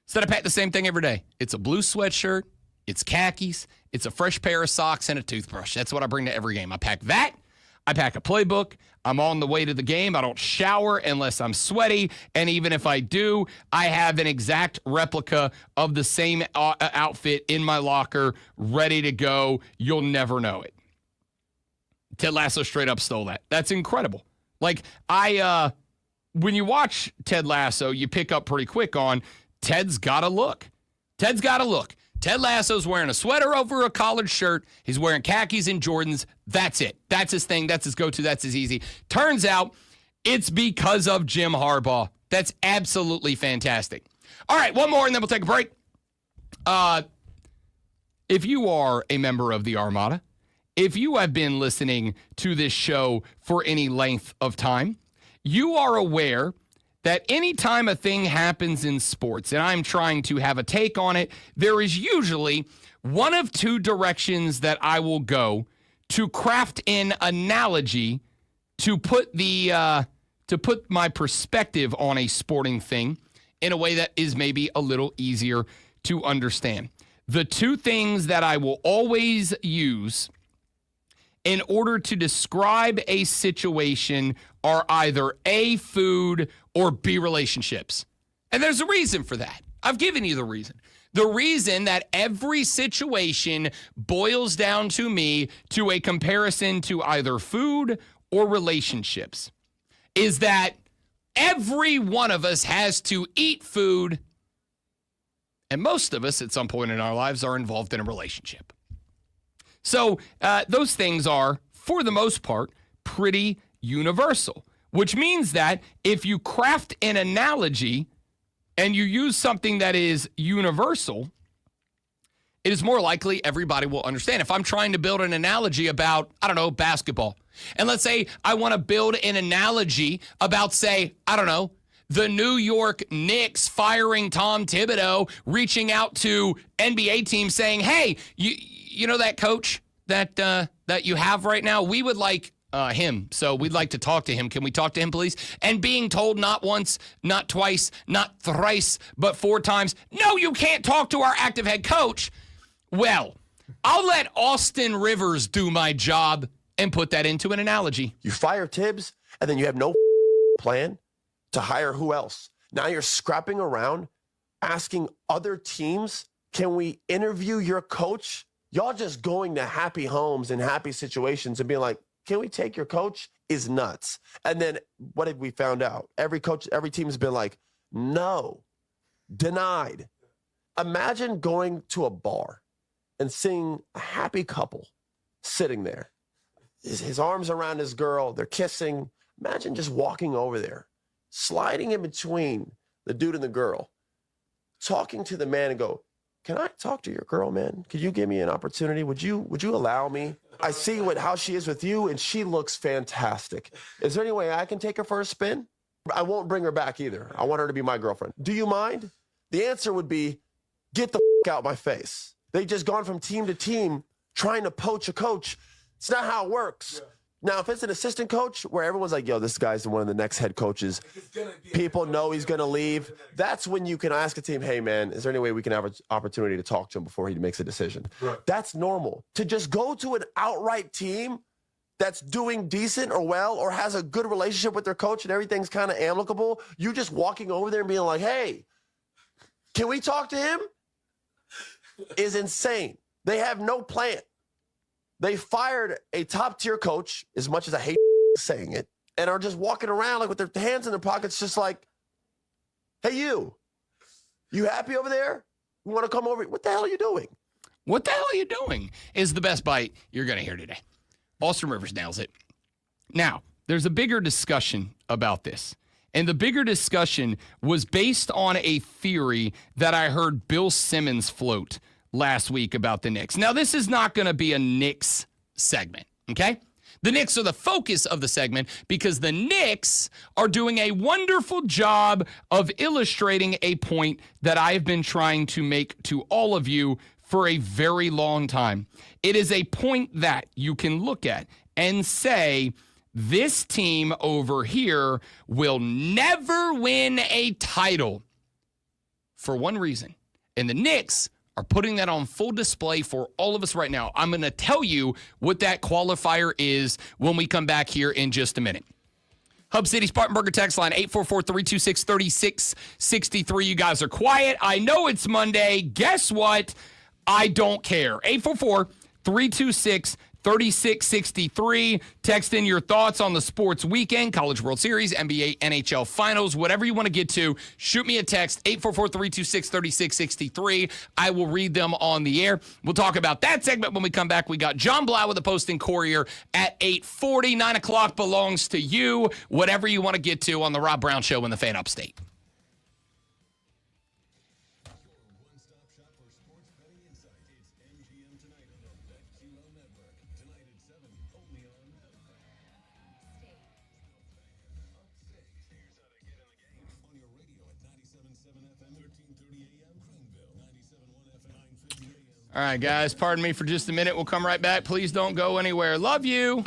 Said I pack the same thing every day. It's a blue sweatshirt, it's khakis, it's a fresh pair of socks, and a toothbrush. That's what I bring to every game. I pack that. I pack a playbook. I'm on the way to the game. I don't shower unless I'm sweaty. And even if I do, I have an exact replica of the same outfit in my locker, ready to go. You'll never know it. Ted Lasso straight up stole that. That's incredible. When you watch Ted Lasso, you pick up pretty quick on Ted's got a look. Ted's got a look. Ted Lasso's wearing a sweater over a collared shirt. He's wearing khakis and Jordans. That's it. That's his thing. That's his go-to. That's his easy. Turns out it's because of Jim Harbaugh. That's absolutely fantastic. All right, one more, and then we'll take a break. If you are a member of the Armada, if you have been listening to this show for any length of time, you are aware that anytime a thing happens in sports, and I'm trying to have a take on it, there is usually one of 2 directions that I will go to craft an analogy to put my perspective on a sporting thing in a way that is maybe a little easier to understand. The 2 things that I will always use in order to describe a situation are either A, food, or B, relationships. And there's a reason for that. I've given you the reason. The reason that every situation boils down to me to a comparison to either food or relationships is that every one of us has to eat food And most of us at some point in our lives are involved in a relationship. So those things are, for the most part, pretty universal, which means that if you craft an analogy and you use something that is universal, it is more likely everybody will understand. If I'm trying to build an analogy about, I don't know, basketball, and let's say I want to build an analogy about, say, I don't know, the New York Knicks firing Tom Thibodeau, reaching out to NBA teams saying, hey, you know that coach that you have right now? We would like him, so we'd like to talk to him. Can we talk to him, please? And being told not once, not twice, not thrice, but 4 times, no, you can't talk to our active head coach. Well, I'll let Austin Rivers do my job and put that into an analogy. You fire Tibbs, and then you have no plan to hire who else. Now you're scrapping around, asking other teams, can we interview your coach? Y'all just going to happy homes and happy situations and being like, can we take your coach? Is nuts. And then what have we found out? Every team's been like, no, denied. Imagine going to a bar and seeing a happy couple sitting there. His arms around his girl, they're kissing. Imagine just walking over there, sliding in between the dude and the girl, talking to the man and go, can I talk to your girl, man? Could you give me an opportunity? Would you allow me? I see how she is with you, and she looks fantastic. Is there any way I can take her for a spin? I won't bring her back either. I want her to be my girlfriend. Do you mind? The answer would be, get the out my face. They've just gone from team to team trying to poach a coach. It's not how it works. Yeah. Now, if it's an assistant coach where everyone's like, yo, this guy's one of the next head coaches, people know he's going to leave, that's when you can ask a team, hey, man, is there any way we can have an opportunity to talk to him before he makes a decision? Right. That's normal. To just go to an outright team that's doing decent or well or has a good relationship with their coach and everything's kind of amicable, you just walking over there and being like, hey, can we talk to him? Is insane. They have no plan. They fired a top-tier coach, as much as I hate saying it, and are just walking around like with their hands in their pockets, just like, hey, you happy over there? You want to come over? What the hell are you doing? What the hell are you doing is the best bite you're going to hear today. Austin Rivers nails it. Now, there's a bigger discussion about this, and the bigger discussion was based on a theory that I heard Bill Simmons float last week about the Knicks. Now, this is not going to be a Knicks segment, okay? The Knicks are the focus of the segment because the Knicks are doing a wonderful job of illustrating a point that I have been trying to make to all of you for a very long time. It is a point that you can look at and say, this team over here will never win a title for one reason. And the Knicks are putting that on full display for all of us right now. I'm going to tell you what that qualifier is when we come back here in just a minute. Hub City Spartanburger text line 844-326-3663. You guys are quiet. I know it's Monday. Guess what? I don't care. 844-326-3663. Text in your thoughts on the sports weekend, College World Series, NBA, NHL Finals, whatever you want to get to. Shoot me a text, 844-326-3663. I will read them on the air. We'll talk about that segment when we come back. We got John Blau with the Post and Courier at 8:40. 9 o'clock belongs to you. Whatever you want to get to on the Rob Brown Show in the Fan Upstate. All right, guys, pardon me for just a minute. We'll come right back. Please don't go anywhere. Love you.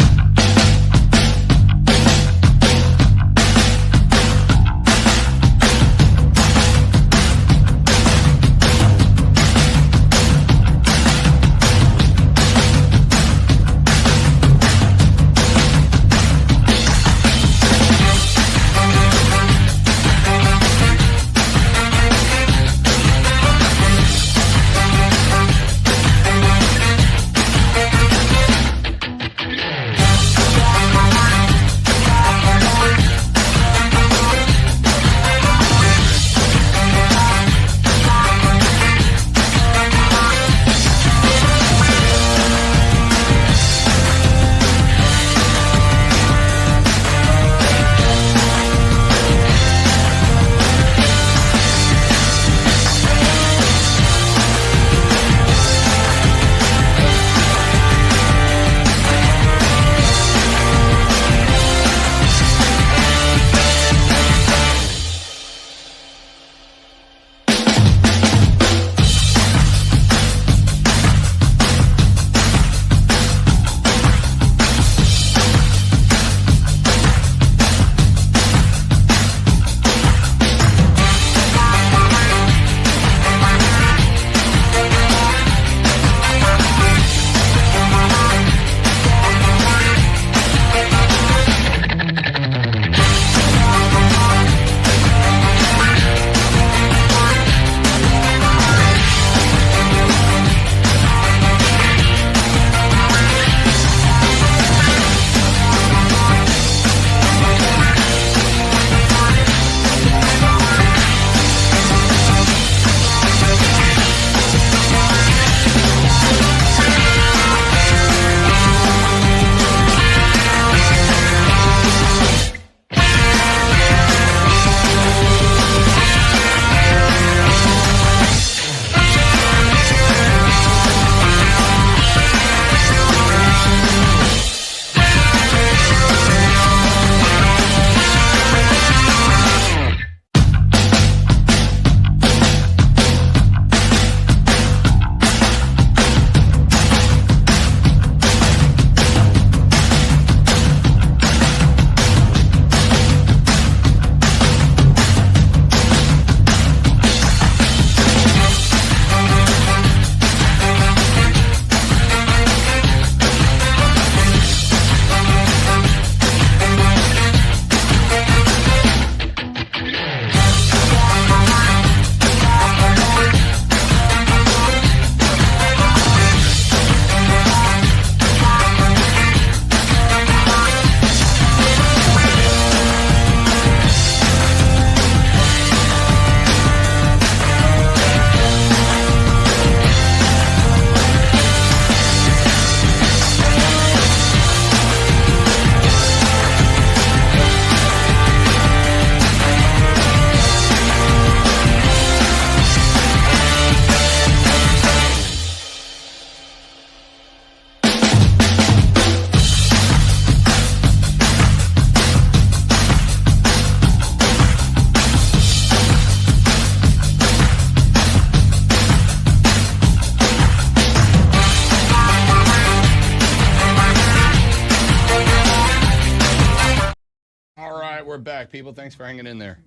we're back, people. Thanks for hanging in there.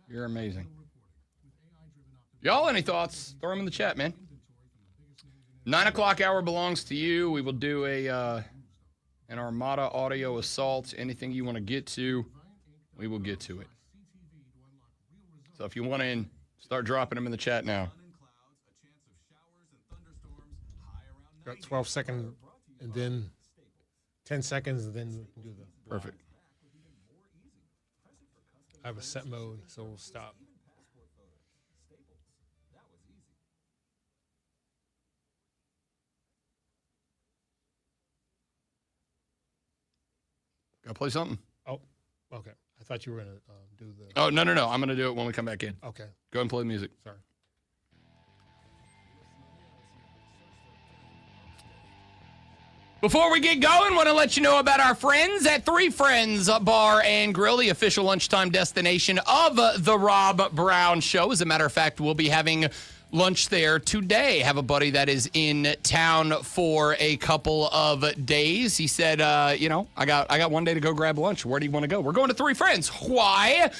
You're amazing. Y'all, any thoughts? Throw them in the chat, man. 9 o'clock hour belongs to you. We will do an Armada audio assault. Anything you want to get to, we will get to it. So if you want in, start dropping them in the chat now. Got 12 seconds and then 10 seconds and then we can do the Perfect. I have a set mode, so we'll stop. Gotta play something. Oh, okay. I thought you were going to do the... Oh, no. I'm going to do it when we come back in. Okay. Go ahead and play the music. Sorry. Before we get going, want to let you know about our friends at Three Friends Bar and Grill, the official lunchtime destination of the Rob Brown Show. As a matter of fact, we'll be having lunch there today. Have a buddy that is in town for a couple of days. He said, I got one day to go grab lunch. Where do you want to go? We're going to Three Friends. Why?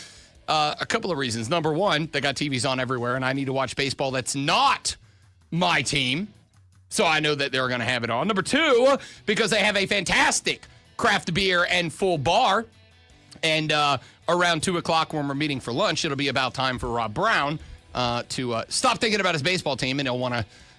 A couple of reasons. Number one, they got TVs on everywhere, and I need to watch baseball that's not my team. So I know that they're going to have it on. Number two, because they have a fantastic craft beer and full bar. And around 2 o'clock when we're meeting for lunch, it'll be about time for Rob Brown to stop thinking about his baseball team, and he'll want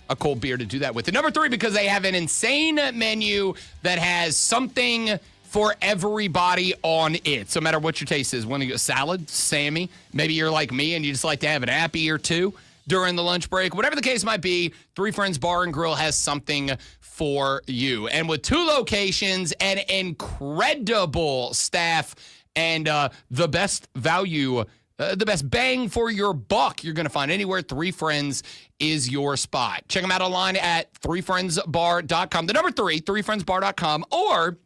a cold beer to do that with. And number three, because they have an insane menu that has something for everybody on it. So no matter what your taste is, when you go salad, Sammy, maybe you're like me and you just like to have an appy or two during the lunch break. Whatever the case might be, Three Friends Bar and Grill has something for you. And with 2 locations and incredible staff and the best value, the best bang for your buck you're going to find anywhere, Three Friends is your spot. Check them out online at threefriendsbar.com. The number 3, threefriendsbar.com, or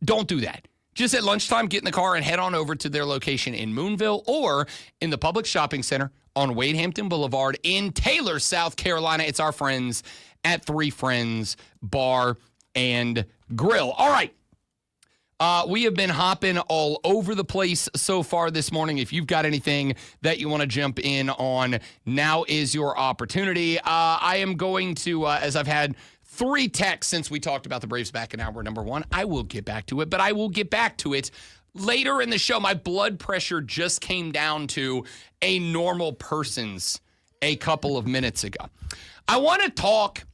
don't do that. Just at lunchtime, get in the car and head on over to their location in Moonville or in the Public Shopping Center on Wade Hampton Boulevard in Taylor, South Carolina. It's our friends at Three Friends Bar and Grill. All right. We have been hopping all over the place so far this morning. If you've got anything that you want to jump in on, now is your opportunity. I am going to, as I've had 3 texts since we talked about the Braves back in hour number 1, I will get back to it, but I will get back to it later in the show. My blood pressure just came down to a normal person's a couple of minutes ago. I want to talk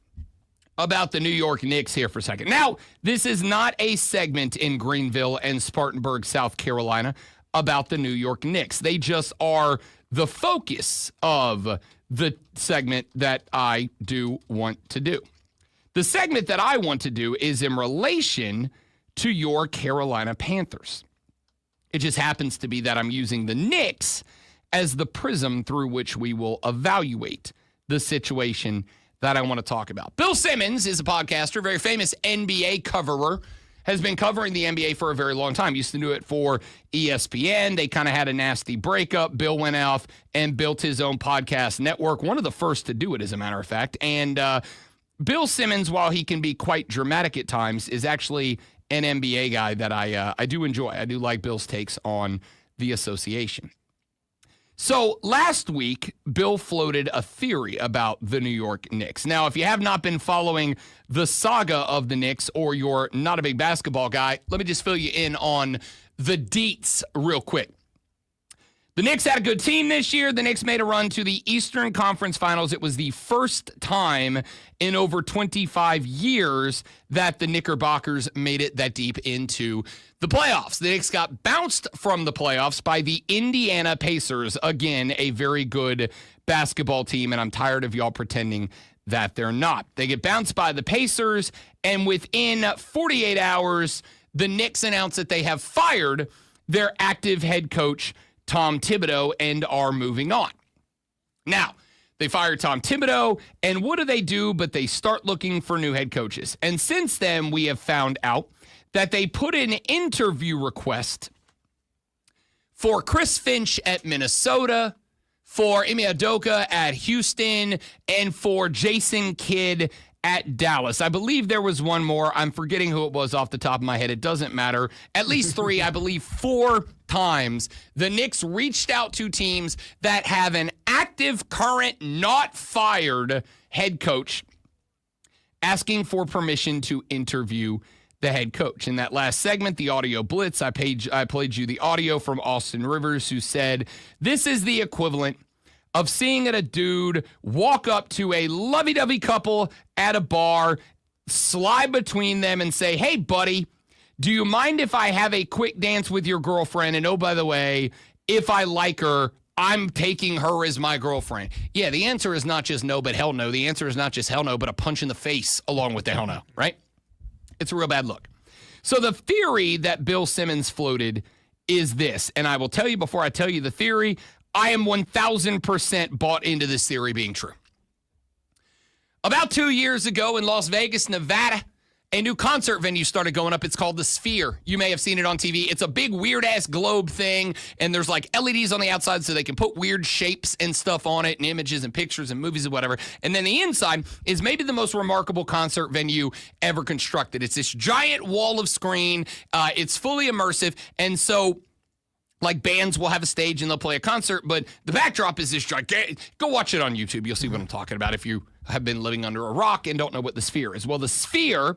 about the New York Knicks here for a second. Now, this is not a segment in Greenville and Spartanburg, South Carolina, about the New York Knicks. They just are the focus of the segment that I do want to do. The segment that I want to do is in relation to your Carolina Panthers. It just happens to be that I'm using the Knicks as the prism through which we will evaluate the situation that I want to talk about. Bill Simmons is a podcaster, very famous NBA coverer, has been covering the NBA for a very long time. Used to do it for ESPN. They kind of had a nasty breakup. Bill went off and built his own podcast network, one of the first to do it, as a matter of fact. And Bill Simmons, while he can be quite dramatic at times, is actually an NBA guy that I do enjoy. I do like Bill's takes on the association. So last week, Bill floated a theory about the New York Knicks. Now, if you have not been following the saga of the Knicks, or you're not a big basketball guy, let me just fill you in on the deets real quick. The Knicks had a good team this year. The Knicks made a run to the Eastern Conference Finals. It was the first time in over 25 years that the Knickerbockers made it that deep into the playoffs. The Knicks got bounced from the playoffs by the Indiana Pacers. Again, a very good basketball team, and I'm tired of y'all pretending that they're not. They get bounced by the Pacers, and within 48 hours, the Knicks announced that they have fired their active head coach, Tom Thibodeau, and are moving on. Now, they fired Tom Thibodeau, and what do? But they start looking for new head coaches. And since then, we have found out that they put in an interview request for Chris Finch at Minnesota, for Ime Udoka at Houston, and for Jason Kidd at Dallas. I believe there was one more. I'm forgetting who it was off the top of my head. It doesn't matter. At least 3, I believe 4 times, the Knicks reached out to teams that have an active, current, not fired head coach asking for permission to interview the head coach. In that last segment, the audio blitz, I played you the audio from Austin Rivers, who said, "This is the equivalent of seeing a dude walk up to a lovey-dovey couple at a bar, slide between them and say, 'Hey, buddy, do you mind if I have a quick dance with your girlfriend? And oh, by the way, if I like her, I'm taking her as my girlfriend.'" Yeah, the answer is not just no, but hell no. The answer is not just hell no, but a punch in the face along with the hell no, right? It's a real bad look. So the theory that Bill Simmons floated is this, and I will tell you before I tell you the theory, I am 1,000% bought into this theory being true. About 2 years ago in Las Vegas, Nevada, a new concert venue started going up. It's called the Sphere. You may have seen it on TV. It's a big weird-ass globe thing, and there's like LEDs on the outside so they can put weird shapes and stuff on it and images and pictures and movies and whatever. And then the inside is maybe the most remarkable concert venue ever constructed. It's this giant wall of screen. It's fully immersive, and so like bands will have a stage and they'll play a concert, but the backdrop is this gigantic. Go watch it on YouTube. You'll see what I'm talking about if you have been living under a rock and don't know what the Sphere is. Well, the Sphere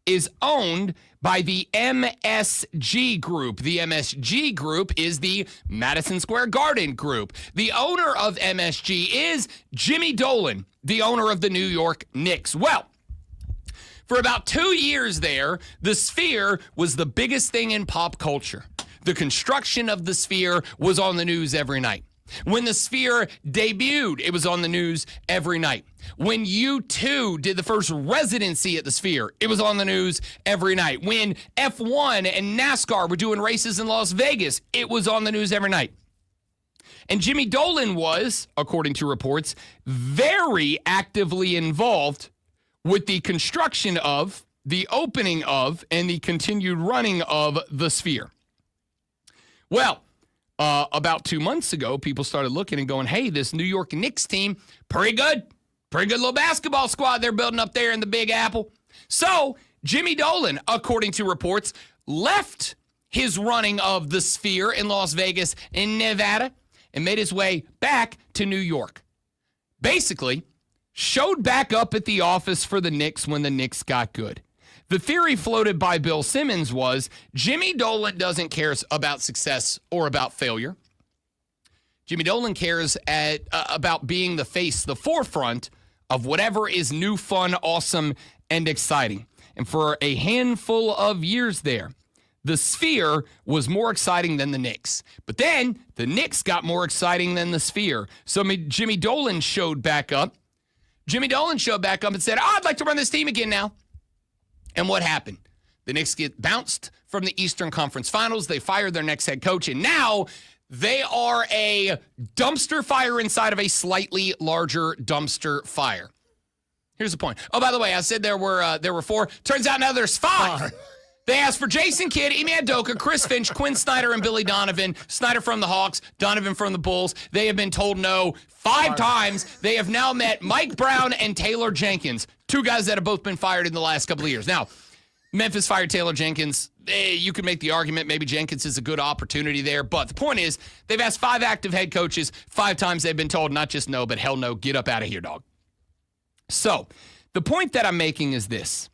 is owned by the MSG Group. The MSG Group is the Madison Square Garden Group. The owner of MSG is Jimmy Dolan, the owner of the New York Knicks. Well, for about 2 years there, the Sphere was the biggest thing in pop culture. The construction of the Sphere was on the news every night. When the Sphere debuted, it was on the news every night. When U2 did the first residency at the Sphere, it was on the news every night. When F1 and NASCAR were doing races in Las Vegas, it was on the news every night. And Jimmy Dolan was, according to reports, very actively involved with the construction of, the opening of, and the continued running of the Sphere. Well, about 2 months ago, people started looking and going, hey, this New York Knicks team, pretty good little basketball squad they're building up there in the Big Apple. So Jimmy Dolan, according to reports, left his running of the Sphere in Las Vegas in Nevada and made his way back to New York. Basically, showed back up at the office for the Knicks when the Knicks got good. The theory floated by Bill Simmons was Jimmy Dolan doesn't care about success or about failure. Jimmy Dolan cares about being the face, the forefront of whatever is new, fun, awesome, and exciting. And for a handful of years there, the Sphere was more exciting than the Knicks. But then the Knicks got more exciting than the Sphere. So Jimmy Dolan showed back up. Jimmy Dolan showed back up and said, I'd like to run this team again now. And what happened? The Knicks get bounced from the Eastern Conference Finals. They fired their next head coach, and now they are a dumpster fire inside of a slightly larger dumpster fire. Here's the point. Oh, by the way, I said there were 4. Turns out now there's 5. They asked for Jason Kidd, Ime Udoka, Chris Finch, Quinn Snyder, and Billy Donovan. Snyder from the Hawks, Donovan from the Bulls. They have been told no 5 times. They have now met Mike Brown and Taylor Jenkins, 2 guys that have both been fired in the last couple of years. Now, Memphis fired Taylor Jenkins. You could make the argument maybe Jenkins is a good opportunity there. But the point is, they've asked 5 active head coaches. 5 times they've been told not just no, but hell no, get up out of here, dog. So the point that I'm making is this.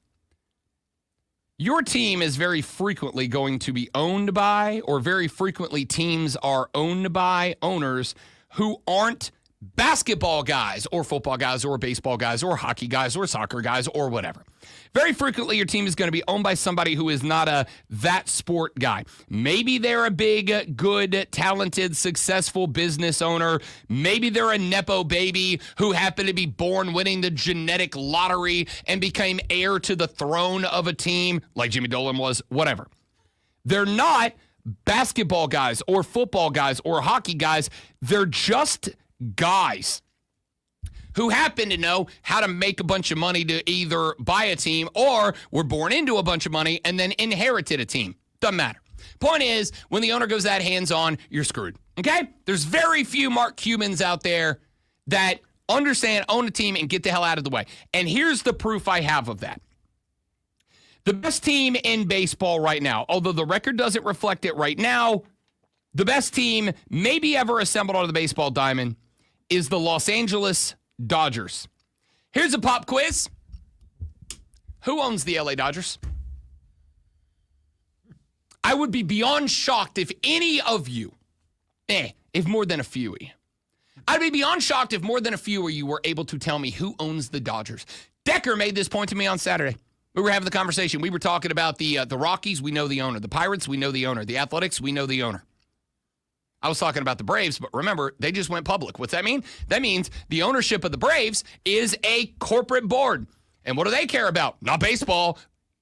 Your team is very frequently going to be owned by, or very frequently teams are owned by owners who aren't basketball guys or football guys or baseball guys or hockey guys or soccer guys or whatever. Very frequently, your team is going to be owned by somebody who is not a that sport guy. Maybe they're a big, good, talented, successful business owner. Maybe they're a Nepo baby who happened to be born winning the genetic lottery and became heir to the throne of a team like Jimmy Dolan was, whatever. They're not basketball guys or football guys or hockey guys. They're just guys who happen to know how to make a bunch of money to either buy a team or were born into a bunch of money and then inherited a team. Doesn't matter. Point is, when the owner goes that hands-on, you're screwed. Okay? There's very few Mark Cubans out there that understand, own a team, and get the hell out of the way. And here's the proof I have of that. The best team in baseball right now, although the record doesn't reflect it right now, the best team maybe ever assembled on the baseball diamond is the Los Angeles Dodgers. Here's a pop quiz. Who owns the LA Dodgers? I would be beyond shocked if any of you, if more than a few of you, I'd be beyond shocked if more than a few of you were able to tell me who owns the Dodgers. Decker made this point to me on Saturday. We were having the conversation. We were talking about the Rockies. We know the owner. The Pirates, we know the owner. The Athletics, we know the owner. I was talking about the Braves, but remember, they just went public. What's that mean? That means the ownership of the Braves is a corporate board. And what do they care about? Not baseball.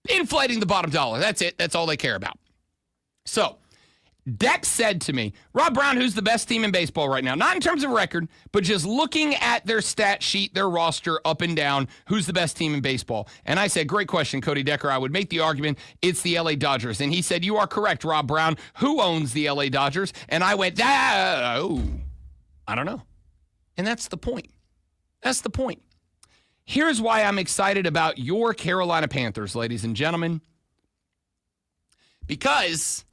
Inflating the bottom dollar. That's it. That's all they care about. So, Dex said to me, Rob Brown, who's the best team in baseball right now? Not in terms of record, but just looking at their stat sheet, their roster up and down, who's the best team in baseball? And I said, great question, Cody Decker. I would make the argument it's the LA Dodgers. And he said, you are correct, Rob Brown. Who owns the LA Dodgers? And I went, I don't know. And that's the point. That's the point. Here's why I'm excited about your Carolina Panthers, ladies and gentlemen. Because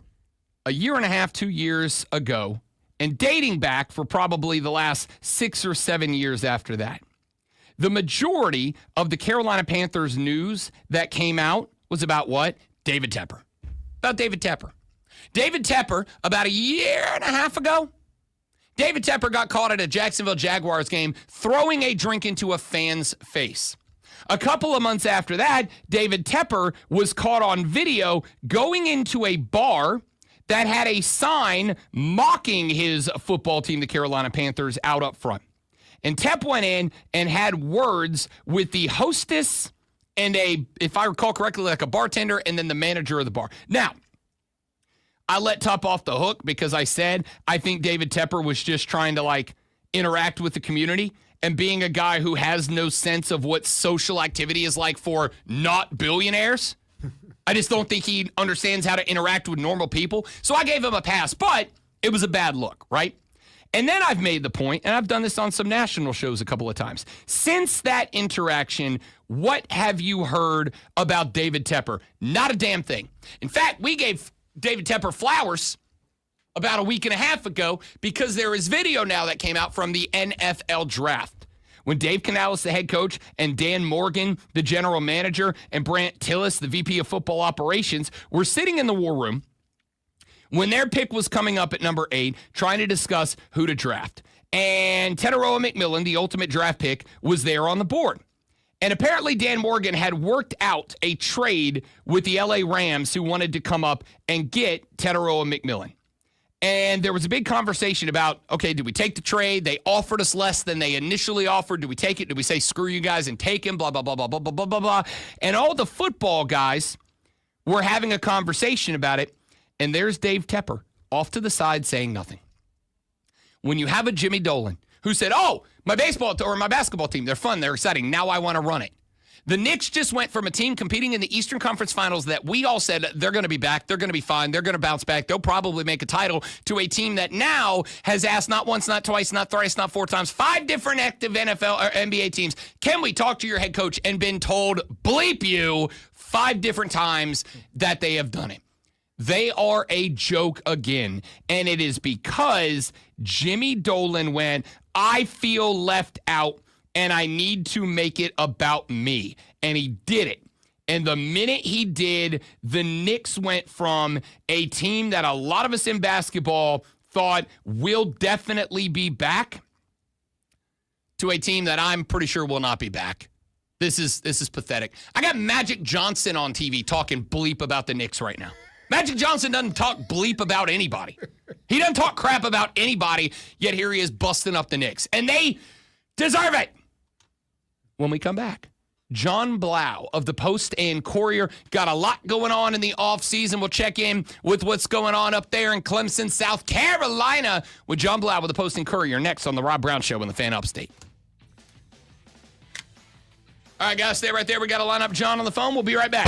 a year and a half, 2 years ago, and dating back for probably the last 6 or 7 years after that, the majority of the Carolina Panthers news that came out was about what? David Tepper. About David Tepper. David Tepper, about a year and a half ago, David Tepper got caught at a Jacksonville Jaguars game throwing a drink into a fan's face. A couple of months after that, David Tepper was caught on video going into a bar that had a sign mocking his football team, the Carolina Panthers, out up front. And Tep went in and had words with the hostess and if I recall correctly, like a bartender and then the manager of the bar. Now, I let Tep off the hook because I said I think David Tepper was just trying to interact with the community, and being a guy who has no sense of what social activity is like for not billionaires. I just don't think he understands how to interact with normal people. So I gave him a pass, but it was a bad look, right? And then I've made the point, and I've done this on some national shows a couple of times. Since that interaction, what have you heard about David Tepper? Not a damn thing. In fact, we gave David Tepper flowers about a week and a half ago because there is video now that came out from the NFL draft. When Dave Canales, the head coach, and Dan Morgan, the general manager, and Brant Tillis, the VP of football operations, were sitting in the war room when their pick was coming up at number 8, trying to discuss who to draft. And Teteroa McMillan, the ultimate draft pick, was there on the board. And apparently Dan Morgan had worked out a trade with the LA Rams who wanted to come up and get Teteroa McMillan. And there was a big conversation about, okay, do we take the trade? They offered us less than they initially offered. Do we take it? Do we say, screw you guys and take him? Blah, blah, blah, blah, blah, blah, blah, blah, blah. And all the football guys were having a conversation about it. And there's Dave Tepper off to the side saying nothing. When you have a Jimmy Dolan who said, oh, my baseball or my basketball team, they're fun, they're exciting. Now I want to run it. The Knicks just went from a team competing in the Eastern Conference Finals that we all said they're going to be back, they're going to be fine, they're going to bounce back, they'll probably make a title, to a team that now has asked not once, not twice, not thrice, not 4 times, 5 different active NFL or NBA teams, can we talk to your head coach, and been told, bleep you, 5 different times that they have done it. They are a joke again, and it is because Jimmy Dolan went, I feel left out, and I need to make it about me. And he did it. And the minute he did, the Knicks went from a team that a lot of us in basketball thought will definitely be back to a team that I'm pretty sure will not be back. This is pathetic. I got Magic Johnson on TV talking bleep about the Knicks right now. Magic Johnson doesn't talk bleep about anybody. He doesn't talk crap about anybody, yet here he is busting up the Knicks. And they deserve it. When we come back, John Blau of the Post and Courier got a lot going on in the offseason. We'll check in with what's going on up there in Clemson, South Carolina, with John Blau with the Post and Courier next on the Rob Brown Show in the Fan Upstate. All right, guys, stay right there. We got to line up John on the phone. We'll be right back.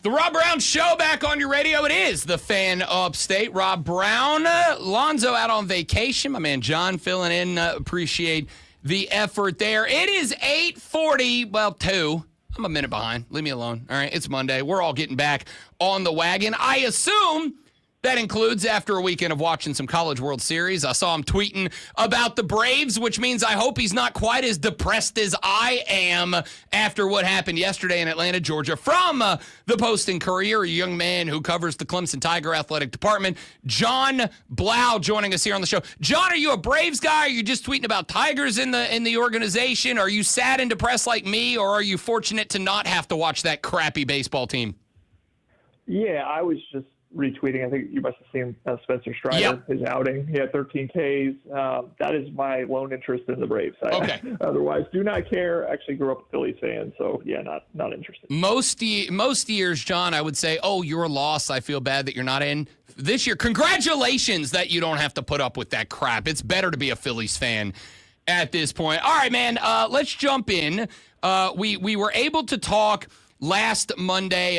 The Rob Brown Show back on your radio. It is the Fan Upstate. Rob Brown, Lonzo out on vacation. My man John filling in. Appreciate the effort there. It is 8:40. Well, 2. I'm a minute behind. Leave me alone. All right, it's Monday. We're all getting back on the wagon. I assume that includes after a weekend of watching some College World Series. I saw him tweeting about the Braves, which means I hope he's not quite as depressed as I am after what happened yesterday in Atlanta, Georgia. From the Post and Courier, a young man who covers the Clemson Tiger Athletic Department, John Blau, joining us here on the show. John, are you a Braves guy? Are you just tweeting about Tigers in the organization? Are you sad and depressed like me, or are you fortunate to not have to watch that crappy baseball team? Yeah, I was just retweeting. I think you must have seen Spencer Strider, his outing. He had 13 Ks. That is my lone interest in the Braves. Otherwise, do not care. Actually grew up a Phillies fan, so yeah, not interested. Most years, John, I would say, oh, you're a loss. I feel bad that you're not in. This year, congratulations that you don't have to put up with that crap. It's better to be a Phillies fan at this point. All right, man, let's jump in. We were able to talk last Monday,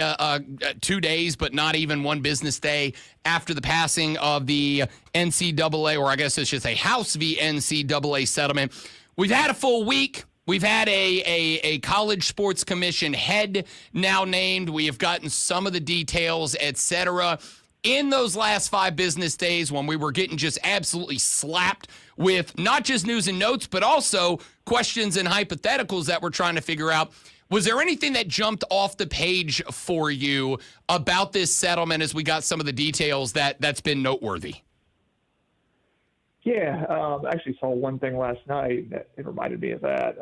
2 days, but not even one business day after the passing of the NCAA, or I guess I should say House v. NCAA settlement. We've had a full week. We've had a College Sports Commission head now named. We have gotten some of the details, etc. In those last 5 business days, when we were getting just absolutely slapped with not just news and notes, but also questions and hypotheticals that we're trying to figure out, was there anything that jumped off the page for you about this settlement as we got some of the details that's been noteworthy? Yeah, I actually saw one thing last night that it reminded me of that.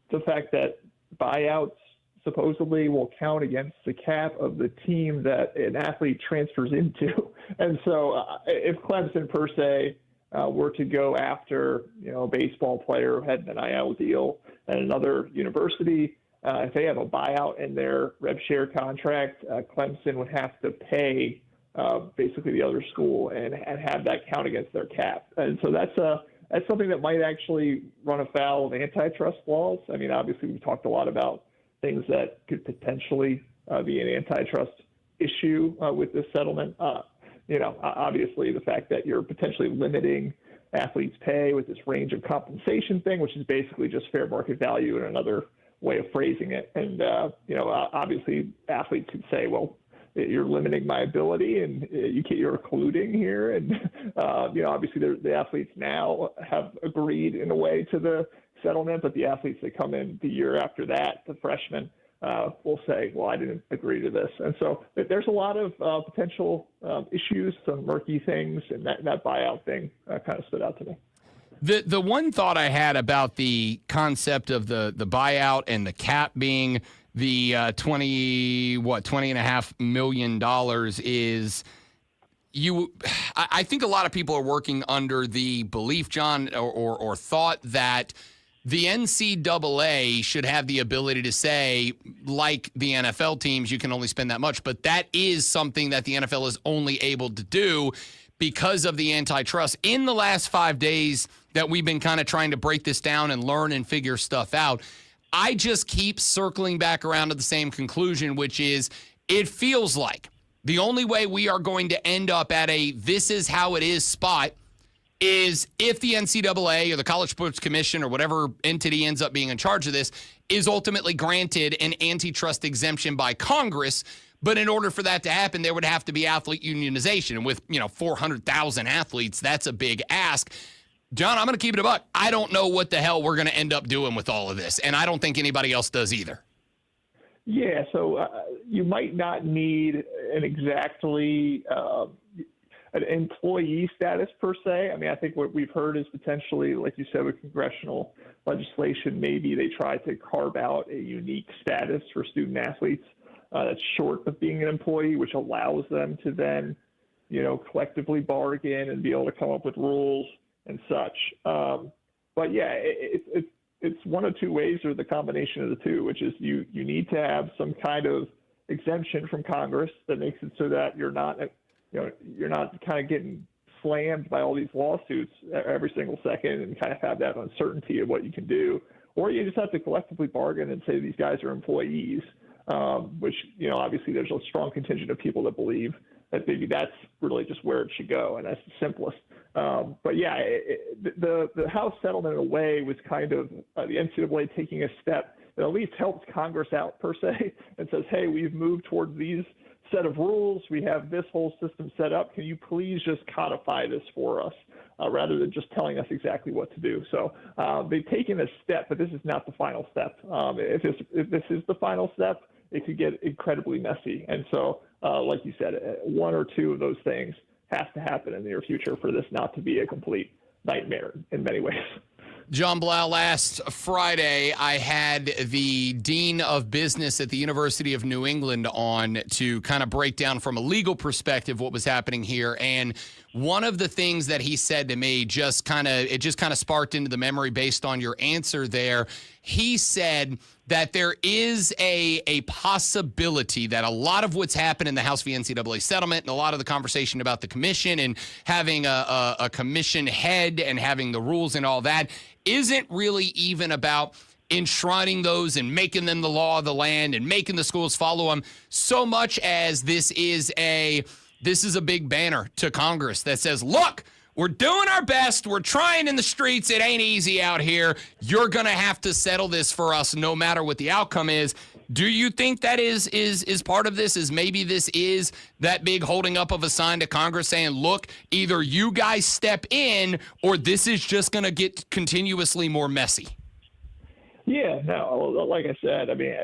The fact that buyouts supposedly will count against the cap of the team that an athlete transfers into. And so if Clemson, per se, were to go after, a baseball player who had an NIL deal at another university, if they have a buyout in their rev share contract, Clemson would have to pay basically the other school and have that count against their cap. And so that's something that might actually run afoul of antitrust laws. I mean, obviously, we talked a lot about things that could potentially be an antitrust issue with this settlement. Obviously, the fact that you're potentially limiting athletes' pay with this range of compensation thing, which is basically just fair market value in another way of phrasing it. And, obviously athletes could say, well, you're limiting my ability and you're colluding here. And, obviously the athletes now have agreed in a way to the settlement, but the athletes that come in the year after that, the freshmen, will say, well, I didn't agree to this. And so there's a lot of potential issues, some murky things, and that buyout thing kind of stood out to me. The one thought I had about the concept of the buyout and the cap being the $20.5 million is I think a lot of people are working under the belief, John, or thought that the NCAA should have the ability to say, like the NFL teams, you can only spend that much. But that is something that the NFL is only able to do because of the antitrust. In the last 5 days that we've been kind of trying to break this down and learn and figure stuff out, I just keep circling back around to the same conclusion, which is it feels like the only way we are going to end up at a this is how it is spot is if the NCAA or the College Sports Commission or whatever entity ends up being in charge of this is ultimately granted an antitrust exemption by Congress. But in order for that to happen, there would have to be athlete unionization. And with, 400,000 athletes, that's a big ask. John, I'm going to keep it a buck. I don't know what the hell we're going to end up doing with all of this. And I don't think anybody else does either. Yeah, so you might not need an exactly an employee status per se. I mean, I think what we've heard is potentially, like you said, with congressional legislation, maybe they try to carve out a unique status for student athletes that's short of being an employee, which allows them to then, collectively bargain and be able to come up with rules and such. But yeah, it's one of two ways, or the combination of the two, which is you need to have some kind of exemption from Congress that makes it so that you're not kind of getting slammed by all these lawsuits every single second and kind of have that uncertainty of what you can do. Or you just have to collectively bargain and say these guys are employees. which, obviously there's a strong contingent of people that believe that maybe that's really just where it should go, and that's the simplest. But yeah, the House settlement in a way was kind of the NCAA taking a step that at least helps Congress out per se and says, hey, we've moved towards these set of rules. We have this whole system set up. Can you please just codify this for us rather than just telling us exactly what to do? So they've taken a step, but this is not the final step. If this is the final step, it could get incredibly messy. And so, like you said, one or two of those things has to happen in the near future for this not to be a complete nightmare in many ways. John Blau, last Friday, I had the Dean of Business at the University of New England on to kind of break down from a legal perspective what was happening here. And one of the things that he said to me just kind of sparked into the memory based on your answer there. He said that there is a possibility that a lot of what's happened in the House v. NCAA settlement and a lot of the conversation about the commission and having a commission head and having the rules and all that isn't really even about enshrining those and making them the law of the land and making the schools follow them so much as this is a big banner to Congress that says, look, we're doing our best. We're trying in the streets. It ain't easy out here. You're going to have to settle this for us no matter what the outcome is. Do you think that is part of this? Is maybe this is that big holding up of a sign to Congress saying, look, either you guys step in or this is just going to get continuously more messy? Yeah, no, like I said, I mean,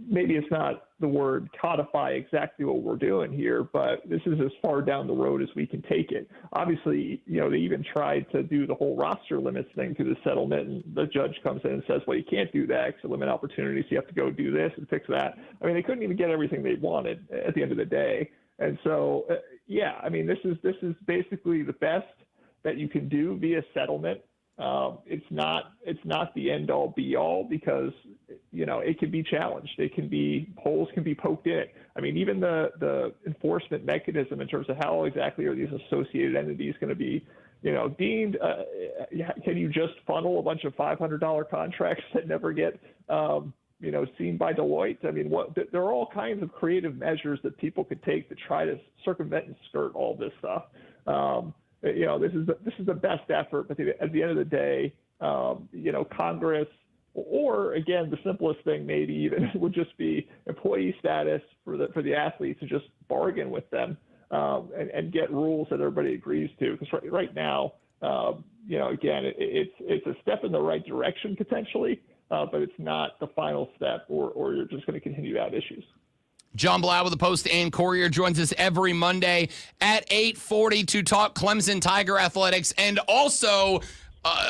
maybe it's not the word codify exactly what we're doing here, but this is as far down the road as we can take it. Obviously, they even tried to do the whole roster limits thing through the settlement, and the judge comes in and says, well, you can't do that because limit opportunities. You have to go do this and fix that. I mean, they couldn't even get everything they wanted at the end of the day. And so, yeah, I mean, this is basically the best that you can do via settlement. It's not the end all be all because, it can be challenged. Holes can be poked in it. I mean, even the enforcement mechanism in terms of how exactly are these associated entities going to be, deemed, can you just funnel a bunch of $500 contracts that never get, seen by Deloitte? I mean, there are all kinds of creative measures that people could take to try to circumvent and skirt all this stuff. This is the best effort, but at the end of the day, Congress, or again, the simplest thing maybe even would just be employee status for the athletes to just bargain with them and get rules that everybody agrees to. Because right now, again, it's a step in the right direction potentially, but it's not the final step, or you're just going to continue to have issues. John Blau with the Post and Courier joins us every Monday at 8:40 to talk Clemson Tiger athletics and also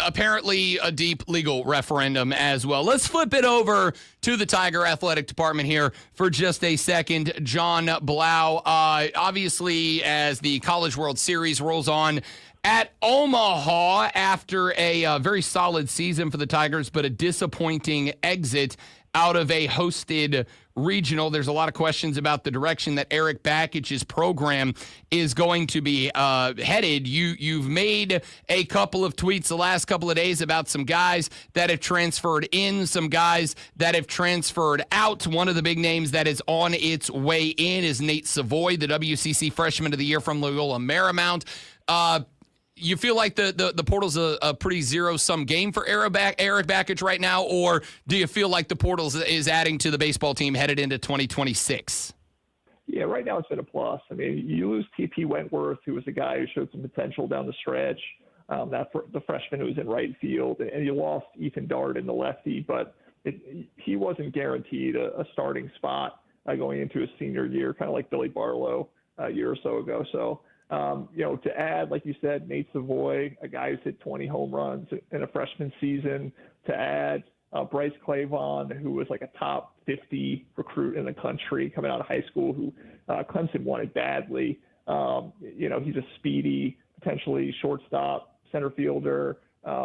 apparently a deep legal referendum as well. Let's flip it over to the Tiger athletic department here for just a second. John Blau, obviously as the College World Series rolls on at Omaha after a very solid season for the Tigers, but a disappointing exit out of a hosted regional. There's a lot of questions about the direction that Eric Bakic's program is going to be headed. You've made a couple of tweets the last couple of days about some guys that have transferred in, some guys that have transferred out. One of the big names that is on its way in is Nate Savoy, the WCC Freshman of the Year from Loyola Marymount. You feel like the portal's a pretty zero-sum game for Eric Bakich right now, or do you feel like the portal is adding to the baseball team headed into 2026? Yeah, right now it's been a plus. I mean, you lose T.P. Wentworth, who was a guy who showed some potential down the stretch, the freshman who was in right field, and you lost Ethan Dart in the lefty, but he wasn't guaranteed a starting spot going into his senior year, kind of like Billy Barlow a year or so ago. So, to add, like you said, Nate Savoy, a guy who's hit 20 home runs in a freshman season, to add Bryce Clavon, who was like a top 50 recruit in the country coming out of high school, who Clemson wanted badly. He's a speedy, potentially shortstop, center fielder.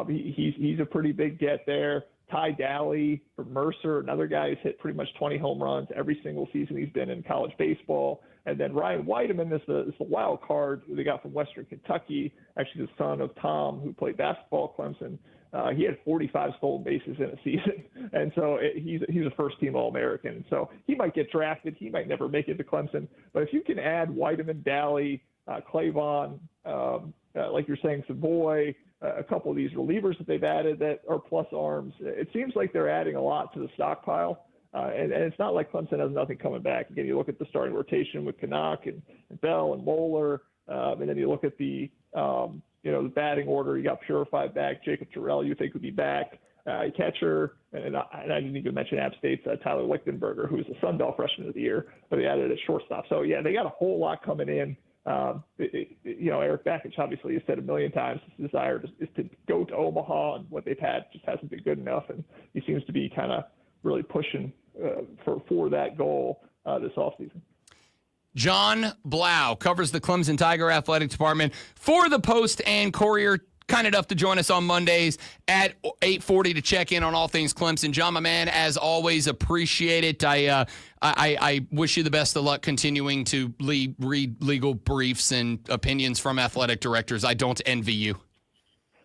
He's a pretty big get there. Ty Daly from Mercer, another guy who's hit pretty much 20 home runs every single season he's been in college baseball. And then Ryan Whiteman is the wild card they got from Western Kentucky, actually the son of Tom, who played basketball at Clemson. He had 45 stolen bases in a season, and so he's a first-team All-American. So he might get drafted. He might never make it to Clemson. But if you can add Whiteman, Daly, Clavon, like you're saying, Savoy, a couple of these relievers that they've added that are plus arms, it seems like they're adding a lot to the stockpile. And it's not like Clemson has nothing coming back. Again, you look at the starting rotation with Canuck and Bell and Moeller, and then you look at the the batting order. You got Purified back, Jacob Terrell you think would be back, catcher, and I didn't even mention App State's Tyler Lichtenberger, who's the Sun Belt Freshman of the Year, but they added a shortstop. So yeah, they got a whole lot coming in. Eric Bakich obviously has said a million times his desire is to go to Omaha, and what they've had just hasn't been good enough, and he seems to be kind of really pushing for that goal this offseason. John Blau covers the Clemson Tiger Athletic Department for the Post and Courier. Kind enough to join us on Mondays at 8:40 to check in on all things Clemson. John, my man, as always, appreciate it. I wish you the best of luck continuing to read legal briefs and opinions from athletic directors. I don't envy you.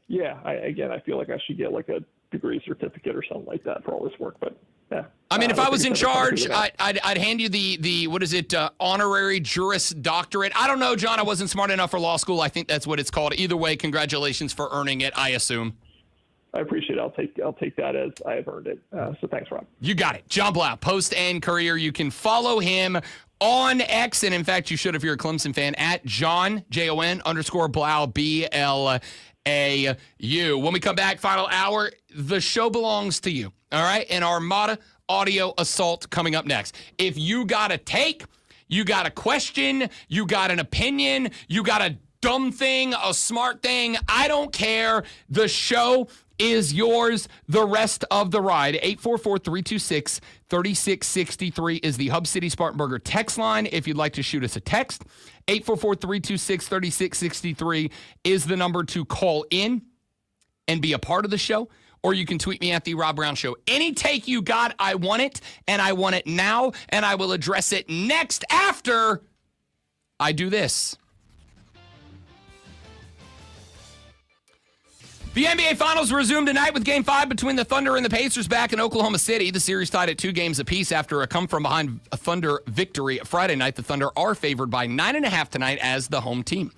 Yeah, I feel like I should get like a degree certificate or something like that for all this work, but yeah. I mean, if I was in charge, I'd hand you the what is it, honorary Juris Doctorate. I don't know, John. I wasn't smart enough for law school. I think that's what it's called. Either way, congratulations for earning it, I assume. I appreciate it. I'll take that as I have earned it. So thanks, Rob. You got it. John Blau, Post and Courier. You can follow him on X, and in fact, you should if you're a Clemson fan, at John, Jon_Blau, BLAU. When we come back, final hour, the show belongs to you. All right? And Armada Audio Assault coming up next. If you got a take, you got a question, you got an opinion, you got a dumb thing, a smart thing, I don't care. The show is yours the rest of the ride. 844-326-3663 is the Hub City Spartanburger text line if you'd like to shoot us a text. 844-326-3663 is the number to call in and be a part of the show. Or you can tweet me at The Rob Brown Show. Any take you got, I want it, and I want it now, and I will address it next after I do this. The NBA Finals resume tonight with Game 5 between the Thunder and the Pacers back in Oklahoma City. The series tied at 2 games apiece after a come-from-behind Thunder victory Friday night. The Thunder are favored by 9.5 tonight as the home team.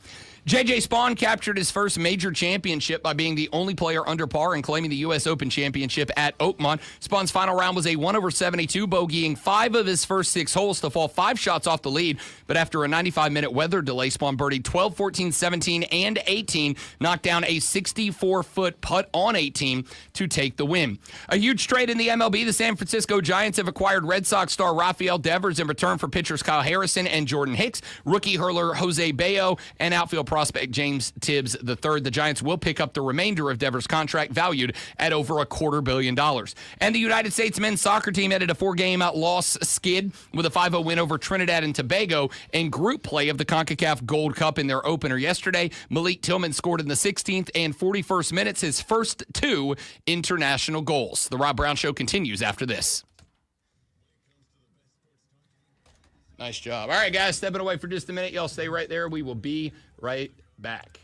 J.J. Spaun captured his first major championship by being the only player under par and claiming the U.S. Open Championship at Oakmont. Spaun's final round was a 1/72, bogeying 5 of his first 6 holes to fall 5 shots off the lead. But after a 95-minute weather delay, Spaun birdied 12, 14, 17, and 18, knocked down a 64-foot putt on 18 to take the win. A huge trade in the MLB, the San Francisco Giants have acquired Red Sox star Rafael Devers in return for pitchers Kyle Harrison and Jordan Hicks, rookie hurler Jose Bayo, and outfield prospect James Tibbs III. The Giants will pick up the remainder of Devers' contract, valued at over $250 million. And the United States men's soccer team headed a 4-game loss skid with a 5-0 win over Trinidad and Tobago in group play of the CONCACAF Gold Cup in their opener yesterday. Malik Tillman scored in the 16th and 41st minutes his first 2 international goals. The Rob Brown Show continues after this. Nice job. All right, guys, stepping away for just a minute. Y'all stay right there. We will be right back.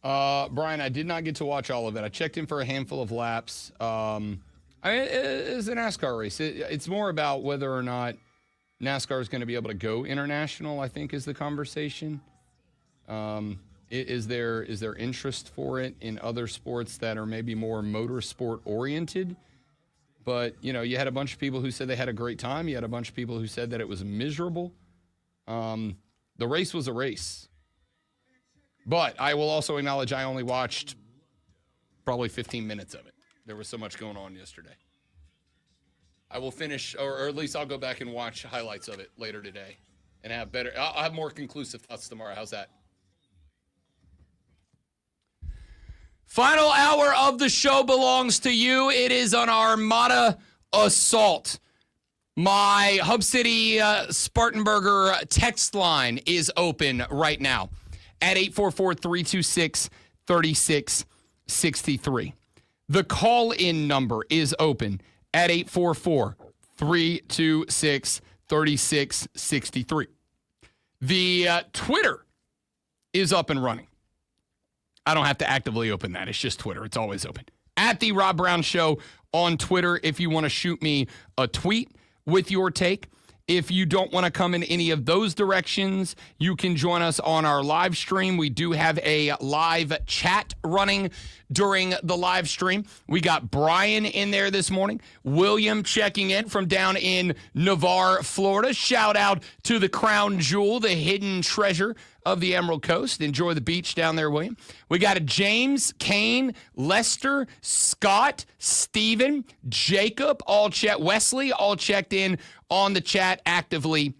Brian, I did not get to watch all of it. I checked in for a handful of laps. It's a NASCAR race. It's more about whether or not NASCAR is going to be able to go international, I think, is the conversation. Is there interest for it in other sports that are maybe more motorsport oriented? But, you had a bunch of people who said they had a great time. You had a bunch of people who said that it was miserable. The race was a race. But I will also acknowledge I only watched probably 15 minutes of it. There was so much going on yesterday. I will finish, or at least I'll go back and watch highlights of it later today and I'll have more conclusive thoughts tomorrow. How's that? Final hour of the show belongs to you. It is an Armada assault. My Hub City Spartanburger text line is open right now at 844-326-3663. The call-in number is open at 844-326-3663. The Twitter is up and running. I don't have to actively open that. It's just Twitter. It's always open. At The Rob Brown Show on Twitter if you want to shoot me a tweet with your take. If you don't want to come in any of those directions, you can join us on our live stream. We do have a live chat running during the live stream. We got Brian in there this morning. William checking in from down in Navarre, Florida. Shout out to the crown jewel, the hidden treasure of the Emerald Coast. Enjoy the beach down there, William. We got a James, Kane, Lester, Scott, Steven, Jacob, Wesley, all checked in on the chat actively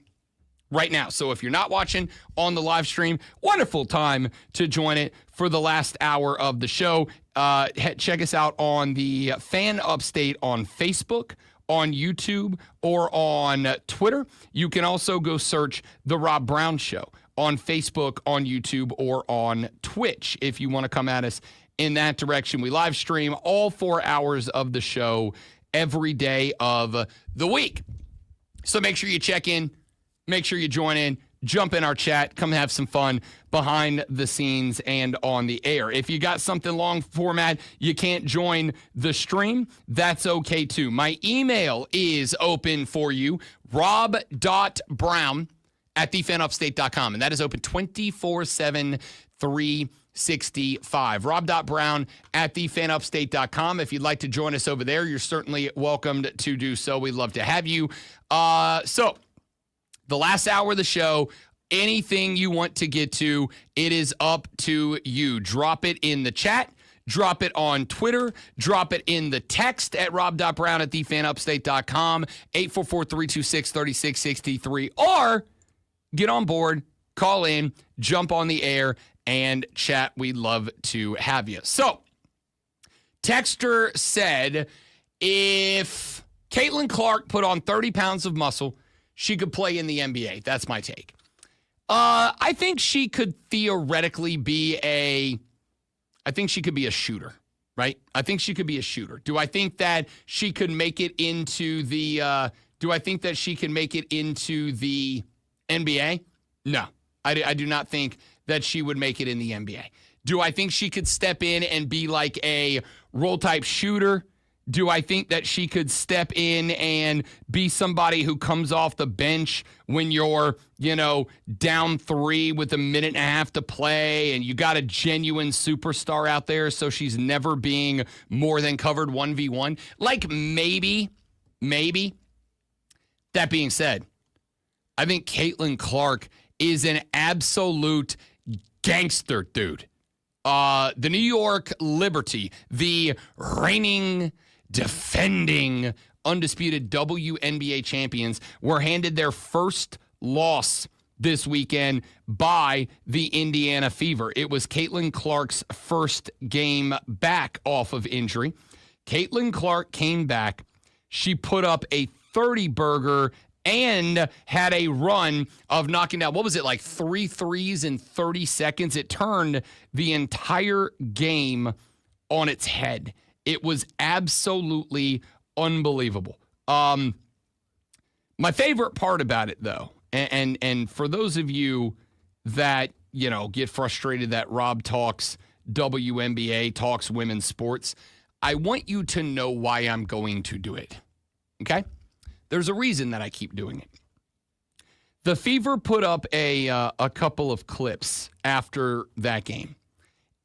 right now. So if you're not watching on the live stream, wonderful time to join it for the last hour of the show. Check us out on the Fan Upstate on Facebook, on YouTube, or on Twitter. You can also go search The Rob Brown Show on Facebook, on YouTube, or on Twitch if you want to come at us in that direction. We live stream all 4 hours of the show every day of the week. So make sure you check in, make sure you join in, jump in our chat, come have some fun behind the scenes and on the air. If you got something long format, you can't join the stream, that's okay too. My email is open for you, rob.brown@thefanupstate.com, and that is open 24/7, 365. rob.brown@thefanupstate.com. If you'd like to join us over there, you're certainly welcomed to do so. We'd love to have you. So the last hour of the show, anything you want to get to, it is up to you. Drop it in the chat. Drop it on Twitter. Drop it in the text at rob.brown@thefanupstate.com, 844-326-3663, or get on board, call in, jump on the air, and chat. We'd love to have you. So, Texter said, if Caitlin Clark put on 30 pounds of muscle, she could play in the NBA. That's my take. I think she could theoretically be a shooter, right? I think she could be a shooter. Do I think that she could make it into the NBA? No, I do not think that she would make it in the NBA. Do I think she could step in and be like a role-type shooter? Do I think that she could step in and be somebody who comes off the bench when you're, down 3 with a minute and a half to play and you got a genuine superstar out there so she's never being more than covered 1v1? Like, maybe. That being said, I think Caitlin Clark is an absolute gangster, dude. The New York Liberty, the reigning, defending, undisputed WNBA champions, were handed their first loss this weekend by the Indiana Fever. It was Caitlin Clark's first game back off of injury. Caitlin Clark came back. She put up a 30-burger and had a run of knocking down, 3 threes in 30 seconds. It turned the entire game on its head. It was absolutely unbelievable. My favorite part about it, though, and for those of you that, get frustrated that Rob talks WNBA talks women's sports. I want you to know why I'm going to do it. Okay? There's a reason that I keep doing it. The Fever put up a couple of clips after that game.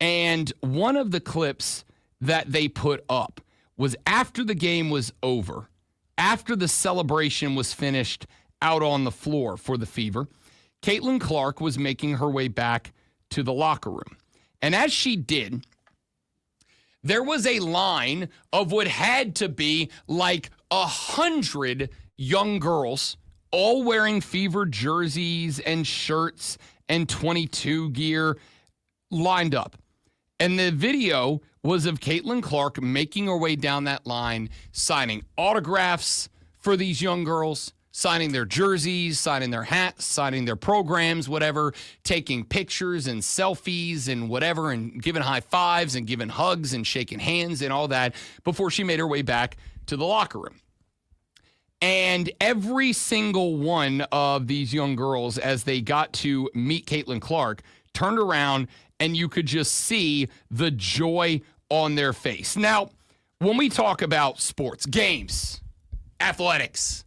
And one of the clips that they put up was after the game was over, after the celebration was finished out on the floor for the Fever, Caitlin Clark was making her way back to the locker room. And as she did, there was a line of what had to be like 100 young girls, all wearing Fever jerseys and shirts and 22 gear, lined up. And the video was of Caitlin Clark making her way down that line, signing autographs for these young girls, signing their jerseys, signing their hats, signing their programs, whatever, taking pictures and selfies and whatever, and giving high fives and giving hugs and shaking hands and all that before she made her way back to the locker room. And every single one of these young girls, as they got to meet Caitlin Clark, turned around and you could just see the joy on their face. Now, when we talk about sports, games, athletics,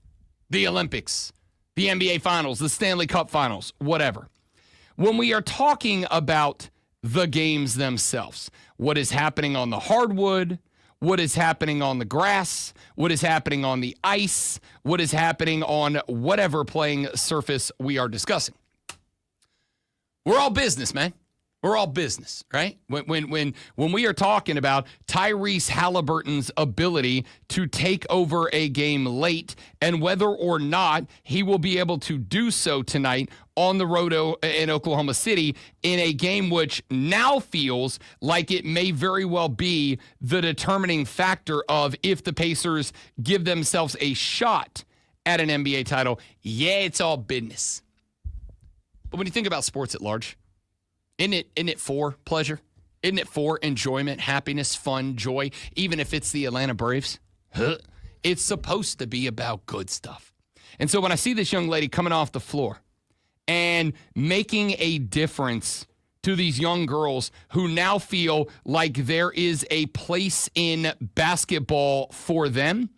the Olympics, the NBA Finals, the Stanley Cup Finals, whatever, when we are talking about the games themselves, what is happening on the hardwood, what is happening on the grass, what is happening on the ice, what is happening on whatever playing surface we are discussing. We're all business, man. We're all business, right? When we are talking about Tyrese Halliburton's ability to take over a game late and whether or not he will be able to do so tonight on the road in Oklahoma City in a game which now feels like it may very well be the determining factor of if the Pacers give themselves a shot at an NBA title. Yeah, it's all business. But when you think about sports at large, isn't it for pleasure? Isn't it for enjoyment, happiness, fun, joy, even if it's the Atlanta Braves? It's supposed to be about good stuff. And so when I see this young lady coming off the floor and making a difference to these young girls who now feel like there is a place in basketball for them,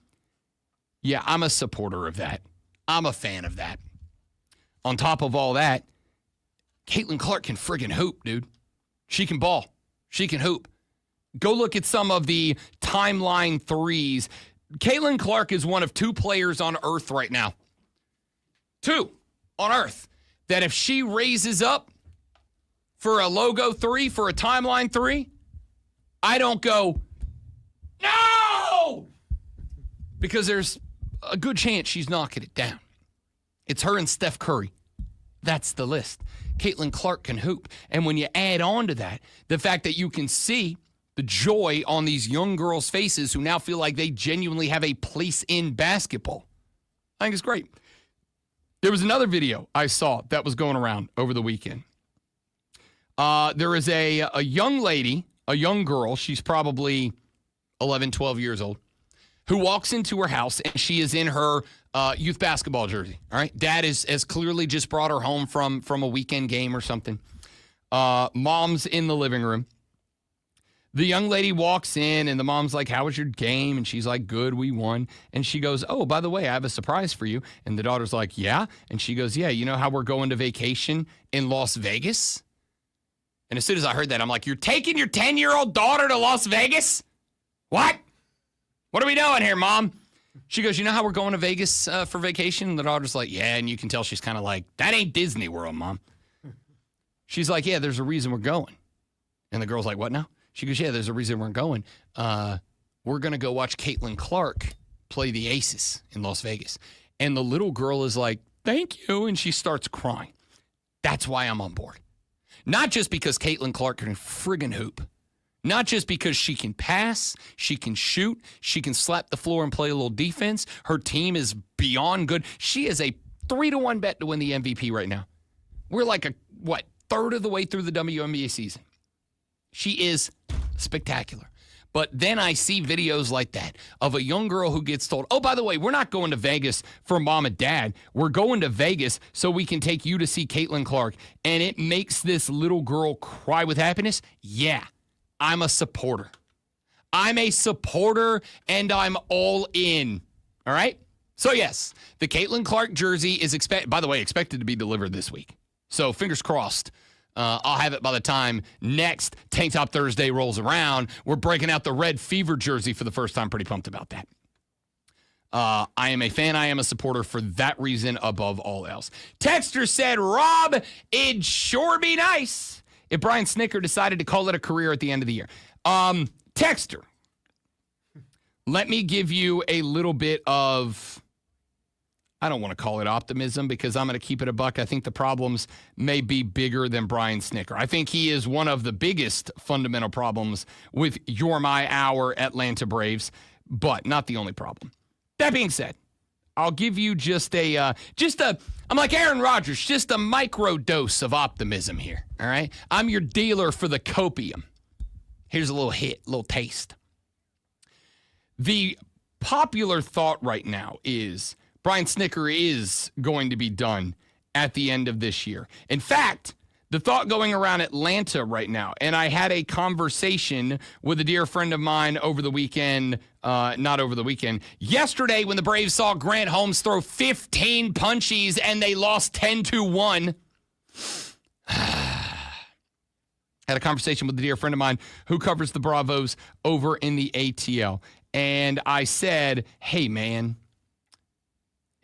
yeah, I'm a supporter of that. I'm a fan of that. On top of all that, Caitlin Clark can friggin' hoop, dude. She can ball. She can hoop. Go look at some of the timeline threes. Caitlin Clark is one of two players on earth right now. Two on earth. That if she raises up for a logo three, for a timeline three, I don't go, no! Because there's a good chance she's knocking it down. It's her and Steph Curry. That's the list. Caitlin Clark can hoop. And when you add on to that, the fact that you can see the joy on these young girls' faces who now feel like they genuinely have a place in basketball, I think it's great. There was another video I saw that was going around over the weekend. There is a young lady, a young girl, she's probably 11, 12 years old, who walks into her house and she is in her youth basketball jersey. All right. Dad has clearly just brought her home from a weekend game or something. Mom's in the living room. The young lady walks in and the mom's like, how was your game? And she's like, good, we won. And she goes, oh, by the way, I have a surprise for you. And the daughter's like, yeah. And she goes, yeah, you know how we're going to vacation in Las Vegas? And as soon as I heard that, I'm like, you're taking your 10-year-old daughter to Las Vegas? What? What are we doing here, Mom? She goes, you know how we're going to Vegas for vacation? And the daughter's like, yeah. And you can tell she's kind of like, that ain't Disney World, Mom. She's like, yeah, there's a reason we're going. And the girl's like, what now? She goes, yeah, there's a reason we're going. We're going to go watch Caitlin Clark play the Aces in Las Vegas. And the little girl is like, thank you. And she starts crying. That's why I'm on board. Not just because Caitlin Clark can friggin' hoop. Not just because she can pass, she can shoot, she can slap the floor and play a little defense. Her team is beyond good. She is a 3-1 bet to win the MVP right now. We're like third of the way through the WNBA season. She is spectacular. But then I see videos like that of a young girl who gets told, oh, by the way, we're not going to Vegas for Mom and Dad. We're going to Vegas so we can take you to see Caitlin Clark. And it makes this little girl cry with happiness. Yeah. I'm a supporter. I'm a supporter, and I'm all in. All right? So, yes, the Caitlin Clark jersey is expected to be delivered this week. So, fingers crossed. I'll have it by the time next Tank Top Thursday rolls around. We're breaking out the Red Fever jersey for the first time. Pretty pumped about that. I am a fan. I am a supporter for that reason above all else. Texter said, Rob, it'd sure be nice if Brian Snicker decided to call it a career at the end of the year. Texter, let me give you a little bit of, I don't want to call it optimism because I'm going to keep it a buck. I think the problems may be bigger than Brian Snicker. I think he is one of the biggest fundamental problems with our Atlanta Braves, but not the only problem. That being said, I'll give you I'm like Aaron Rodgers, just a micro dose of optimism here, all right? I'm your dealer for the copium. Here's a little hit, a little taste. The popular thought right now is Brian Snicker is going to be done at the end of this year. In fact, the thought going around Atlanta right now, and I had a conversation with a dear friend of mine over the weekend, yesterday when the Braves saw Grant Holmes throw 15 punchies and they lost 10-1. Had a conversation with a dear friend of mine who covers the Bravos over in the ATL. And I said, hey, man,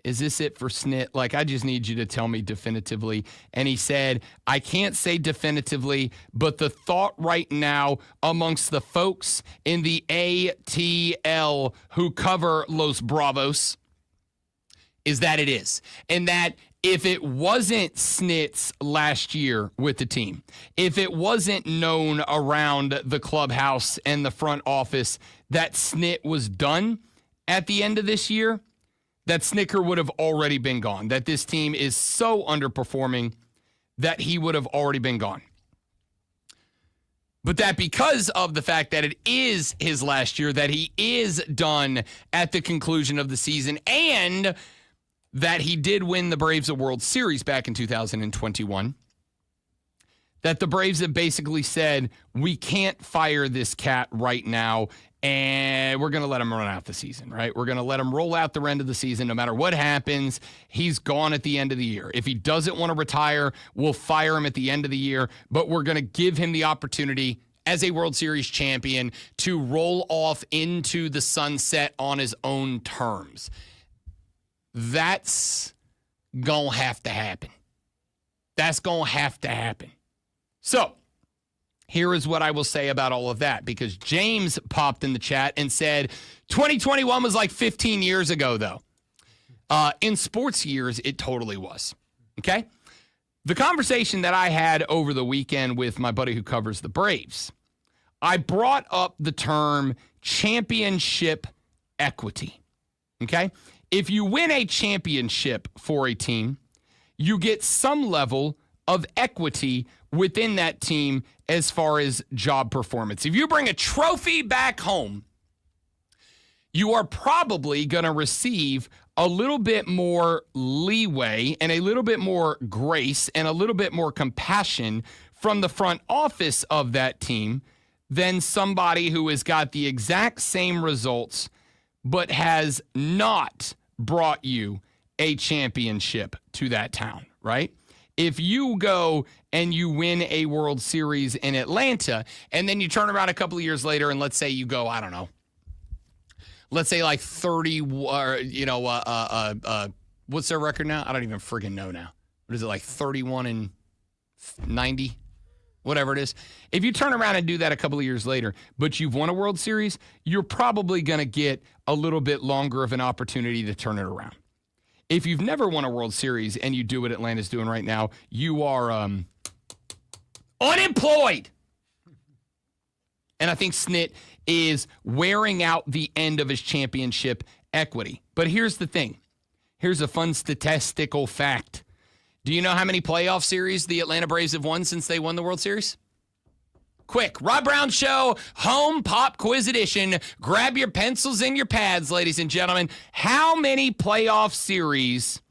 is this it for Snit? Like, I just need you to tell me definitively. And he said, I can't say definitively, but the thought right now amongst the folks in the ATL who cover Los Bravos is that it is. And that if it wasn't Snit's last year with the team, if it wasn't known around the clubhouse and the front office that Snit was done at the end of this year, that Snicker would have already been gone, that this team is so underperforming that he would have already been gone. But that because of the fact that it is his last year, that he is done at the conclusion of the season, and that he did win the Braves a World Series back in 2021, that the Braves have basically said, we can't fire this cat right now, and we're going to let him run out the season, right? We're going to let him roll out the end of the season. No matter what happens, he's gone at the end of the year. If he doesn't want to retire, we'll fire him at the end of the year, but we're going to give him the opportunity as a World Series champion to roll off into the sunset on his own terms. That's going to have to happen. That's going to have to happen. So, here is what I will say about all of that, because James popped in the chat and said, 2021 was like 15 years ago, though. In sports years, it totally was. Okay? The conversation that I had over the weekend with my buddy who covers the Braves, I brought up the term championship equity. Okay? If you win a championship for a team, you get some level of equity within that team as far as job performance. If you bring a trophy back home, you are probably going to receive a little bit more leeway and a little bit more grace and a little bit more compassion from the front office of that team than somebody who has got the exact same results but has not brought you a championship to that town, right? If you go and you win a World Series in Atlanta and then you turn around a couple of years later and let's say you go, I don't know, let's say like 30, what's their record now? I don't even friggin' know now. What is it, like 31-90? Whatever it is. If you turn around and do that a couple of years later, but you've won a World Series, you're probably going to get a little bit longer of an opportunity to turn it around. If you've never won a World Series and you do what Atlanta's doing right now, you are unemployed. And I think Snit is wearing out the end of his championship equity. But here's the thing. Here's a fun statistical fact. Do you know how many playoff series the Atlanta Braves have won since they won the World Series? Quick, Rob Brown Show, Home Pop Quiz Edition. Grab your pencils and your pads, ladies and gentlemen. How many playoff series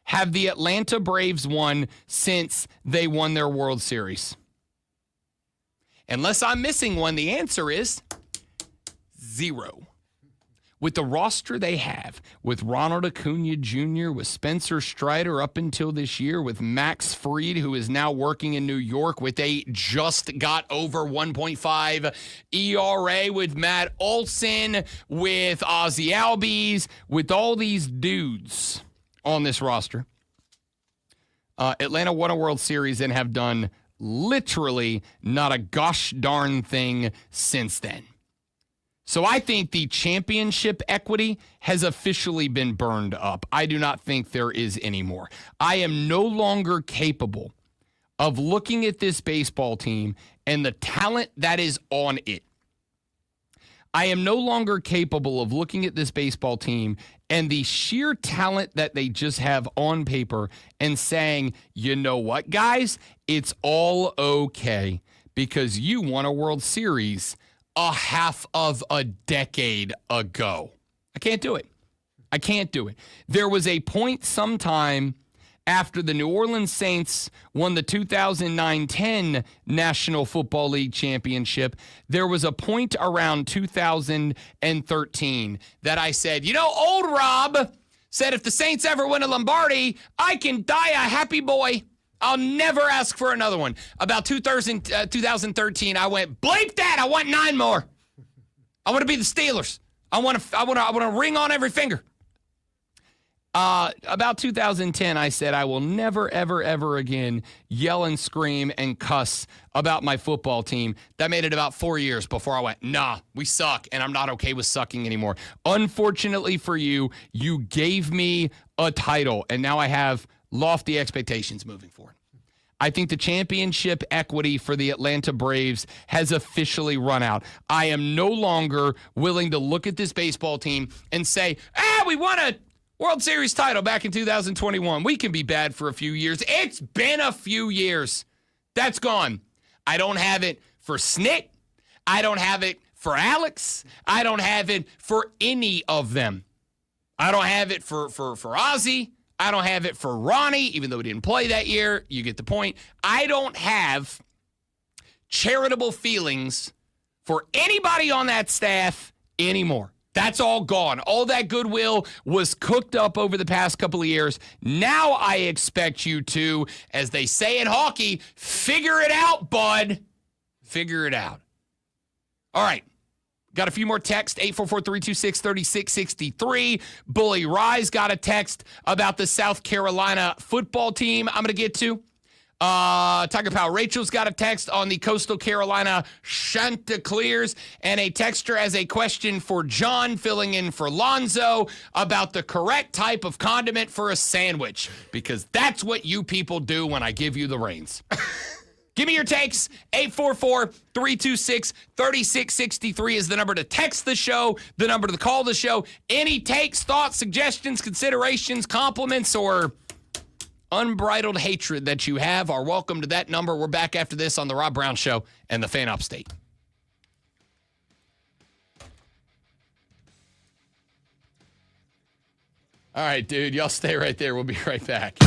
have the Atlanta Braves won since they won their World Series? Unless I'm missing one, the answer is 0. With the roster they have, with Ronald Acuna Jr., with Spencer Strider up until this year, with Max Fried, who is now working in New York with a just got over 1.5 ERA, with Matt Olson, with Ozzie Albies, with all these dudes on this roster, Atlanta won a World Series and have done literally not a gosh darn thing since then. So I think the championship equity has officially been burned up. I do not think there is anymore. I am no longer capable of looking at this baseball team and the talent that is on it. I am no longer capable of looking at this baseball team and the sheer talent that they just have on paper and saying, you know what, guys, it's all okay because you won a World Series a half of a decade ago. I can't do it. I can't do it. There was a point sometime after the New Orleans Saints won the 2009-10 National Football League Championship, there was a point around 2013 that I said, you know, old Rob said if the Saints ever win a Lombardi, I can die a happy boy. I'll never ask for another one. About 2013, I went, bleep that. I want 9 more. I want to be the Steelers. I want a ring on every finger. About 2010, I said, I will never, ever, ever again yell and scream and cuss about my football team. That made it about 4 years before I went, nah, we suck, and I'm not okay with sucking anymore. Unfortunately for you, you gave me a title, and now I have lofty expectations moving forward. I think the championship equity for the Atlanta Braves has officially run out. I am no longer willing to look at this baseball team and say, we won a World Series title back in 2021. We can be bad for a few years. It's been a few years. That's gone. I don't have it for Snick. I don't have it for Alex. I don't have it for any of them. I don't have it for Ozzy. I don't have it for Ronnie, even though he didn't play that year. You get the point. I don't have charitable feelings for anybody on that staff anymore. That's all gone. All that goodwill was cooked up over the past couple of years. Now I expect you to, as they say in hockey, figure it out, bud. Figure it out. All right. Got a few more texts, 844-326-3663. Bully Rise got a text about the South Carolina football team I'm going to get to. Tiger Pal Rachel's got a text on the Coastal Carolina Chanticleers, and a texter has a question for John, filling in for Lonzo, about the correct type of condiment for a sandwich, because that's what you people do when I give you the reins. Give me your takes. 844-326-3663 is the number to text the show, the number to call the show. Any takes, thoughts, suggestions, considerations, compliments, or unbridled hatred that you have are welcome to that number. We're back after this on The Rob Brown Show and the Fan Upstate. All right, dude, y'all stay right there. We'll be right back.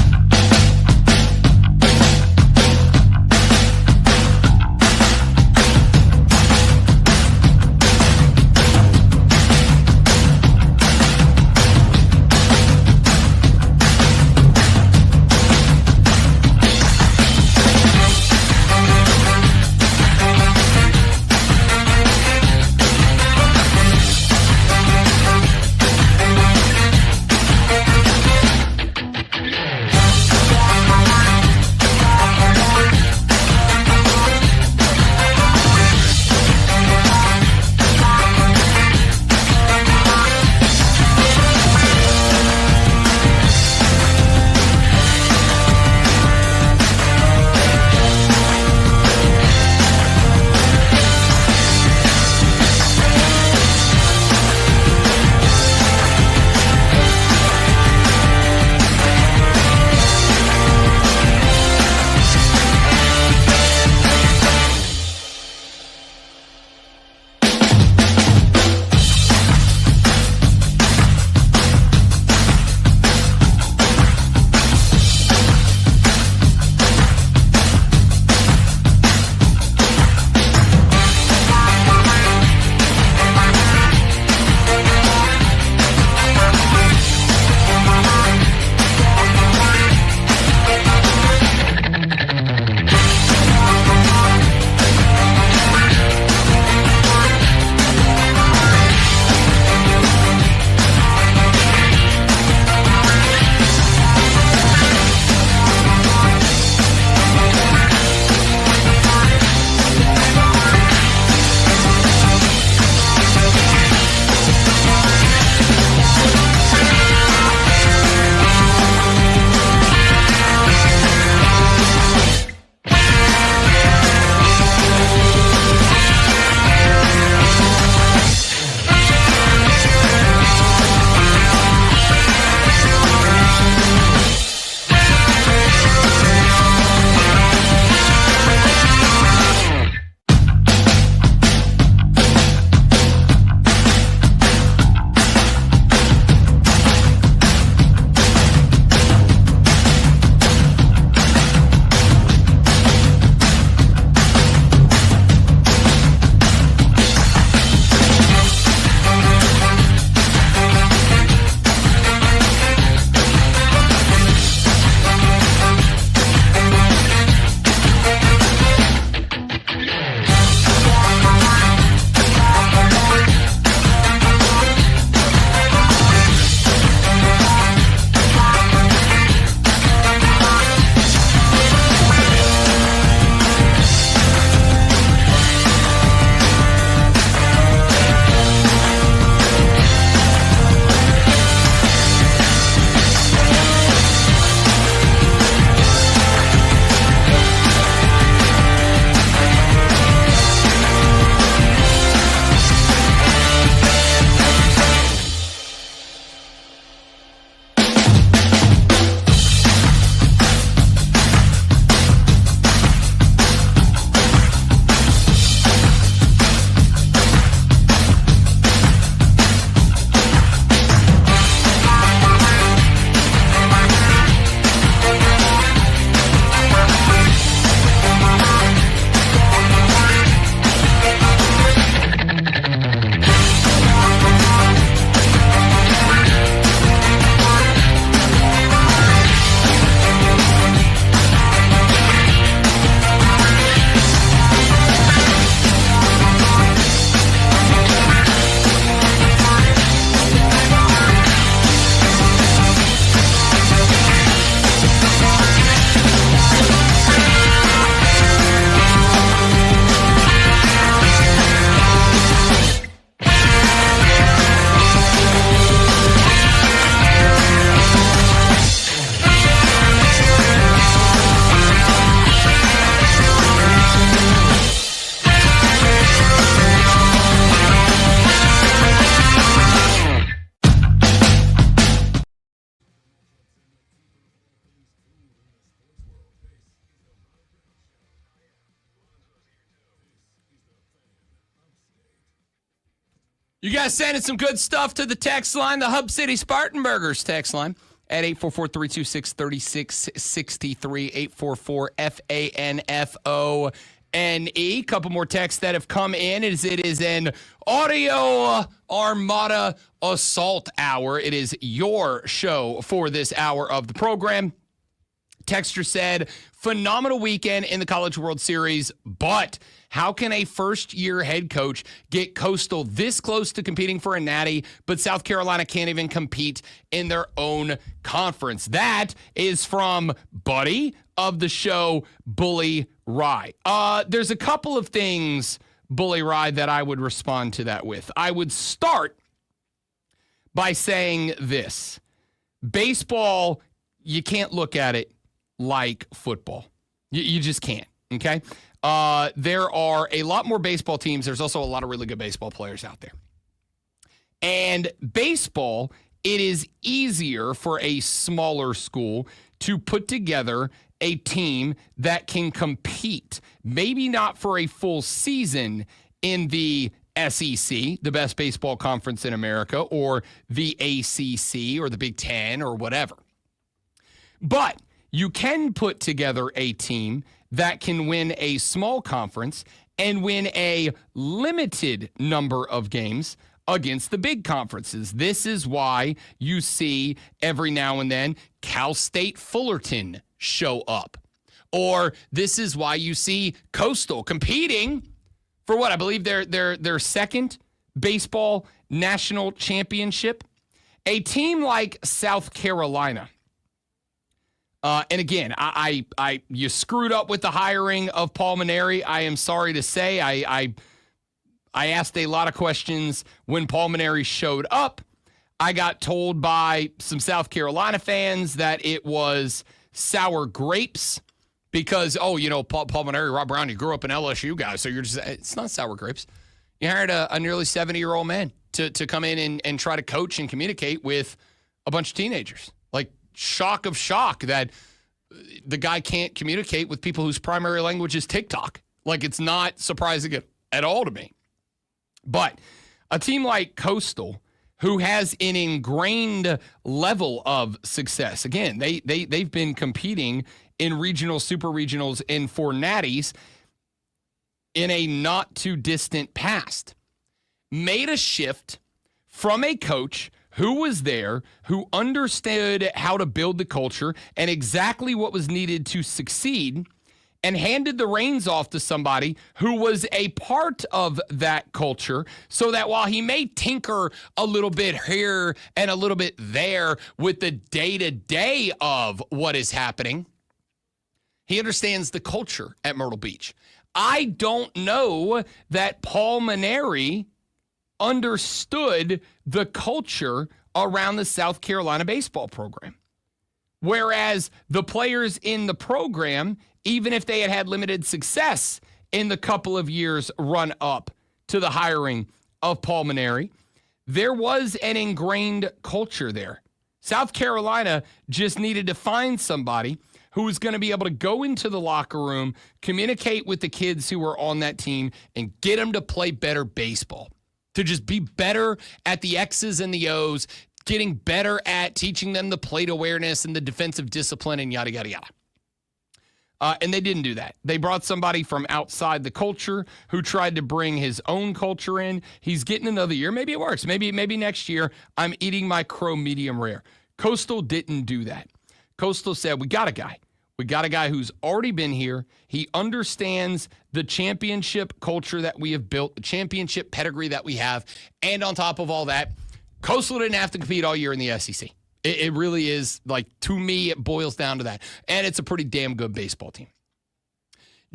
You guys sending some good stuff to the text line, the Hub City Spartan Burgers text line at 844-326-3663, 844-FANFONE. Couple more texts that have come in as it is an Audio Armada Assault Hour. It is your show for this hour of the program. Texter said, phenomenal weekend in the College World Series, but how can a first-year head coach get Coastal this close to competing for a natty, but South Carolina can't even compete in their own conference? That is from Buddy of the show, Bully Rye. There's a couple of things, Bully Rye, that I would respond to that with. I would start by saying this. Baseball, you can't look at it like football. You just can't, okay? There are a lot more baseball teams. There's also a lot of really good baseball players out there. And baseball, it is easier for a smaller school to put together a team that can compete, maybe not for a full season in the SEC, the best baseball conference in America, or the ACC or the Big Ten or whatever. But you can put together a team that can win a small conference and win a limited number of games against the big conferences. This is why you see every now and then Cal State Fullerton show up. Or this is why you see Coastal competing for what I believe their second baseball national championship. A team like South Carolina. And again, you screwed up with the hiring of Paul Mainieri. I am sorry to say, I asked a lot of questions when Paul Mainieri showed up. I got told by some South Carolina fans that it was sour grapes because, Paul Mainieri, Rob Brown, you grew up in LSU guys, so it's not sour grapes. You hired a nearly 70-year-old man to come in and try to coach and communicate with a bunch of teenagers. Like, shock of shock that the guy can't communicate with people whose primary language is TikTok. Like, it's not surprising at all to me. But a team like Coastal, who has an ingrained level of success, again, they've been competing in regional, super regionals, and for natties in a not too distant past, made a shift from a coach who was there, who understood how to build the culture and exactly what was needed to succeed, and handed the reins off to somebody who was a part of that culture so that while he may tinker a little bit here and a little bit there with the day-to-day of what is happening, he understands the culture at Myrtle Beach. I don't know that Paul Mainieri understood the culture around the South Carolina baseball program. Whereas the players in the program, even if they had limited success in the couple of years run up to the hiring of Paul Mainieri, there was an ingrained culture there. South Carolina just needed to find somebody who was going to be able to go into the locker room, communicate with the kids who were on that team, and get them to play better baseball. To just be better at the X's and the O's, getting better at teaching them the plate awareness and the defensive discipline and yada, yada, yada. And they didn't do that. They brought somebody from outside the culture who tried to bring his own culture in. He's getting another year. Maybe it works. Maybe next year I'm eating my crow medium rare. Coastal didn't do that. Coastal said, we got a guy. We got a guy who's already been here. He understands the championship culture that we have built, the championship pedigree that we have. And on top of all that, Coastal didn't have to compete all year in the SEC. It really is, like, to me, it boils down to that. And it's a pretty damn good baseball team.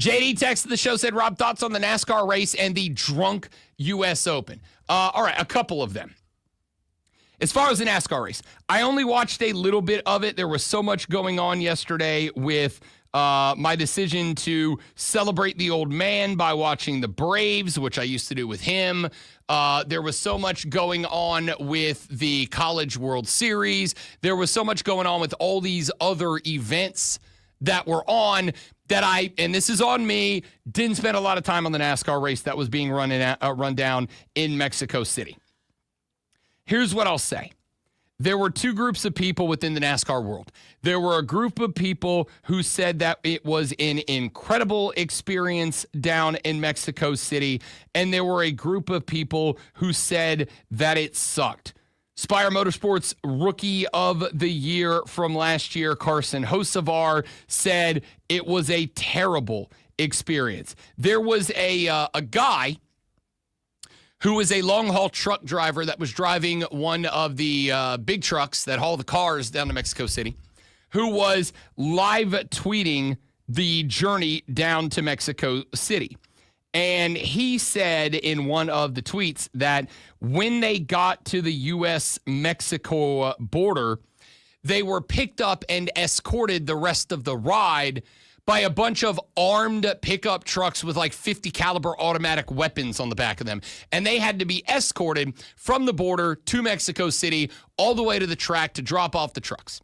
JD texted the show, said, Rob, thoughts on the NASCAR race and the drunk U.S. Open? All right, a couple of them. As far as the NASCAR race, I only watched a little bit of it. There was so much going on yesterday with my decision to celebrate the old man by watching the Braves, which I used to do with him. There was so much going on with the College World Series. There was so much going on with all these other events that were on that and this is on me, didn't spend a lot of time on the NASCAR race that was being run down in Mexico City. Here's what I'll say. There were two groups of people within the NASCAR world. There were a group of people who said that it was an incredible experience down in Mexico City, and there were a group of people who said that it sucked. Spire Motorsports Rookie of the Year from last year, Carson Hocevar, said it was a terrible experience. There was a guy who was a long-haul truck driver that was driving one of the big trucks that haul the cars down to Mexico City, who was live tweeting the journey down to Mexico City. And he said in one of the tweets that when they got to the U.S.-Mexico border, they were picked up and escorted the rest of the ride by a bunch of armed pickup trucks with like 50 caliber automatic weapons on the back of them. And they had to be escorted from the border to Mexico City all the way to the track to drop off the trucks.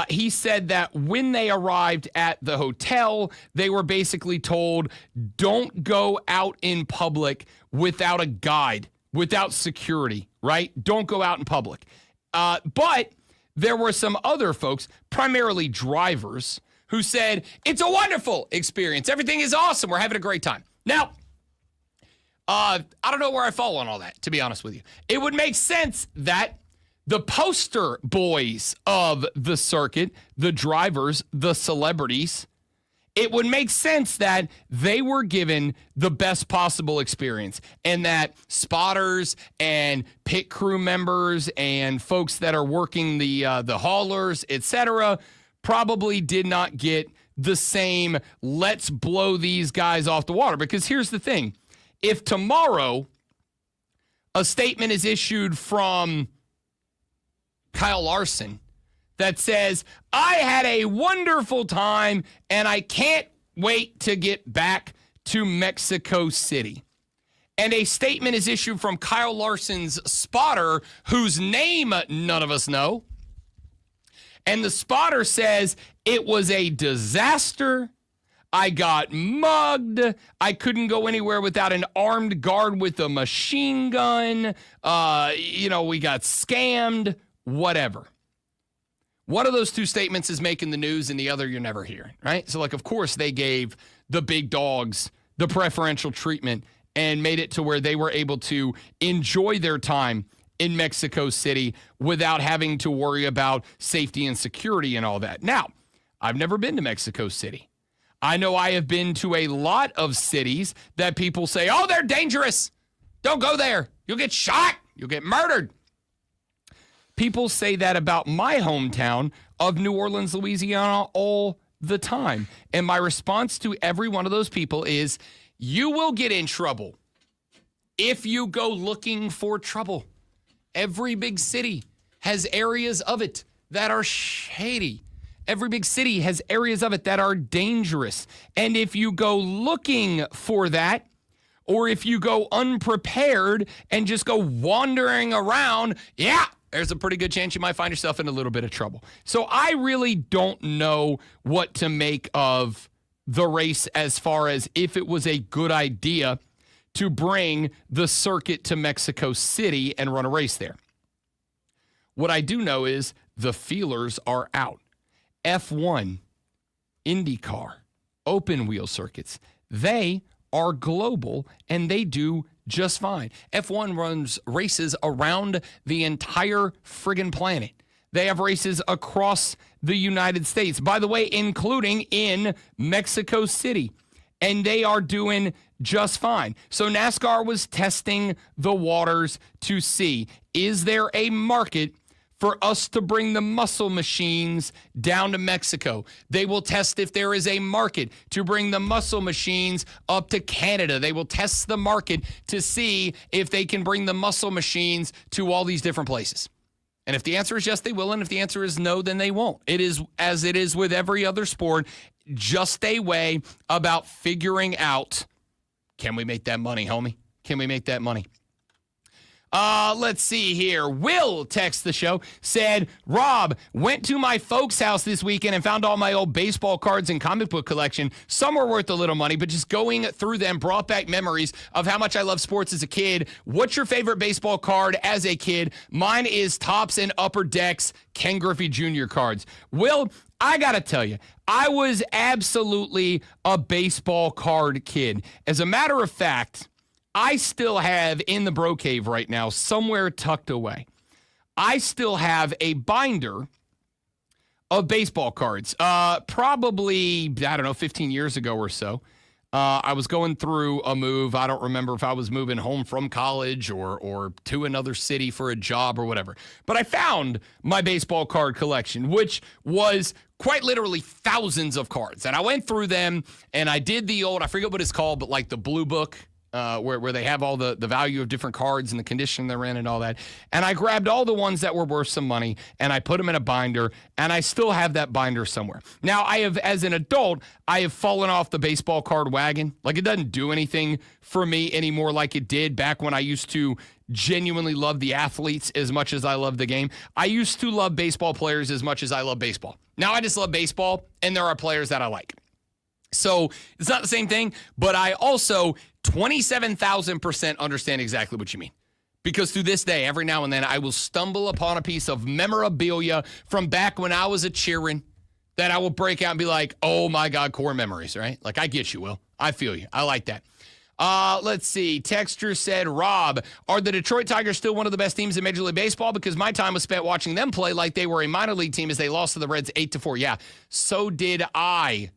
He said that when they arrived at the hotel, they were basically told, don't go out in public without a guide, without security, right? Don't go out in public. But there were some other folks, primarily drivers, who said, it's a wonderful experience. Everything is awesome. We're having a great time. Now, I don't know where I fall on all that, to be honest with you. It would make sense that the poster boys of the circuit, the drivers, the celebrities, it would make sense that they were given the best possible experience and that spotters and pit crew members and folks that are working the haulers, etc., probably did not get the same let's blow these guys off the water. Because here's the thing. If tomorrow a statement is issued from Kyle Larson that says, I had a wonderful time and I can't wait to get back to Mexico City, and a statement is issued from Kyle Larson's spotter, whose name none of us know, and the spotter says, it was a disaster. I got mugged. I couldn't go anywhere without an armed guard with a machine gun. We got scammed, whatever. One of those two statements is making the news and the other you're never hearing, right? So, of course, they gave the big dogs the preferential treatment and made it to where they were able to enjoy their time in Mexico City without having to worry about safety and security and all that. Now, I've never been to Mexico City. I know I have been to a lot of cities that people say, oh, they're dangerous. Don't go there. You'll get shot. You'll get murdered. People say that about my hometown of New Orleans, Louisiana, all the time. And my response to every one of those people is, you will get in trouble if you go looking for trouble. Every big city has areas of it that are shady. Every big city has areas of it that are dangerous. And if you go looking for that, or if you go unprepared and just go wandering around, there's a pretty good chance you might find yourself in a little bit of trouble. So I really don't know what to make of the race as far as if it was a good idea to bring the circuit to Mexico City and run a race there. What I do know is the feelers are out. F1, IndyCar, open wheel circuits, they are global and they do just fine. F1 runs races around the entire friggin' planet. They have races across the United States, by the way, including in Mexico City, and they are doing just fine. So NASCAR was testing the waters to see, is there a market for us to bring the muscle machines down to Mexico? They will test if there is a market to bring the muscle machines up to Canada. They will test the market to see if they can bring the muscle machines to all these different places. And if the answer is yes, they will. And if the answer is no, then they won't. It is as it is with every other sport, just a way about figuring out, can we make that money, homie? Can we make that money? Let's see here. Will text the show, said, Rob, went to my folks' house this weekend and found all my old baseball cards and comic book collection. Some were worth a little money, but just going through them brought back memories of how much I loved sports as a kid. What's your favorite baseball card as a kid? Mine is Topps and Upper Decks Ken Griffey Jr. cards. Will, I got to tell you, I was absolutely a baseball card kid. As a matter of fact, I still have in the bro cave right now, somewhere tucked away, I still have a binder of baseball cards. Probably, 15 years ago or so. I was going through a move. I don't remember if I was moving home from college or to another city for a job or whatever. But I found my baseball card collection, which was quite literally thousands of cards. And I went through them and I did the old, I forget what it's called, but like the blue book. Where they have all the value of different cards and the condition they're in and all that. And I grabbed all the ones that were worth some money and I put them in a binder, and I still have that binder somewhere. Now, as an adult, I have fallen off the baseball card wagon. Like, it doesn't do anything for me anymore like it did back when I used to genuinely love the athletes as much as I love the game. I used to love baseball players as much as I love baseball. Now I just love baseball, and there are players that I like. So it's not the same thing, but I also 27,000% understand exactly what you mean. Because through this day, every now and then, I will stumble upon a piece of memorabilia from back when I was a cheering that I will break out and be like, oh my God, core memories, right? Like, I get you, Will. I feel you. I like that. Let's see. Texter said, Rob, are the Detroit Tigers still one of the best teams in Major League Baseball? Because my time was spent watching them play like they were a minor league team as they lost to the Reds 8-4. Yeah, so did I,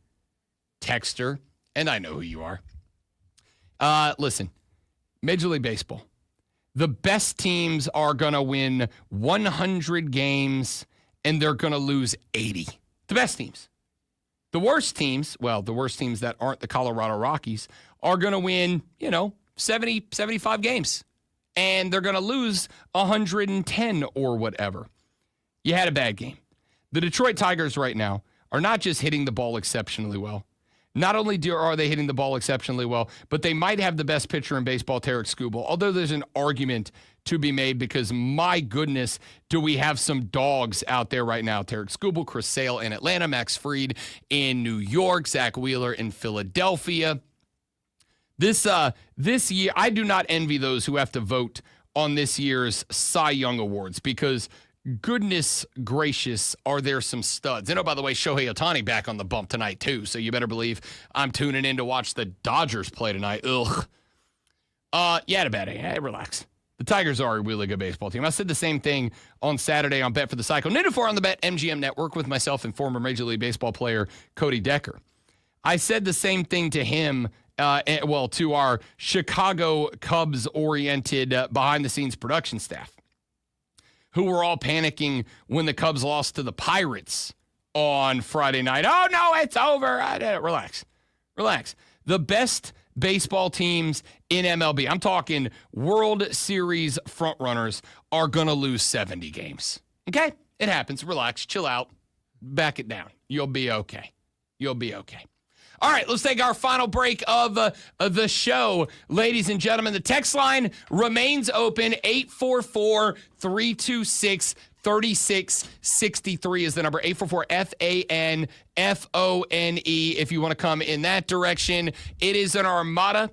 Texter, and I know who you are. Listen, Major League Baseball, the best teams are going to win 100 games and they're going to lose 80. The best teams. The worst teams, the worst teams that aren't the Colorado Rockies, are going to win, 70, 75 games. And they're going to lose 110 or whatever. You had a bad game. The Detroit Tigers right now are not just hitting the ball exceptionally well. Not only are they hitting the ball exceptionally well, but they might have the best pitcher in baseball, Tarek Skubal, although there's an argument to be made because, my goodness, do we have some dogs out there right now. Tarek Skubal, Chris Sale in Atlanta, Max Fried in New York, Zach Wheeler in Philadelphia. This year, I do not envy those who have to vote on this year's Cy Young Awards because goodness gracious, are there some studs. And, by the way, Shohei Ohtani back on the bump tonight, too. So you better believe I'm tuning in to watch the Dodgers play tonight. Ugh. You had a bad day. Hey, relax. The Tigers are a really good baseball team. I said the same thing on Saturday on Bet for the Cycle. Noon to 4 on the Bet MGM network with myself and former Major League Baseball player Cody Decker. I said the same thing to him, to our Chicago Cubs-oriented behind-the-scenes production staff, who were all panicking when the Cubs lost to the Pirates on Friday night. Oh, no, it's over. Relax. The best baseball teams in MLB, I'm talking World Series frontrunners, are going to lose 70 games. Okay? It happens. Relax. Chill out. Back it down. You'll be okay. All right, let's take our final break of the show. Ladies and gentlemen, the text line remains open. 844-326-3663 is the number. 844-FANFONE if you want to come in that direction. It is an Armada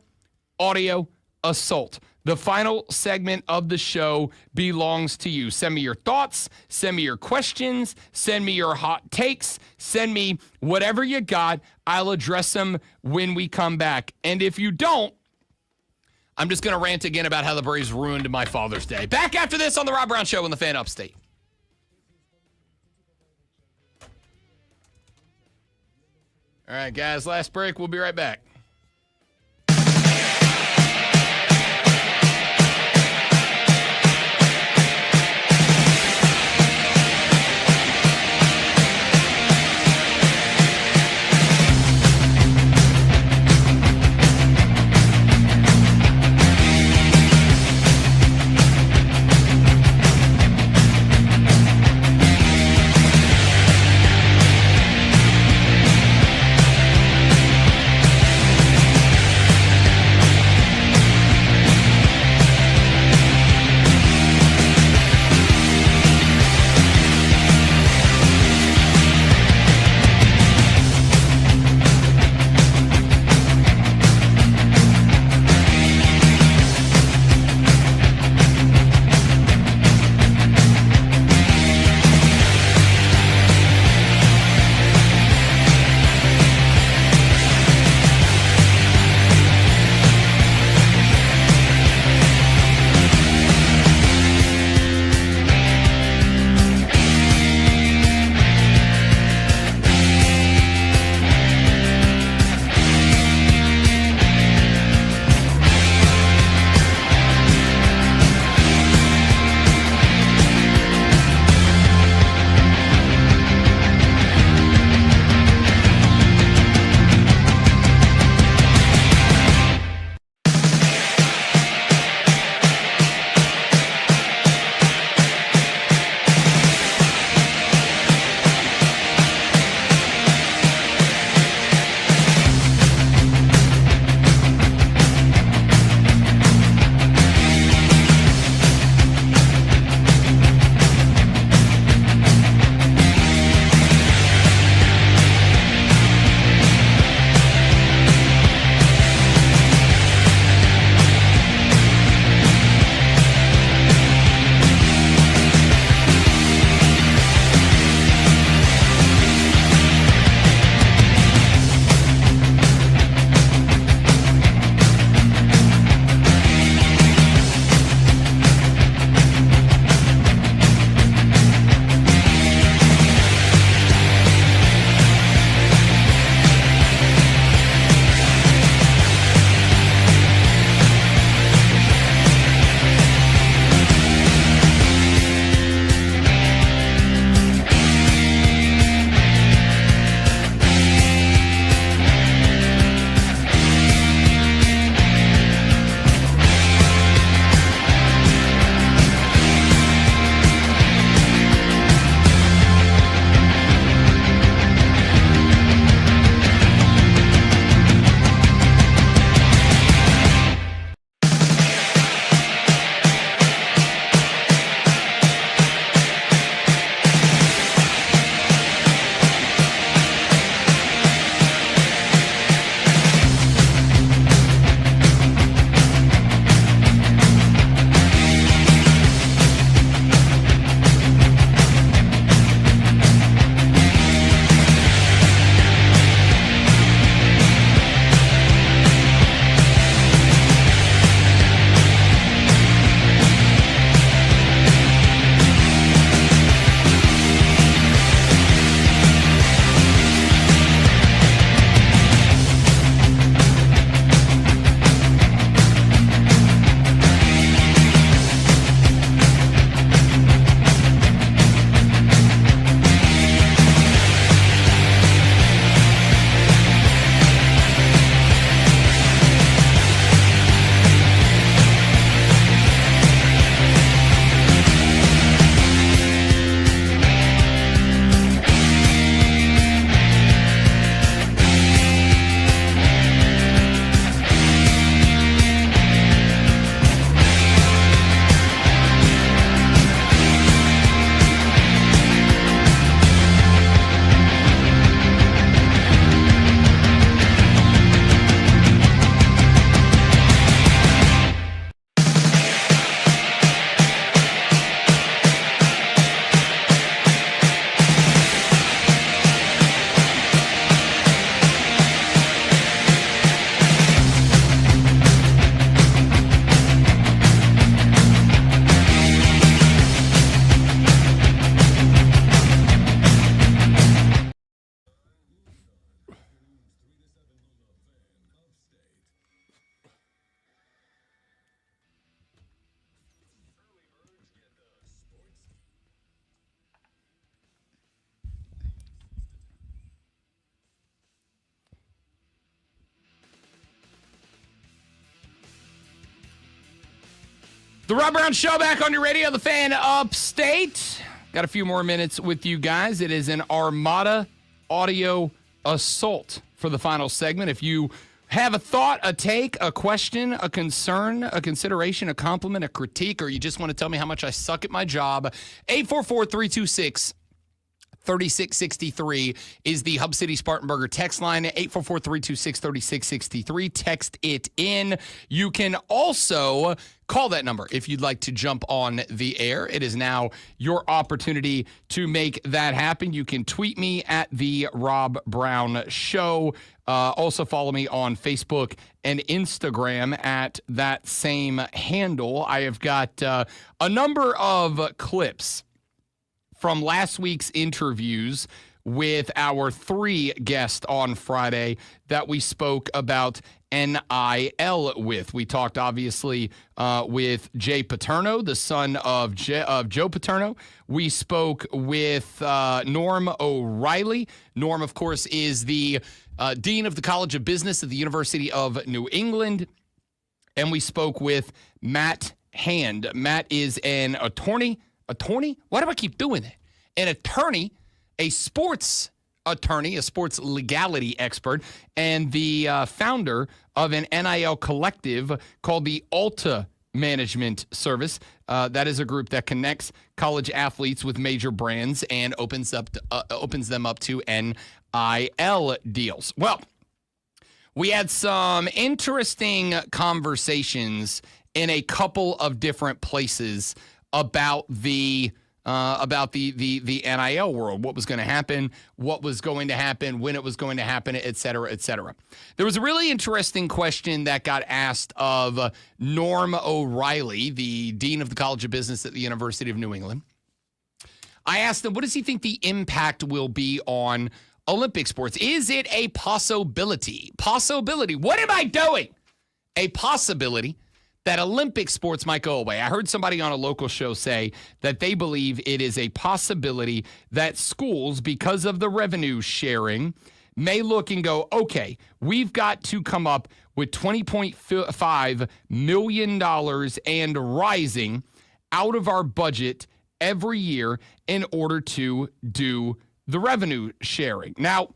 audio assault. The final segment of the show belongs to you. Send me your thoughts. Send me your questions. Send me your hot takes. Send me whatever you got. I'll address them when we come back. And if you don't, I'm just going to rant again about how the Braves ruined my Father's Day. Back after this on The Rob Brown Show on the Fan Upstate. All right, guys, last break. We'll be right back. The Rob Brown Show back on your radio, the Fan Upstate. Got a few more minutes with you guys. It is an Armada audio assault for the final segment. If you have a thought, a take, a question, a concern, a consideration, a compliment, a critique, or you just want to tell me how much I suck at my job, 844-326-3663 is the Hub City Spartanburger text line, 844-326-3663. Text it in. You can also call that number if you'd like to jump on the air. It is now your opportunity to make that happen. You can tweet me at the Rob Brown Show. Also follow me on Facebook and Instagram at that same handle. I have got a number of clips from last week's interviews with our 3 guests on Friday that we spoke about NIL with. We talked, obviously, with Jay Paterno, the son of Joe Paterno. We spoke with Norm O'Reilly. Norm, of course, is the Dean of the College of Business at the University of New England. And we spoke with Matt Hand. Matt is an attorney. Why do I keep doing that? An attorney, a sports attorney, a sports legality expert, and the founder of an NIL collective called the Alta Management Service. That is a group that connects college athletes with major brands and opens them up to NIL deals. Well, we had some interesting conversations in a couple of different places about the NIL world, what was going to happen, when it was going to happen, et cetera, et cetera. There was a really interesting question that got asked of Norm O'Reilly, the Dean of the College of Business at the University of New England. I asked him, what does he think the impact will be on Olympic sports? Is it a possibility? What am I doing? A possibility that Olympic sports might go away. I heard somebody on a local show say that they believe it is a possibility that schools, because of the revenue sharing, may look and go, okay, we've got to come up with $20.5 million and rising out of our budget every year in order to do the revenue sharing. Now,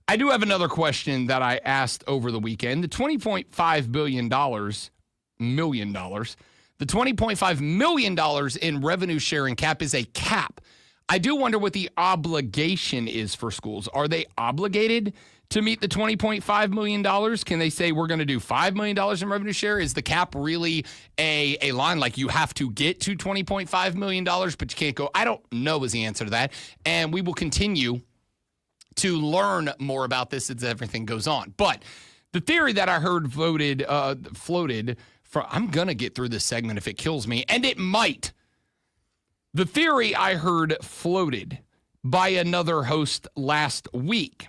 I do have another question that I asked over the weekend. The $20.5 billion the $20.5 million in revenue sharing cap is a cap. I do wonder what the obligation is for schools. Are they obligated to meet the $20.5 million? Can they say we're going to do $5 million in revenue share? Is the cap really a line like you have to get to $20.5 million, but you can't go? I don't know is the answer to that. And we will continue to learn more about this as everything goes on. But the theory that I heard floated I'm going to get through this segment if it kills me, and it might. The theory I heard floated by another host last week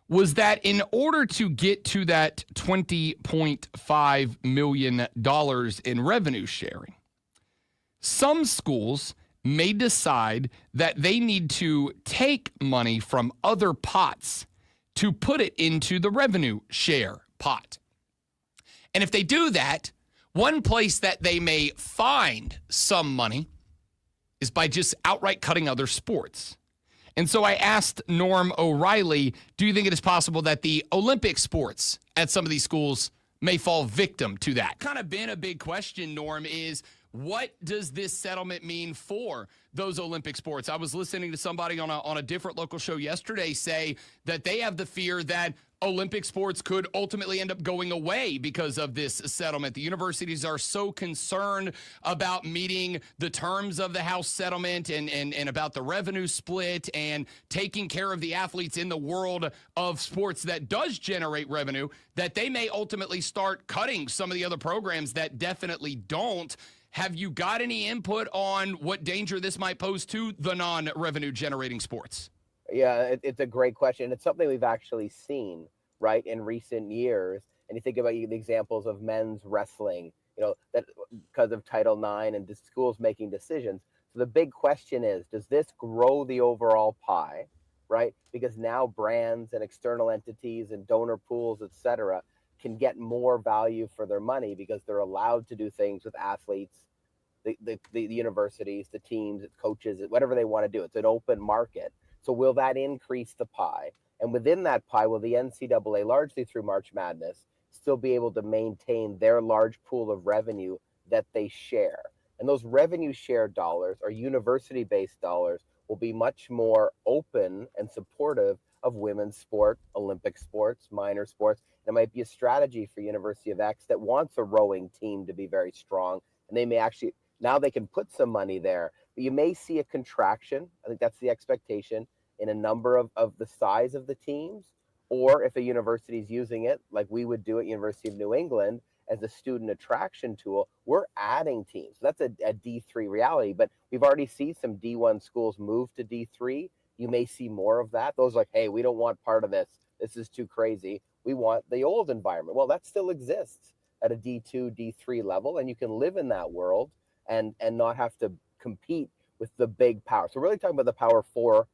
was that in order to get to that $20.5 million in revenue sharing, some schools may decide that they need to take money from other pots to put it into the revenue share pot. And if they do that, one place that they may find some money is by just outright cutting other sports. And so I asked Norm O'Reilly, do you think it is possible that the Olympic sports at some of these schools may fall victim to that? Kind of been a big question, Norm, is what does this settlement mean for those Olympic sports? I was listening to somebody on a different local show yesterday say that they have the fear that Olympic sports could ultimately end up going away because of this settlement. The universities are so concerned about meeting the terms of the House settlement and about the revenue split and taking care of the athletes in the world of sports that does generate revenue that they may ultimately start cutting some of the other programs that definitely don't. Have you got any input on what danger this might pose to the non-revenue generating sports? Yeah, it's a great question. It's something we've actually seen, right, in recent years. And you think about the examples of men's wrestling, that because of Title IX and the schools making decisions. So the big question is, does this grow the overall pie, right? Because now brands and external entities and donor pools, et cetera, can get more value for their money because they're allowed to do things with athletes, the universities, the teams, the coaches, whatever they want to do. It's an open market. So will that increase the pie? And within that pie, will the NCAA, largely through March Madness, still be able to maintain their large pool of revenue that they share? And those revenue share dollars, or university-based dollars, will be much more open and supportive of women's sport, Olympic sports, minor sports. There might be a strategy for University of X that wants a rowing team to be very strong, and they may actually, now they can put some money there. But you may see a contraction. I think that's the expectation in a number of the size of the teams, or if a university is using it, like we would do at University of New England, as a student attraction tool, we're adding teams. That's a D3 reality, but we've already seen some D1 schools move to D3. You may see more of that. Those like, hey, we don't want part of this. This is too crazy. We want the old environment. Well, that still exists at a D2, D3 level, and you can live in that world and not have to compete with the big power. So we're really talking about the power four,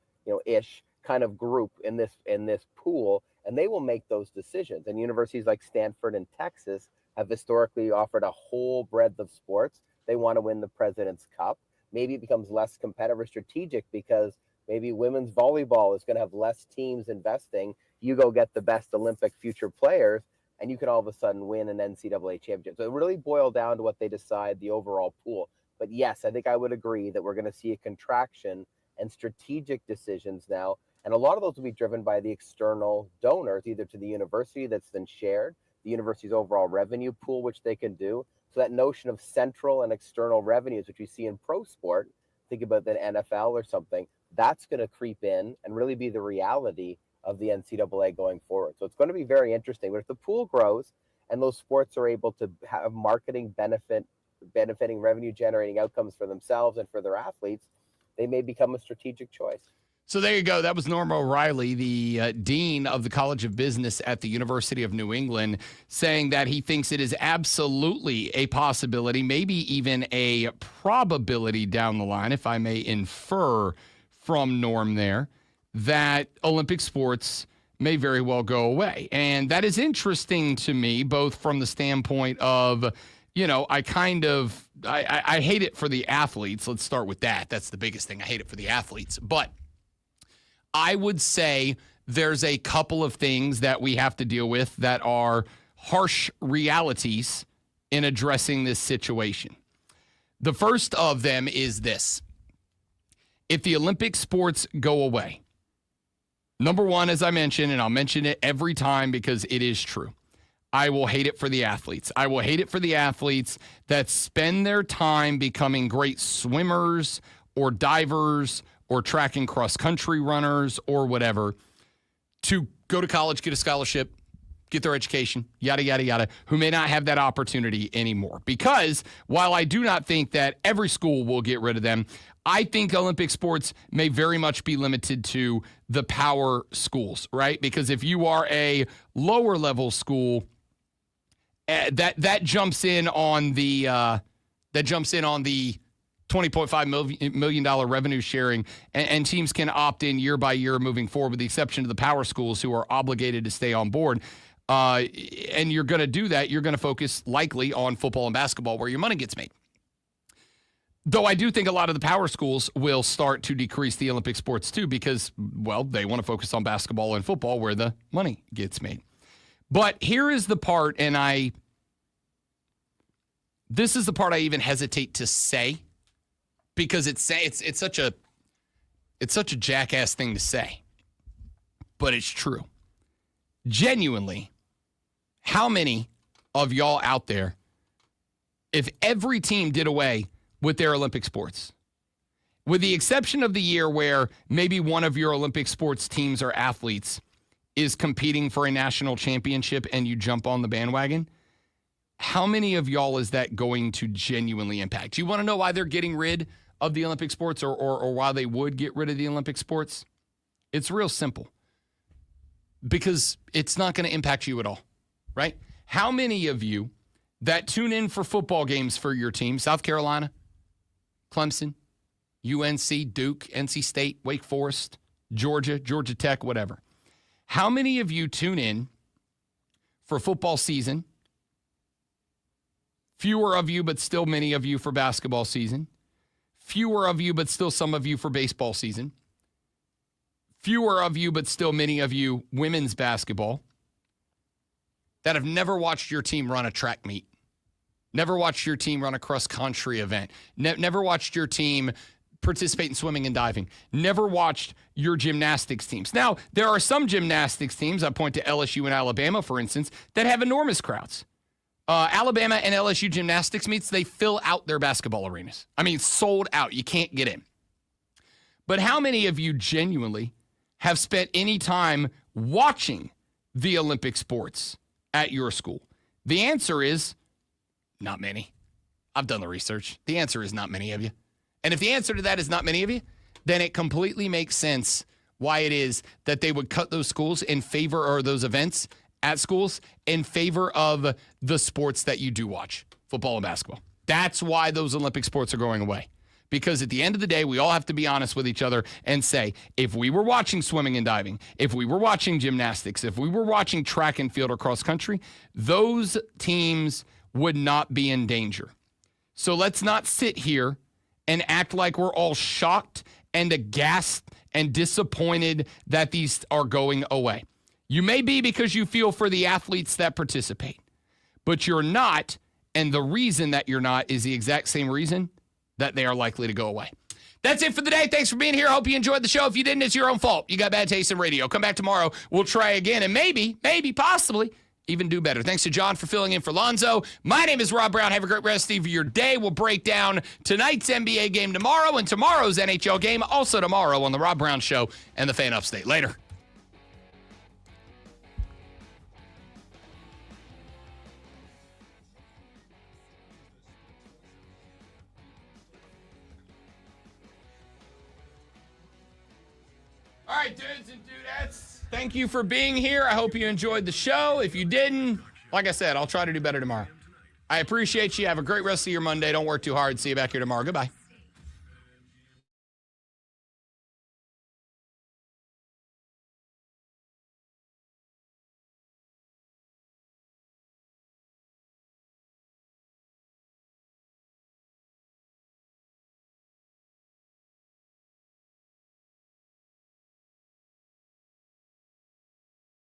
ish kind of group in this pool, and they will make those decisions. And universities like Stanford and Texas have historically offered a whole breadth of sports. They want to win the President's Cup. Maybe it becomes less competitive or strategic because maybe women's volleyball is going to have less teams investing. You go get the best Olympic future players, and you can all of a sudden win an NCAA championship. So it really boiled down to what they decide, the overall pool. But yes, I think I would agree that we're going to see a contraction and strategic decisions now. And a lot of those will be driven by the external donors, either to the university that's then shared, the university's overall revenue pool, which they can do. So that notion of central and external revenues, which we see in pro sport, think about the NFL or something, that's going to creep in and really be the reality of the NCAA going forward. So it's going to be very interesting. But if the pool grows and those sports are able to have marketing benefiting revenue generating outcomes for themselves and for their athletes, they may become a strategic choice. So there you go. That was Norma O'Reilly, the dean of the College of Business at the University of New England, saying that he thinks it is absolutely a possibility, maybe even a probability down the line, if I may infer from Norm there, that Olympic sports may very well go away. And that is interesting to me, both from the standpoint of, I hate it for the athletes. Let's start with that. That's the biggest thing. I hate it for the athletes. But I would say there's a couple of things that we have to deal with that are harsh realities in addressing this situation. The first of them is this. If the Olympic sports go away, number one, as I mentioned, and I'll mention it every time because it is true, I will hate it for the athletes. I will hate it for the athletes that spend their time becoming great swimmers or divers or track and cross-country runners or whatever, to go to college, get a scholarship, get their education, yada, yada, yada, who may not have that opportunity anymore. Because while I do not think that every school will get rid of them, I think Olympic sports may very much be limited to the power schools, right? Because if you are a lower-level school, that jumps in on the $20.5 million revenue sharing, and teams can opt in year by year moving forward, with the exception of the power schools who are obligated to stay on board. And you're going to do that. You're going to focus likely on football and basketball where your money gets made. Though I do think a lot of the power schools will start to decrease the Olympic sports too because, well, they want to focus on basketball and football where the money gets made. But here is the part, and this is the part I even hesitate to say, because it's such a jackass thing to say, but it's true. Genuinely, how many of y'all out there, if every team did away with their Olympic sports, with the exception of the year where maybe one of your Olympic sports teams or athletes is competing for a national championship and you jump on the bandwagon, how many of y'all is that going to genuinely impact? You want to know why they're getting rid of the Olympic sports or why they would get rid of the Olympic sports? It's real simple. Because it's not going to impact you at all, right? How many of you that tune in for football games for your team, South Carolina, Clemson, UNC, Duke, NC State, Wake Forest, Georgia, Georgia Tech, whatever. How many of you tune in for football season. Fewer of you, but still many of you for basketball season. Fewer of you, but still some of you for baseball season. Fewer of you, but still many of you women's basketball that have never watched your team run a track meet, never watched your team run a cross-country event, never watched your team participate in swimming and diving, never watched your gymnastics teams. Now, there are some gymnastics teams, I point to LSU and Alabama, for instance, that have enormous crowds. Alabama and LSU gymnastics meets, they fill out their basketball arenas. I mean, sold out. You can't get in. But how many of you genuinely have spent any time watching the Olympic sports at your school? The answer is not many. I've done the research. The answer is not many of you. And if the answer to that is not many of you, then it completely makes sense why it is that they would cut those schools in favor, or those events at schools in favor of the sports that you do watch, football and basketball. That's why those Olympic sports are going away. Because at the end of the day, we all have to be honest with each other and say, if we were watching swimming and diving, if we were watching gymnastics, if we were watching track and field or cross country, those teams would not be in danger. So let's not sit here and act like we're all shocked and aghast and disappointed that these are going away. You may be because you feel for the athletes that participate, but you're not, and the reason that you're not is the exact same reason that they are likely to go away. That's it for the day. Thanks for being here. I hope you enjoyed the show. If you didn't, it's your own fault. You got bad taste in radio. Come back tomorrow. We'll try again and maybe, possibly even do better. Thanks to John for filling in for Lonzo. My name is Rob Brown. Have a great rest of your day. We'll break down tonight's NBA game tomorrow and tomorrow's NHL game also tomorrow on The Rob Brown Show and The Fan Upstate. Later. All right, dudes and dudettes, thank you for being here. I hope you enjoyed the show. If you didn't, like I said, I'll try to do better tomorrow. I appreciate you. Have a great rest of your Monday. Don't work too hard. See you back here tomorrow. Goodbye.